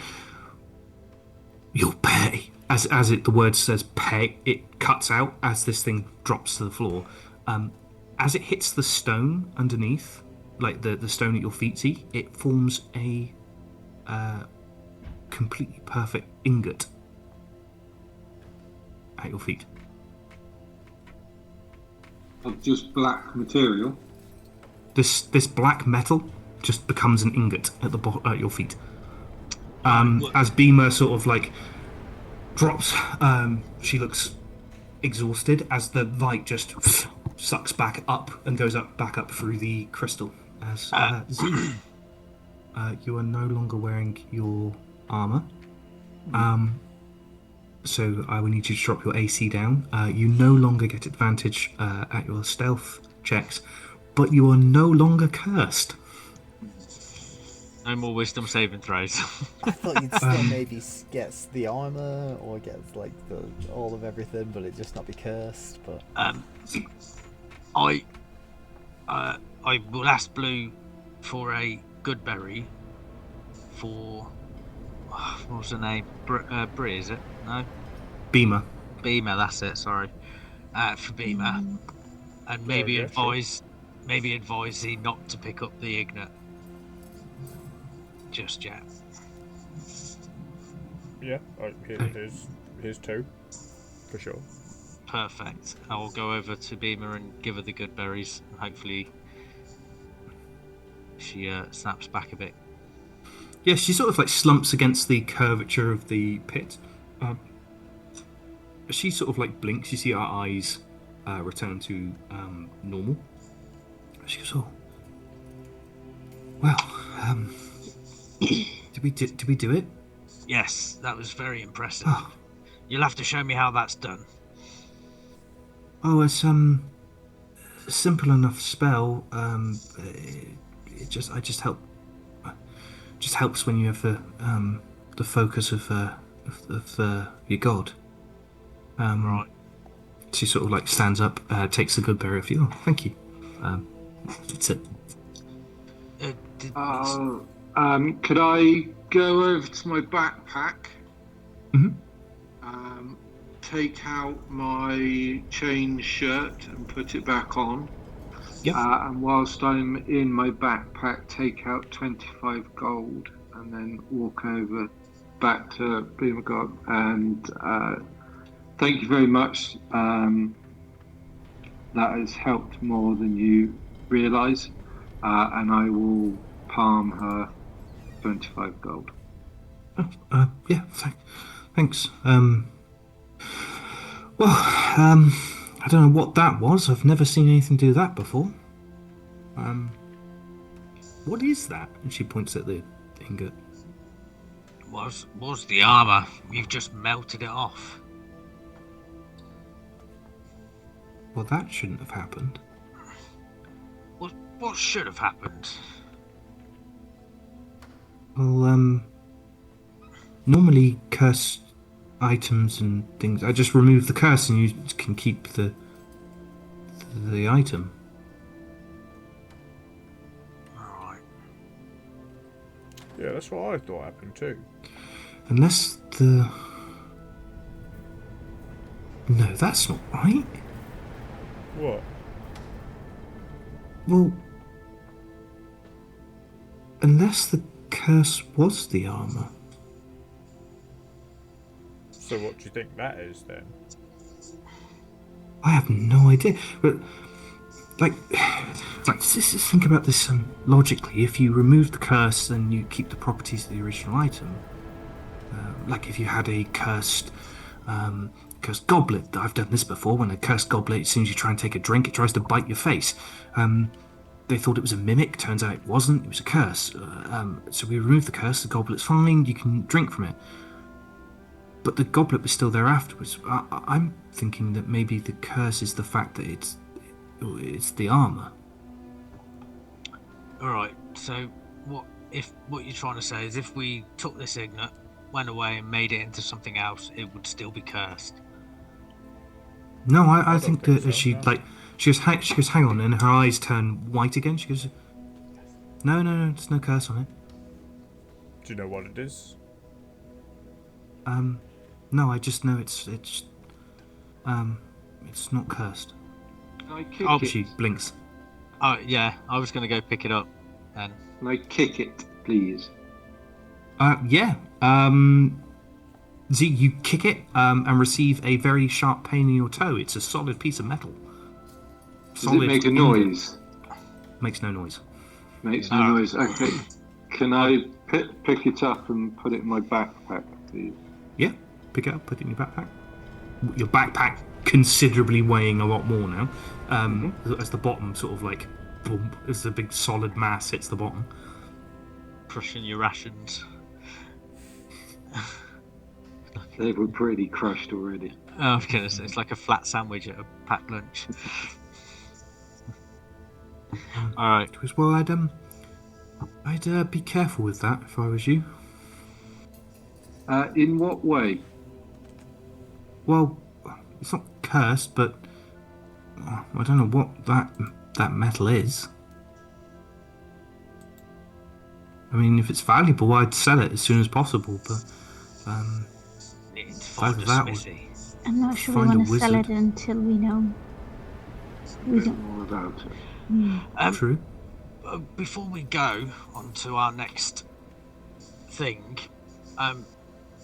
Speaker 2: "You'll pay." As the word says pay, it cuts out as this thing drops to the floor. As it hits the stone underneath, like the stone at your feet, see, it forms a completely perfect ingot at your feet.
Speaker 6: Of just black material?
Speaker 2: This black metal just becomes an ingot at your feet. As Beamer sort of drops, she looks exhausted as the light just sucks back up and goes back up through the crystal. As Z, you are no longer wearing your armor. so I will need you to drop your AC down. You no longer get advantage at your stealth checks, but you are no longer cursed.
Speaker 9: No more wisdom saving throws.
Speaker 4: I thought you'd still maybe get the armor or get like all of everything, but it just not be cursed. But
Speaker 5: I will ask Blue for a good berry for what was her name? Brie, is it? No,
Speaker 2: Beamer.
Speaker 5: Beamer. That's it. Sorry, for Beamer, and maybe advise he not to pick up the Ignat just yet.
Speaker 1: Yeah, here's 2, for sure.
Speaker 5: Perfect. I will go over to Beamer and give her the good berries. Hopefully, she snaps back a bit.
Speaker 2: Yeah, she sort of like slumps against the curvature of the pit. She sort of like blinks. You see her eyes return to normal. She goes, "Oh, well, did we do it?"
Speaker 5: Yes, that was very impressive.
Speaker 2: Oh.
Speaker 5: You'll have to show me how that's done.
Speaker 2: Oh, it's a simple enough spell. It just helps when you have the focus of your god.
Speaker 5: Right.
Speaker 2: She sort of like stands up, takes the good berry off you. Oh, thank you. That's it.
Speaker 6: Could I go over to my backpack?
Speaker 2: Mm-hmm.
Speaker 6: Take out my chain shirt and put it back on.
Speaker 2: Yep.
Speaker 6: And whilst I'm in my backpack, take out 25 gold and then walk over back to Beamer God and thank you very much. That has helped more than you realise. And I will palm her 25 gold.
Speaker 2: Yeah, thanks. I don't know what that was. I've never seen anything do that before. What is that? And she points at the ingot.
Speaker 5: Was the armor? You've just melted it off.
Speaker 2: Well, that shouldn't have happened.
Speaker 5: What should have happened?
Speaker 2: Well, normally cursed items and things, I just remove the curse and you can keep the item.
Speaker 5: Alright.
Speaker 1: Yeah, that's what I thought happened too.
Speaker 2: Unless the... No, that's not right.
Speaker 1: What?
Speaker 2: Well... Unless the curse was the armor.
Speaker 1: So what do you think that is then?
Speaker 2: I have no idea. But like just think about this logically. If you remove the curse, then you keep the properties of the original item. Like if you had a cursed goblet. I've done this before. When a cursed goblet, as soon as you try and take a drink, it tries to bite your face. They thought it was a mimic. Turns out it wasn't. It was a curse. So we removed the curse. The goblet's fine. You can drink from it. But the goblet was still there afterwards. I'm thinking that maybe the curse is the fact that it's the armor.
Speaker 5: Alright, so what you're trying to say is if we took this Ignat, went away and made it into something else, it would still be cursed?
Speaker 2: No, I think that so, she goes, hang on, and her eyes turn white again. She goes, no, there's no curse on it.
Speaker 1: Do you know what it is?
Speaker 2: No, I just know it's not cursed.
Speaker 6: Can I kick it?
Speaker 2: She blinks.
Speaker 5: Oh yeah, I was going to go pick it up then.
Speaker 6: Can I kick it, please?
Speaker 2: Yeah. Z, you kick it and receive a very sharp pain in your toe. It's a solid piece of metal.
Speaker 6: Does it make a noise?
Speaker 2: Makes no noise.
Speaker 6: Makes no noise. Okay. Can I pick it up and put it in my backpack, please?
Speaker 2: Yeah. Pick it up, put it in your backpack. Your backpack considerably weighing a lot more now. As the bottom sort of like, boom, as the big solid mass hits the bottom.
Speaker 5: Crushing your rations.
Speaker 6: They were pretty crushed already.
Speaker 9: Oh, I was gonna say it's like a flat sandwich at a packed lunch. All right.
Speaker 2: Well, I'd be careful with that if I was you.
Speaker 6: In what way?
Speaker 2: Well, it's not cursed, but I don't know what that metal is. I mean, if it's valuable, I'd sell it as soon as possible. But
Speaker 9: Need to find
Speaker 2: either
Speaker 9: a
Speaker 2: that or
Speaker 9: smithy.
Speaker 3: I'm not sure we
Speaker 2: find a
Speaker 3: want to sell
Speaker 2: wizard.
Speaker 3: it until we know. We
Speaker 6: Bit
Speaker 3: don't.
Speaker 6: more about it.
Speaker 2: True.
Speaker 9: Before we go on to our next thing,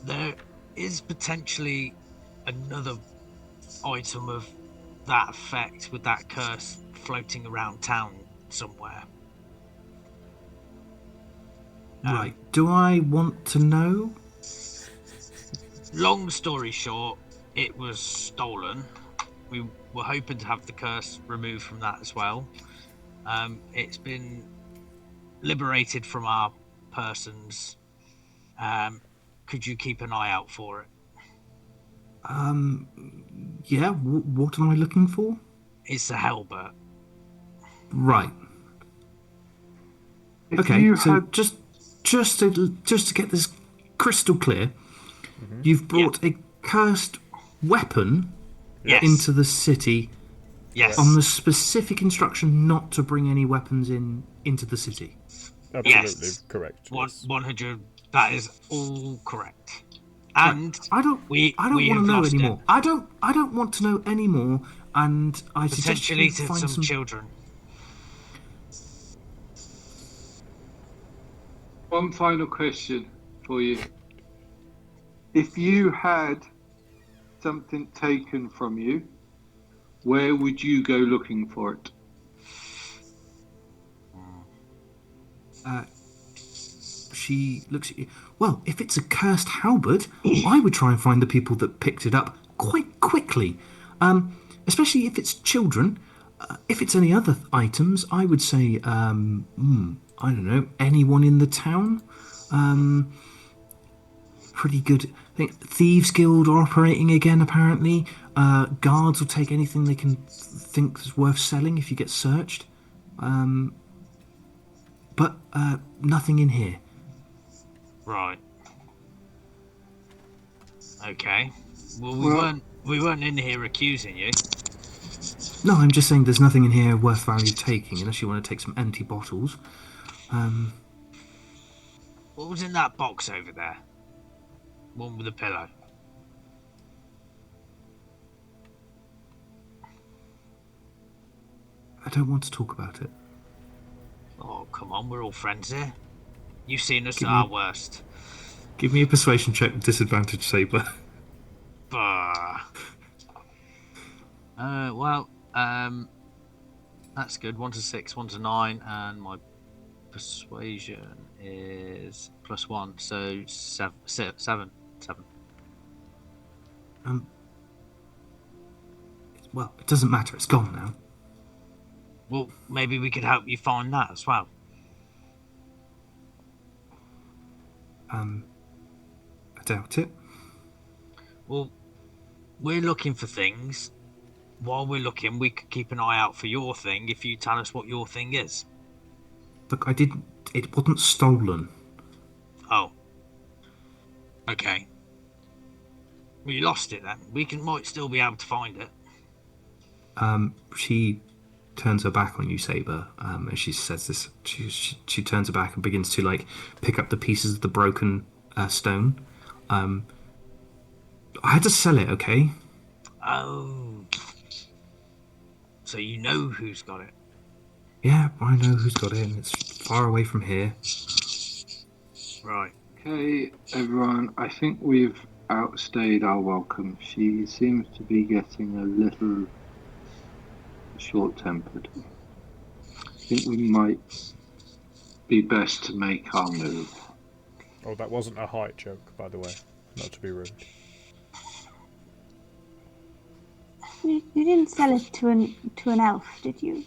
Speaker 9: there is potentially another item of that effect with that curse floating around town somewhere.
Speaker 2: Right. Do I want to know?
Speaker 9: Long story short, it was stolen. We were hoping to have the curse removed from that as well. It's been liberated from our persons. Could you keep an eye out for it?
Speaker 2: Yeah. What am I looking for?
Speaker 9: It's a halberd.
Speaker 2: Right.
Speaker 6: If
Speaker 2: Okay.
Speaker 6: you
Speaker 2: So
Speaker 6: had-
Speaker 2: just to get this crystal clear, you've brought a cursed weapon
Speaker 9: Yes.
Speaker 2: into the city
Speaker 9: Yes.
Speaker 2: on the specific instruction not to bring any weapons into the city.
Speaker 1: Absolutely
Speaker 9: Yes.
Speaker 1: correct.
Speaker 9: 100. That is all correct. And
Speaker 2: I don't
Speaker 9: we
Speaker 2: want to
Speaker 9: have
Speaker 2: know
Speaker 9: lost
Speaker 2: anymore.
Speaker 9: him.
Speaker 2: I don't want to know anymore. And I suggest
Speaker 9: Potentially
Speaker 2: you
Speaker 9: to
Speaker 2: find
Speaker 9: some children.
Speaker 6: One final question for you. If you had something taken from you, where would you go looking for it?
Speaker 2: She looks at you. Well, if it's a cursed halberd, I would try and find the people that picked it up quite quickly. Especially if it's children. If it's any other items, I would say, I don't know, anyone in the town. Pretty good. I think Thieves Guild are operating again, apparently. Guards will take anything they can think is worth selling if you get searched. But nothing in here.
Speaker 9: Right. Okay. Well, we weren't in here accusing you.
Speaker 2: No, I'm just saying there's nothing in here worth value taking, unless you want to take some empty bottles.
Speaker 9: What was in that box over there? One with a pillow.
Speaker 2: I don't want to talk about it.
Speaker 9: Oh, come on, we're all friends here. You've seen us
Speaker 2: Give
Speaker 9: at
Speaker 2: me-
Speaker 9: our worst.
Speaker 2: Give me a persuasion check with disadvantage, Saber.
Speaker 9: That's good. 1 to 6, 1 to 9, and my persuasion is +1, so 7.
Speaker 2: Well, it doesn't matter. It's gone now.
Speaker 9: Well, maybe we could help you find that as well.
Speaker 2: I doubt it.
Speaker 9: Well, we're looking for things. While we're looking, we could keep an eye out for your thing if you tell us what your thing is.
Speaker 2: Look, I didn't. It wasn't stolen.
Speaker 9: Oh. Okay. Well, you lost it then. We might still be able to find it.
Speaker 2: She turns her back on you, Saber, as she says this. She turns her back and begins to pick up the pieces of the broken stone. I had to sell it, okay?
Speaker 9: Oh. So you know who's got it?
Speaker 2: Yeah, I know who's got it, and it's far away from here.
Speaker 9: Right.
Speaker 6: Okay, everyone, I think we've outstayed our welcome. She seems to be getting a little short-tempered. I think we might be best to make our move.
Speaker 1: Oh, that wasn't a height joke, by the way. Not to be rude.
Speaker 3: You didn't sell it to an elf, did you?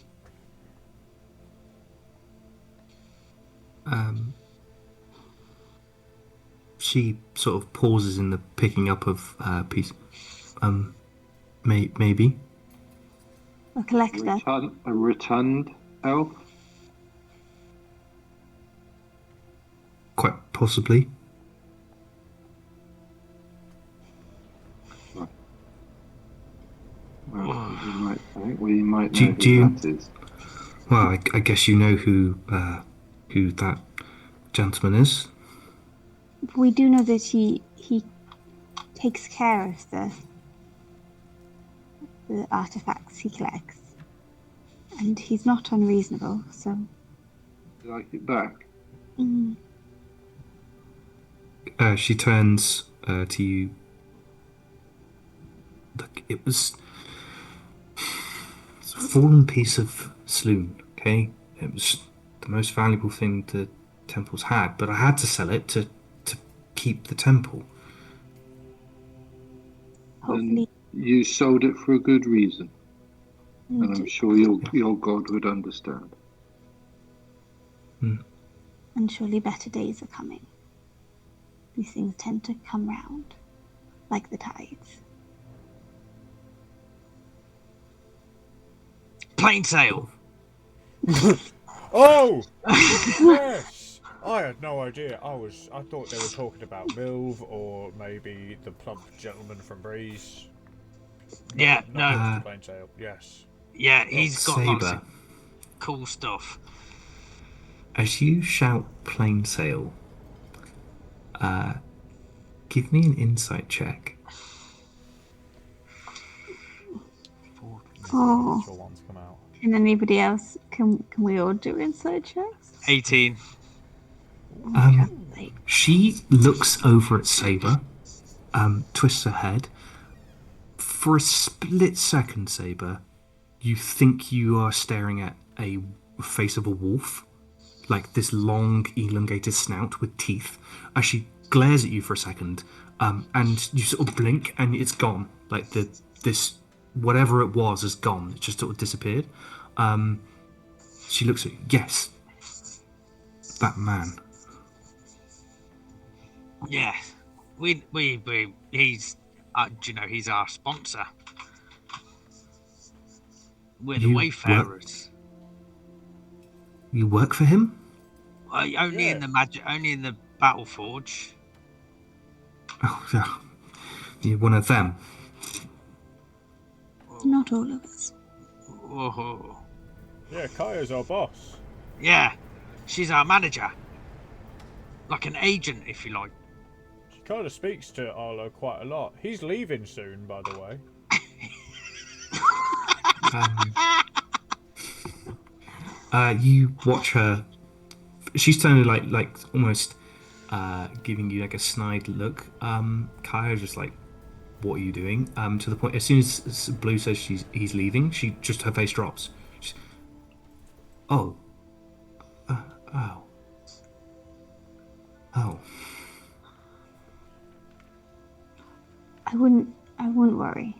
Speaker 2: she sort of pauses in the picking up of piece. Maybe.
Speaker 3: A collector.
Speaker 6: A rotund elf?
Speaker 2: Quite possibly.
Speaker 6: Well, we might know who that is.
Speaker 2: Well, I guess you know who that gentleman is.
Speaker 3: We do know that he takes care of the artifacts he collects, and he's not unreasonable. So,
Speaker 6: Like it back.
Speaker 2: She turns to you. Look, it's a fallen piece of sloon. Okay, it was the most valuable thing the temple's had, but I had to sell it to keep the temple.
Speaker 3: hopefully,
Speaker 6: you sold it for a good reason, and I'm sure your God would understand.
Speaker 3: And surely better days are coming. These things tend to come round, like the tides.
Speaker 5: Plain sail.
Speaker 1: Oh! Yes! I had no idea. I thought they were talking about Milv or maybe the plump gentleman from Breeze.
Speaker 5: Yeah,
Speaker 1: not
Speaker 5: no.
Speaker 1: Mr. Plainsail. Yes.
Speaker 5: Yeah, he's got lots
Speaker 2: Saber.
Speaker 5: of cool stuff.
Speaker 2: As you shout plain sail, give me an insight check.
Speaker 3: Oh.
Speaker 1: Ones come out.
Speaker 3: And anybody else? Can we all do inside checks?
Speaker 5: 18.
Speaker 2: She looks over at Saber, twists her head. For a split second, Saber, you think you are staring at a face of a wolf, like this long, elongated snout with teeth. As she glares at you for a second, and you sort of blink, and it's gone. Like this whatever it was is gone. It just sort of disappeared. She looks at you. Yes, that man.
Speaker 5: Yeah, we he's he's our sponsor. We're the Wayfarers.
Speaker 2: You work for him?
Speaker 5: Only in the Battle Forge.
Speaker 2: Oh, yeah. You're one of them.
Speaker 3: Not all of us.
Speaker 5: Whoa.
Speaker 1: Yeah, Kaya's our boss.
Speaker 5: Yeah, she's our manager. Like an agent, if you like.
Speaker 1: She kind of speaks to Arlo quite a lot. He's leaving soon, by the way.
Speaker 2: You watch her. She's turning like almost giving you like a snide look. Kaya just like, what are you doing? To the point, as soon as Blue says he's leaving, her face drops. Oh.
Speaker 3: I wouldn't worry.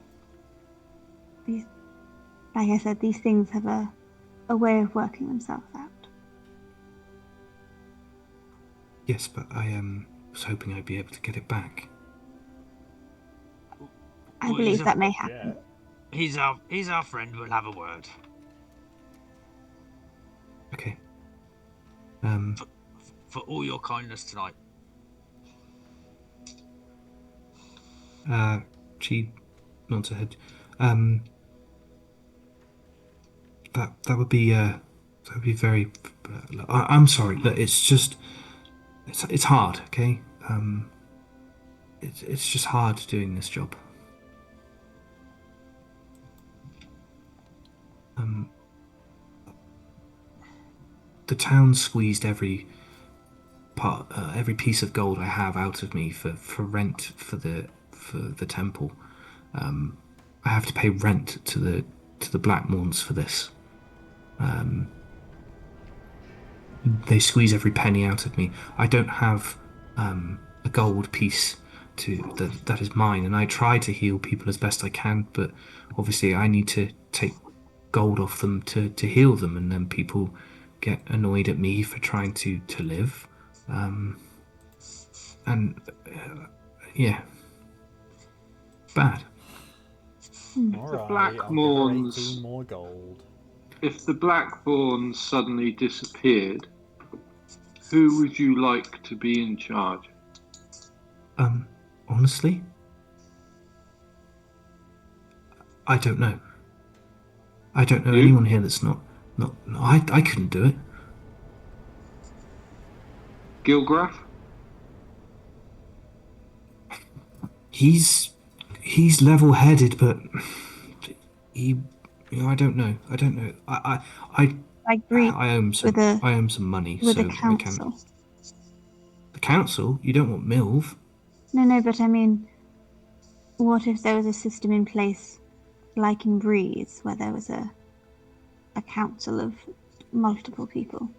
Speaker 3: Like I said, these things have a way of working themselves out.
Speaker 2: Yes, but I was hoping I'd be able to get it back.
Speaker 3: I believe that may happen.
Speaker 5: Yeah. He's our friend. We'll have a word.
Speaker 2: Okay.
Speaker 5: For all your kindness tonight.
Speaker 2: She nods her head. That would be very. I'm sorry. Look, it's just it's hard. Okay. It's just hard doing this job. The town squeezed every piece of gold I have out of me for rent for the temple. I have to pay rent to the Blackmorns for this. They squeeze every penny out of me. I don't have a gold piece that is mine, and I try to heal people as best I can, but obviously I need to take gold off them to heal them, and then people get annoyed at me for trying to live.
Speaker 7: and yeah, bad.
Speaker 4: Alright, I'll give her 18 more gold.
Speaker 6: If the Blackthorns suddenly disappeared, who would you like to be in charge?
Speaker 7: Honestly, I don't know. I don't know anyone here that's not. I couldn't do it.
Speaker 6: Gilgraff?
Speaker 7: He's level-headed, but I don't know. I
Speaker 3: agree.
Speaker 7: I owe him some money,
Speaker 3: with
Speaker 7: so
Speaker 3: the council.
Speaker 7: I can. The council? You don't want Milv?
Speaker 3: No, but I mean, what if there was a system in place, like in Breeze, where there was a council of multiple people?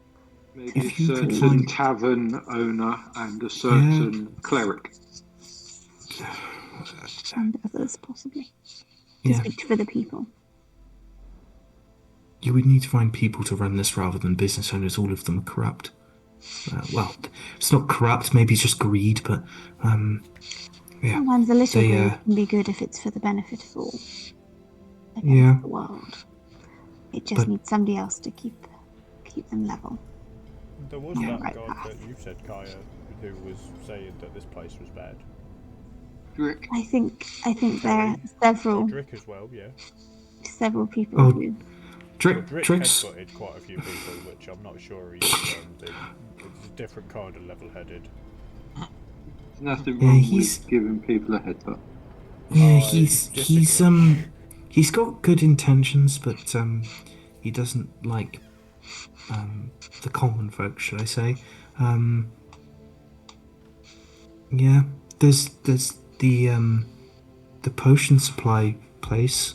Speaker 6: Maybe a certain tavern owner and a certain cleric.
Speaker 3: And others, possibly. To
Speaker 7: Yeah.
Speaker 3: speak for the people.
Speaker 7: You would need to find people to run this rather than business owners. All of them are corrupt. Well, it's not corrupt. Maybe it's just greed, but yeah.
Speaker 3: Sometimes a little greed can be good if it's for the benefit of all. The world. It just needs somebody else to keep them level.
Speaker 1: There was that god that you said, Kaya, who was saying that this place was bad.
Speaker 6: Drick.
Speaker 3: I think there are several.
Speaker 1: Drick as well, yeah.
Speaker 3: Several people who.
Speaker 1: Drick headbutted quite a few people, which I'm not sure he's it's a different kind of level-headed.
Speaker 6: There's nothing wrong with giving people a headbutt.
Speaker 7: Yeah, he's got good intentions, but he doesn't like the common folk, should I say? Yeah, there's the potion supply place.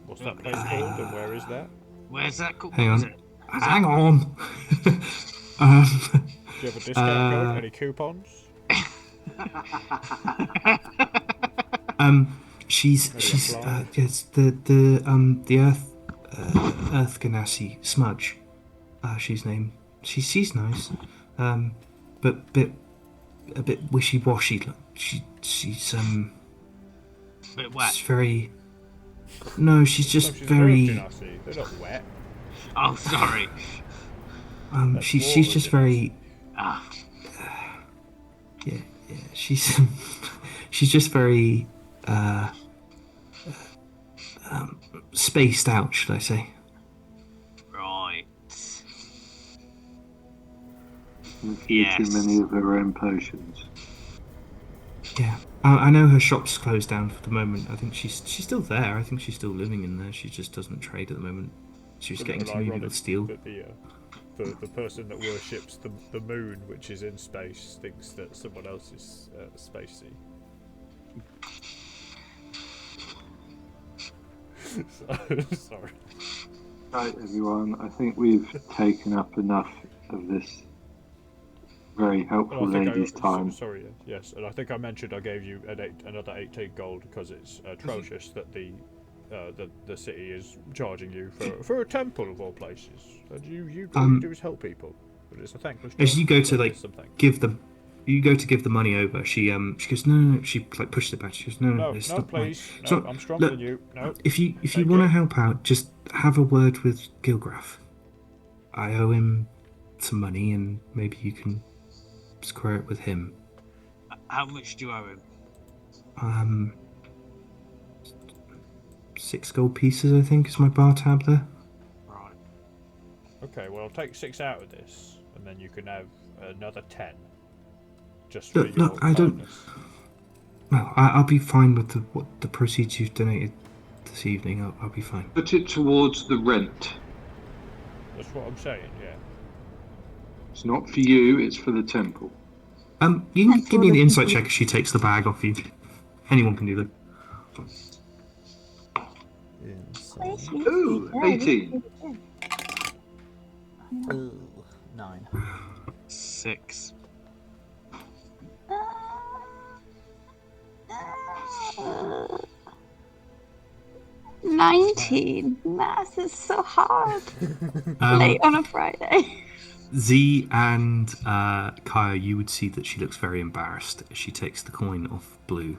Speaker 1: What's that place called, and where is that?
Speaker 9: Where's that called?
Speaker 7: Hang on.
Speaker 1: Do you have a discount code? Any coupons?
Speaker 7: She's yes, the Earth Ganassi Smudge. She's named. She's nice, but a bit wishy-washy. She's
Speaker 9: bit wet.
Speaker 7: She's very. No, she's just very.
Speaker 1: They're not wet.
Speaker 9: Oh, sorry.
Speaker 7: She's just very. Yeah. She's just very spaced out, should I say?
Speaker 9: Right.
Speaker 6: Yes. Too many of her own potions.
Speaker 7: Yeah. I know her shop's closed down for the moment. I think she's still there. I think she's still living in there. She just doesn't trade at the moment. She's getting too maybe with steel.
Speaker 1: The person that worships the moon, which is in space, thinks that someone else is spacey. Sorry.
Speaker 6: Right, everyone. I think we've taken up enough of this very helpful lady's time.
Speaker 1: Sorry, yes, and I think I mentioned I gave you another 18 gold because it's atrocious that the city is charging you for a temple of all places. And all you do is help people, but it's a thankless job.
Speaker 7: As you go to give the money over, she goes no. She pushes it back. She goes no, it's not
Speaker 1: please. No, I'm stronger than you. No.
Speaker 7: If you want to help out, just have a word with Gilgraff. I owe him some money, and maybe you can square it with him.
Speaker 9: How much do you owe
Speaker 7: him? 6 gold pieces, I think, is my bar tab there.
Speaker 9: Right.
Speaker 1: Okay, well, I'll take 6 out of this, and then you can have another 10. Just for your
Speaker 7: I don't. Well, I'll be fine with the proceeds you've donated this evening. I'll be fine.
Speaker 6: Put it towards the rent.
Speaker 1: That's what I'm saying. Yeah.
Speaker 6: It's not for you. It's for the temple.
Speaker 7: You can give me the insight check if she takes the bag off you. Anyone can do that.
Speaker 6: Ooh, 18.
Speaker 4: Ooh, 9.
Speaker 9: 6.
Speaker 3: 19. Maths is so hard. Late on a Friday.
Speaker 2: Z and Kaya, you would see that she looks very embarrassed as she takes the coin off Blue.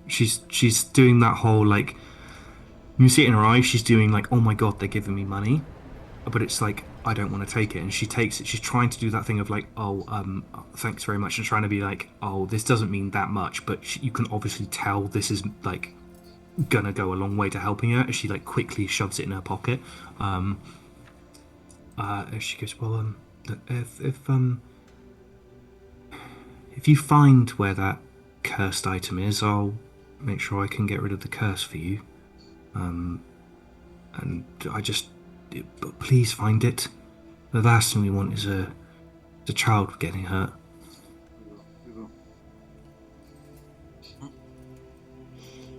Speaker 2: She's doing that whole like, you see it in her eyes. She's doing like, oh my god, they're giving me money, but it's like I don't want to take it, and she takes it. She's trying to do that thing of like, thanks very much, and trying to be like, oh, this doesn't mean that much, but you can obviously tell this is like gonna go a long way to helping her. As she like quickly shoves it in her pocket. As she goes, well, if you find where that cursed item is, I'll make sure I can get rid of the curse for you. And but please find it. The last thing we want is a child getting hurt.
Speaker 6: We will.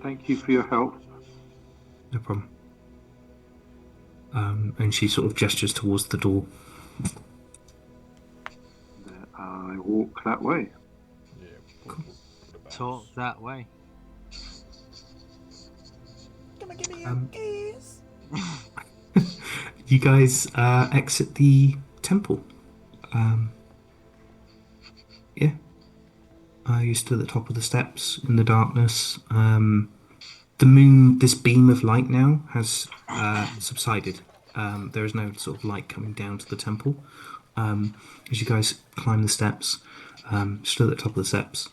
Speaker 6: Thank you for your help.
Speaker 2: No problem. And she sort of gestures towards the door.
Speaker 6: I walk that way.
Speaker 1: Yeah.
Speaker 2: Cool.
Speaker 5: Talk that way.
Speaker 8: Give me your keys.
Speaker 2: You guys exit the temple. Yeah. You stood at the top of the steps in the darkness. The moon, this beam of light now has subsided. There is no sort of light coming down to the temple. As you guys climb the steps, stood at the top of the steps.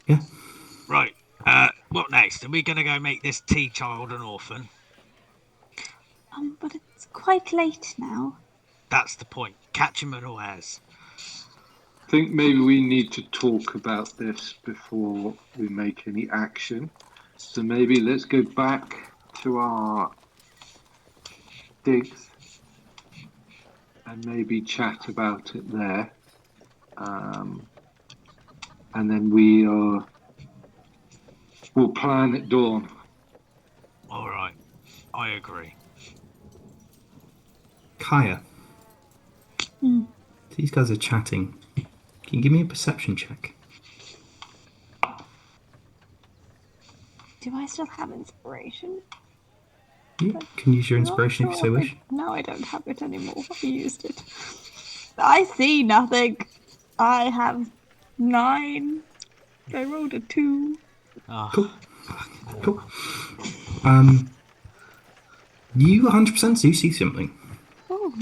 Speaker 2: Yeah.
Speaker 5: Right. What next? Are we going to go make this tea-child an orphan?
Speaker 3: But it's quite late now.
Speaker 5: That's the point. Catch him unawares.
Speaker 6: I think maybe we need to talk about this before we make any action. So maybe let's go back to our digs and maybe chat about it there. And then we'll plan at dawn.
Speaker 5: All right. I agree.
Speaker 2: Kaya. These guys are chatting. Can you give me a perception check?
Speaker 3: Do I still have inspiration?
Speaker 2: Yeah, can use your inspiration if you so wish.
Speaker 3: No, I don't have it anymore. I used it. I see nothing. I have 9. I rolled a 2.
Speaker 2: Cool. Cool. You 100% do see something.
Speaker 3: Oh.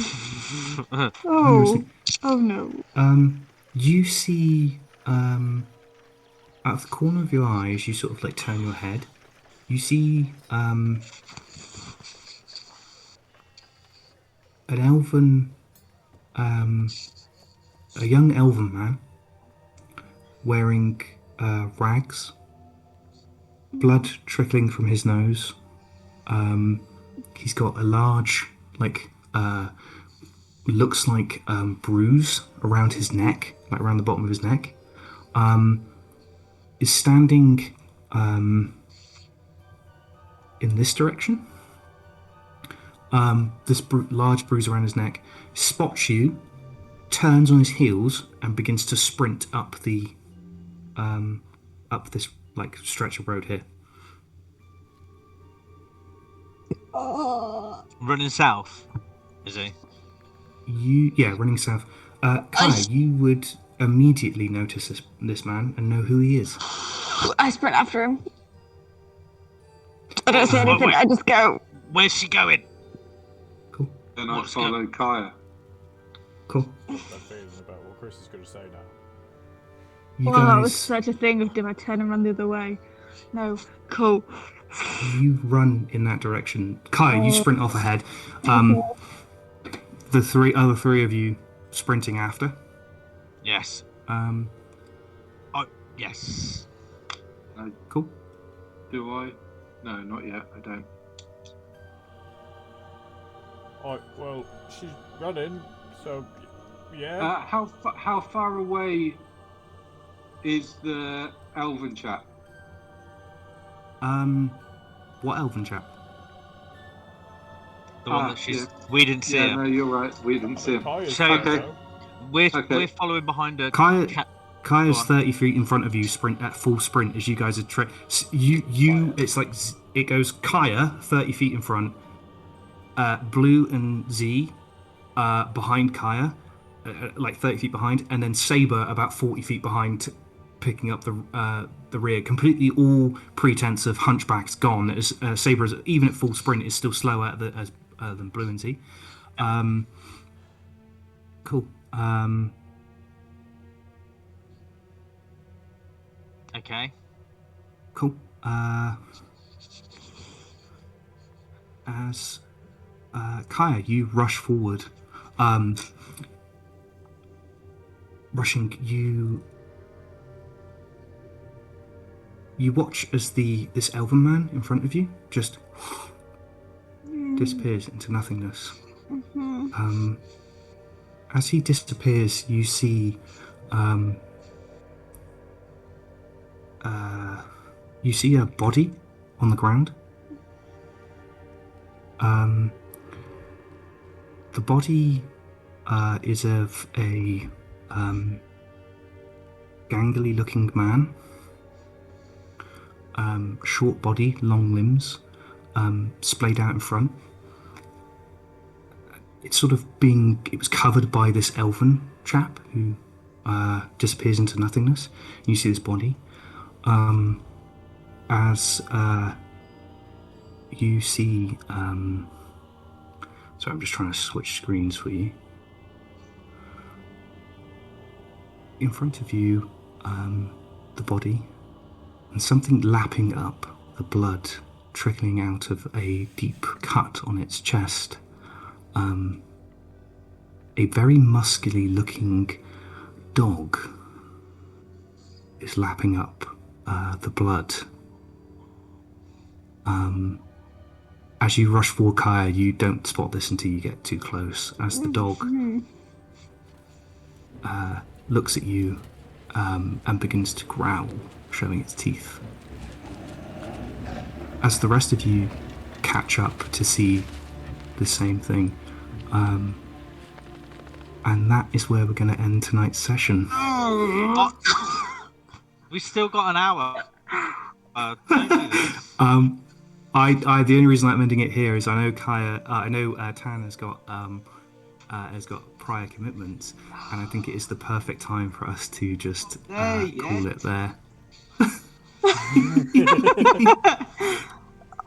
Speaker 3: Oh. Oh no.
Speaker 2: You see, out of the corner of your eyes, you sort of like turn your head. You see, an elven, a young elven man wearing rags, blood trickling from his nose. He's got a large, like, looks like bruise around his neck, like around the bottom of his neck. Is standing in this direction. This large bruise around his neck, spots you, turns on his heels, and begins to sprint up the up this like stretch of road here.
Speaker 5: Running south, is he?
Speaker 2: Running south. Kai, you would immediately notice this man and know who he is.
Speaker 3: I sprint after him. I don't say anything. I just go.
Speaker 5: Where's she going?
Speaker 2: Cool.
Speaker 6: Then I follow Kaya.
Speaker 2: Cool.
Speaker 1: What's that feeling about what Chris is going to say now?
Speaker 3: That was such a thing of did I turn and run the other way? No. Cool.
Speaker 2: You run in that direction. Kai, you sprint off ahead. The other three of you sprinting after.
Speaker 5: Yes. Yes.
Speaker 2: Cool.
Speaker 6: Do I? No, not yet. I don't.
Speaker 1: Well, she's running, so yeah.
Speaker 6: How far away is the elven chap?
Speaker 2: What elven chap?
Speaker 5: The one that she's. Yeah. We didn't see him.
Speaker 6: No, you're right. We didn't see him.
Speaker 5: So, we're following behind her.
Speaker 2: Kaya's 30 feet in front of you, sprint at full sprint as you guys are it's like it goes Kaya 30 feet in front, Blue and Z behind Kaya, like 30 feet behind, and then Saber about 40 feet behind, picking up the rear. Completely all pretense of hunchback's gone. As Saber, is, even at full sprint, is still slower than Blue and Z. Cool.
Speaker 5: Okay.
Speaker 2: Cool. As Kaya, you rush forward. Rushing, you watch as this elven man in front of you just disappears into nothingness. As he disappears, you see a body on the ground. The body is of a gangly-looking man. Short body, long limbs, splayed out in front. It was covered by this elven chap who disappears into nothingness. You see this body. As you see, sorry, I'm just trying to switch screens for you. In front of you, the body, and something lapping up the blood trickling out of a deep cut on its chest. A very muscly looking dog is lapping up the blood. As you rush forward, Kaya, you don't spot this until you get too close. As the dog looks at you and begins to growl, showing its teeth. As the rest of you catch up to see the same thing. And that is where we're going to end tonight's session.
Speaker 5: We still got an hour. Don't do this.
Speaker 2: The only reason I'm ending it here is I know Tan has got prior commitments, and I think it is the perfect time for us to just call it there.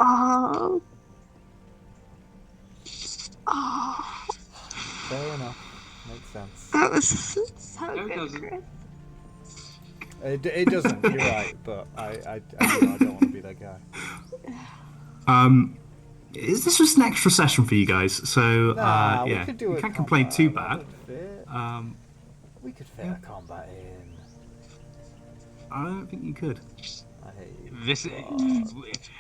Speaker 3: Oh.
Speaker 4: Fair enough. Makes sense.
Speaker 3: That was so
Speaker 6: No, it
Speaker 3: good,
Speaker 6: doesn't.
Speaker 3: Chris.
Speaker 1: It doesn't. You're right, but I don't want to be that guy.
Speaker 2: This was an extra session for you guys, so
Speaker 4: we could do
Speaker 2: you can't complain too bad.
Speaker 4: We could fit a combat in.
Speaker 2: I don't think you could.
Speaker 4: I hate you.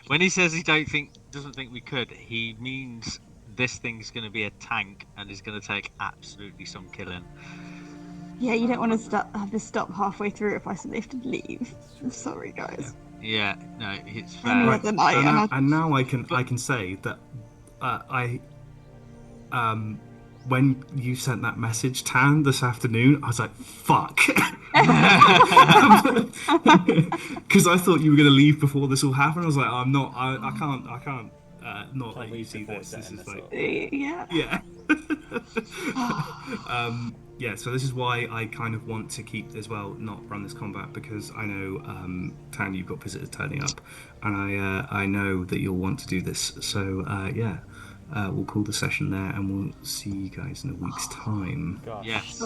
Speaker 5: When he says he doesn't think we could, he means this thing's going to be a tank and is going to take absolutely some killing.
Speaker 3: Yeah, you don't want to have to stop halfway through if I suddenly have to leave. I'm sorry, guys.
Speaker 5: Yeah, no, it's fair.
Speaker 3: Any other night,
Speaker 2: And now I can say that when you sent that message, Tan, this afternoon, I was like, fuck. Because I thought you were going to leave before this all happened. I was like, I can't not let you see this. This is like, yeah. So this is why I kind of want to keep as well, not run this combat, because I know, Tan, you've got visitors turning up, and I know that you'll want to do this. So we'll call the session there, and we'll see you guys in a week's time.
Speaker 4: Gosh.
Speaker 5: Yes.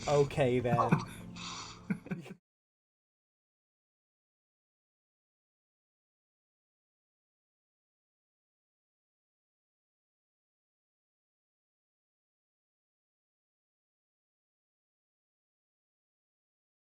Speaker 4: Okay then.